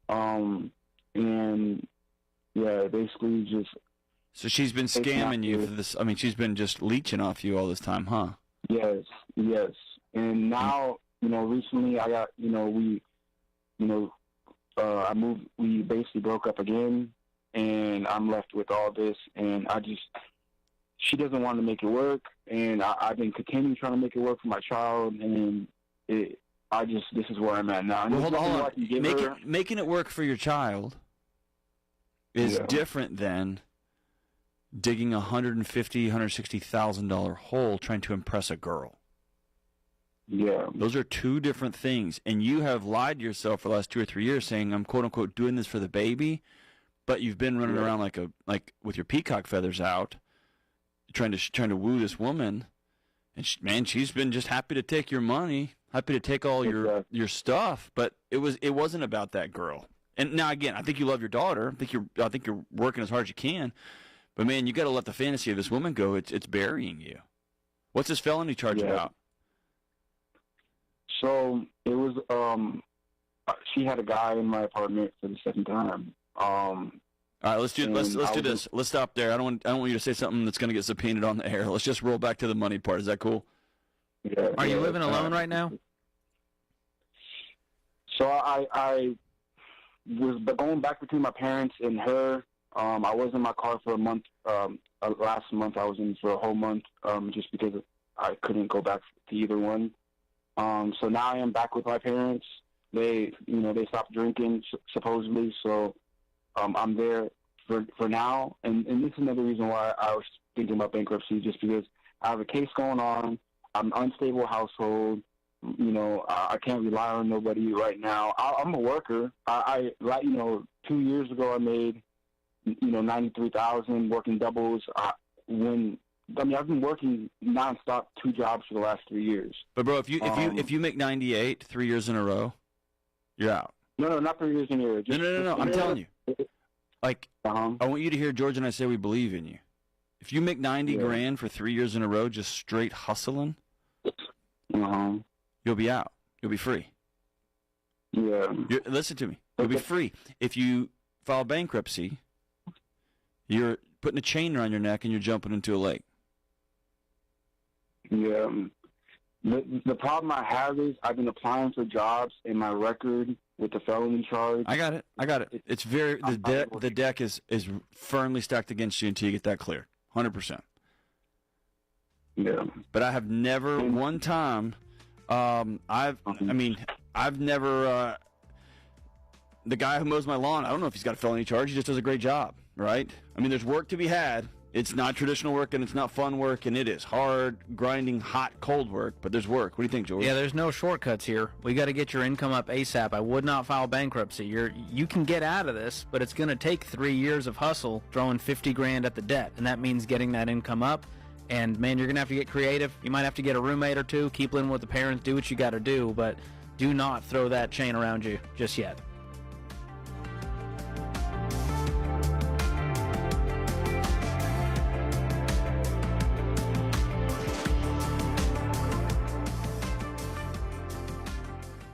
[SPEAKER 4] And yeah, basically just.
[SPEAKER 3] So she's been scamming you for this. I mean, she's been just leeching off you all this time, huh?
[SPEAKER 4] Yes. And now, recently I got, I moved. We basically broke up again, and I'm left with all this. And she doesn't want to make it work, and I've been continuing trying to make it work for my child, and this is where I'm at now.
[SPEAKER 3] Well, hold on. Making it work for your child is different than digging $150,000, $160,000 hole trying to impress a girl.
[SPEAKER 4] Yeah.
[SPEAKER 3] Those are 2 different things. And you have lied to yourself for the last 2 or 3 years saying, I'm quote unquote doing this for the baby, but you've been running around like with your peacock feathers out, trying to woo this woman. And she's been just happy to take your money, happy to take all your stuff, but it wasn't about that girl. And now again, I think you love your daughter. I think you're working as hard as you can. But man, you got to let the fantasy of this woman go. It's burying you. What's this felony charge about?
[SPEAKER 4] So it was. She had a guy in my apartment for the second time.
[SPEAKER 3] All right, let's do this. Let's stop there. I don't want you to say something that's going to get subpoenaed on the air. Let's just roll back to the money part. Is that cool?
[SPEAKER 4] Yeah.
[SPEAKER 6] Are you living alone right now?
[SPEAKER 4] So I was going back between my parents and her. I was in my car for a month. Last month I was in for a whole month, just because I couldn't go back to either one. So now I am back with my parents. They stopped drinking supposedly. So I'm there for now. And this is another reason why I was thinking about bankruptcy, just because I have a case going on. I'm an unstable household. I can't rely on nobody right now. I'm a worker. 2 years ago I made, $93,000 working doubles. I've been working nonstop 2 jobs for the last 3 years.
[SPEAKER 3] But bro, if you make 98 3 years in a row, you're out.
[SPEAKER 4] No, not 3 years in a row.
[SPEAKER 3] No. I'm telling you. I want you to hear George and I say we believe in you. If you make 90 grand for 3 years in a row, just straight hustling, you'll be out. You'll be free.
[SPEAKER 4] Yeah.
[SPEAKER 3] Listen to me. You'll be free. If you file bankruptcy, you're putting a chain around your neck and you're jumping into a lake.
[SPEAKER 4] Yeah. The problem I have is I've been applying for jobs, and my record with the felony charge.
[SPEAKER 3] I got it. It's very the deck is firmly stacked against you until you get that clear, 100%.
[SPEAKER 4] Yeah.
[SPEAKER 3] But I have never one time. I've never. The guy who mows my lawn, I don't know if he's got a felony charge. He just does a great job, right? I mean, there's work to be had. It's not traditional work, and it's not fun work, and it is hard, grinding, hot, cold work, but there's work. What do you think, George?
[SPEAKER 6] Yeah, there's no shortcuts here. We got to get your income up ASAP. I would not file bankruptcy. You can get out of this, but it's going to take 3 years of hustle, throwing $50,000 at the debt, and that means getting that income up. And, man, you're going to have to get creative. You might have to get a roommate or two, keep living with the parents, do what you got to do, but do not throw that chain around you just yet.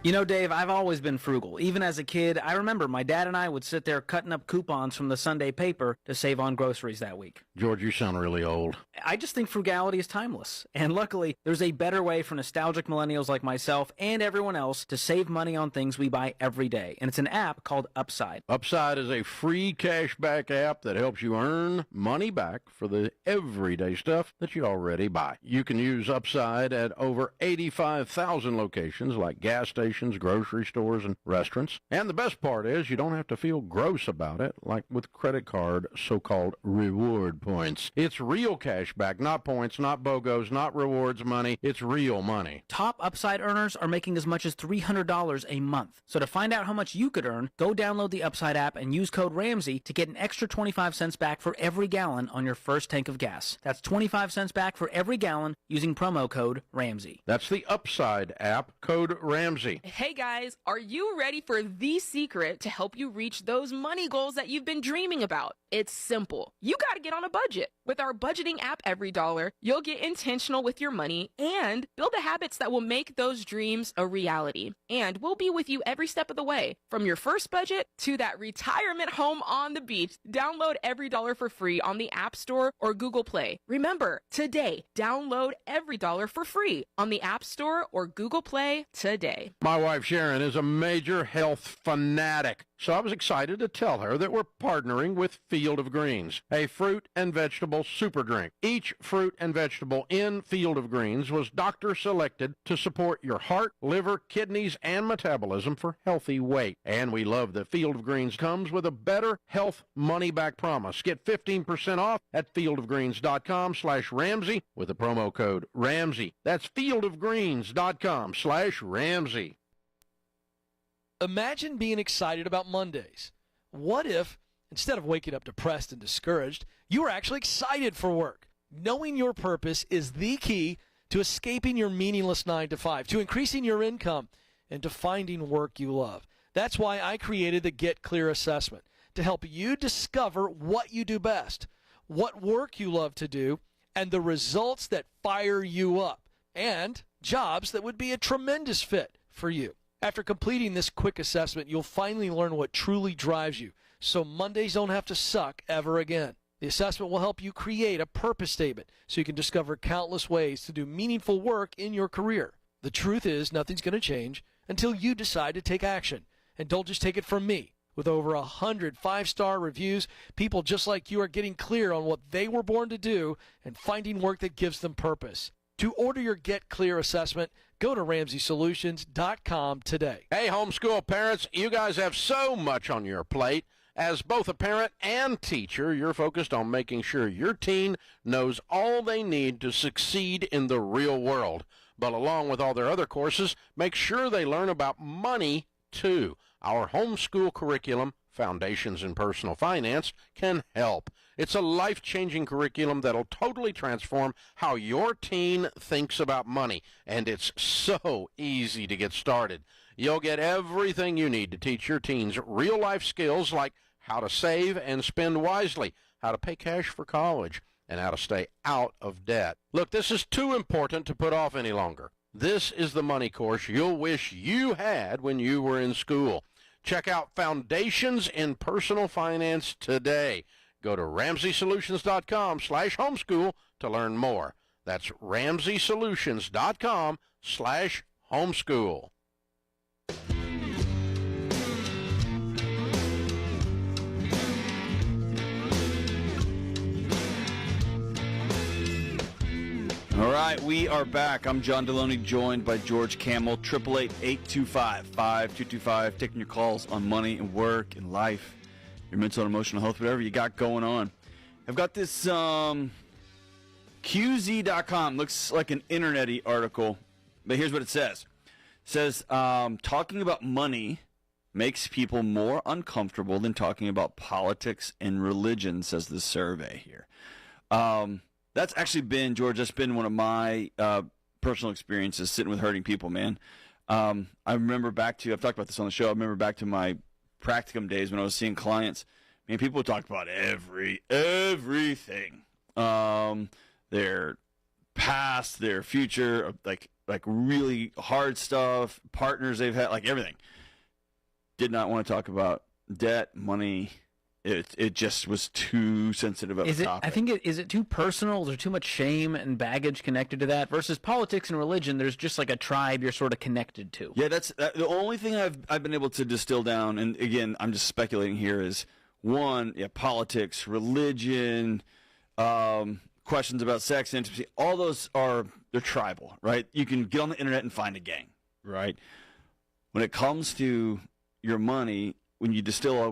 [SPEAKER 6] You know, Dave, I've always been frugal. Even as a kid, I remember my dad and I would sit there cutting up coupons from the Sunday paper to save on groceries that week.
[SPEAKER 7] George, you sound really old.
[SPEAKER 6] I just think frugality is timeless. And luckily, there's a better way for nostalgic millennials like myself and everyone else to save money on things we buy every day. And it's an app called Upside.
[SPEAKER 7] Upside is a free cashback app that helps you earn money back for the everyday stuff that you already buy. You can use Upside at over 85,000 locations like gas stations, grocery stores, and restaurants. And the best part is you don't have to feel gross about it like with credit card so-called reward points. It's real cash back, not points, not BOGOs, not rewards money. It's real money.
[SPEAKER 6] Top Upside earners are making as much as $300 a month. So to find out how much you could earn, go download the Upside app and use code Ramsey to get an extra 25 cents back for every gallon on your first tank of gas. That's 25 cents back for every gallon using promo code Ramsey.
[SPEAKER 7] That's the Upside app, code Ramsey.
[SPEAKER 8] Hey guys, are you ready for the secret to help you reach those money goals that you've been dreaming about? It's simple. You got to get on a budget. With our budgeting app, Every Dollar, you'll get intentional with your money and build the habits that will make those dreams a reality. And we'll be with you every step of the way, from your first budget to that retirement home on the beach. Download Every Dollar for free on the App Store or Google Play. Remember, today, download Every Dollar for free on the App Store or Google Play today.
[SPEAKER 7] My wife Sharon is a major health fanatic, so I was excited to tell her that we're partnering with Field of Greens, a fruit and vegetable super drink. Each fruit and vegetable in Field of Greens was doctor selected to support your heart, liver, kidneys, and metabolism for healthy weight. And we love that Field of Greens comes with a better health money back promise. Get 15% off at fieldofgreens.com/Ramsey with the promo code Ramsey. That's fieldofgreens.com/Ramsey.
[SPEAKER 9] Imagine being excited about Mondays. What if, instead of waking up depressed and discouraged, you were actually excited for work? Knowing your purpose is the key to escaping your meaningless 9-to-5, to increasing your income, and to finding work you love. That's why I created the Get Clear assessment, to help you discover what you do best, what work you love to do, and the results that fire you up, and jobs that would be a tremendous fit for you. After completing this quick assessment, you'll finally learn what truly drives you, so Mondays don't have to suck ever again. The assessment will help you create a purpose statement so you can discover countless ways to do meaningful work in your career. The truth is, nothing's going to change until you decide to take action. And don't just take it from me. With over 100 5-star reviews, people just like you are getting clear on what they were born to do and finding work that gives them purpose. To order your Get Clear assessment, go to RamseySolutions.com today.
[SPEAKER 7] Hey, homeschool parents, you guys have so much on your plate. As both a parent and teacher, you're focused on making sure your teen knows all they need to succeed in the real world. But along with all their other courses, make sure they learn about money, too. Our homeschool curriculum, Foundations in Personal Finance, can help. It's a life-changing curriculum that'll totally transform how your teen thinks about money, and it's so easy to get started. You'll get everything you need to teach your teens real-life skills like how to save and spend wisely, how to pay cash for college, and how to stay out of debt. Look, this is too important to put off any longer. This is the money course you'll wish you had when you were in school. Check out Foundations in Personal Finance today. Go to RamseySolutions.com/homeschool to learn more. That's RamseySolutions.com/homeschool.
[SPEAKER 3] All right, we are back. I'm John Deloney, joined by George Kamel, 888-825-5225, taking your calls on money and work and life, your mental and emotional health, whatever you got going on. I've got this QZ.com, looks like an internet-y article, but here's what it says. It says, talking about money makes people more uncomfortable than talking about politics and religion, says the survey here. That's actually been, George, that's been one of my personal experiences sitting with hurting people, man. I remember back to, I've talked about this on the show, I remember back to my practicum days when I was seeing clients. I mean, people would talk about everything. Their past, their future, like really hard stuff, partners they've had, like everything. Did not want to talk about debt, money. It just was too sensitive of a topic.
[SPEAKER 6] I think is it too personal? Is there too much shame and baggage connected to that? Versus politics and religion, there's just like a tribe you're sort of connected to.
[SPEAKER 3] Yeah, that's the only thing I've been able to distill down. And again, I'm just speculating here. Is one, politics, religion, questions about sex, intimacy. All those they're tribal, right? You can get on the internet and find a gang, right? When it comes to your money, when you distill all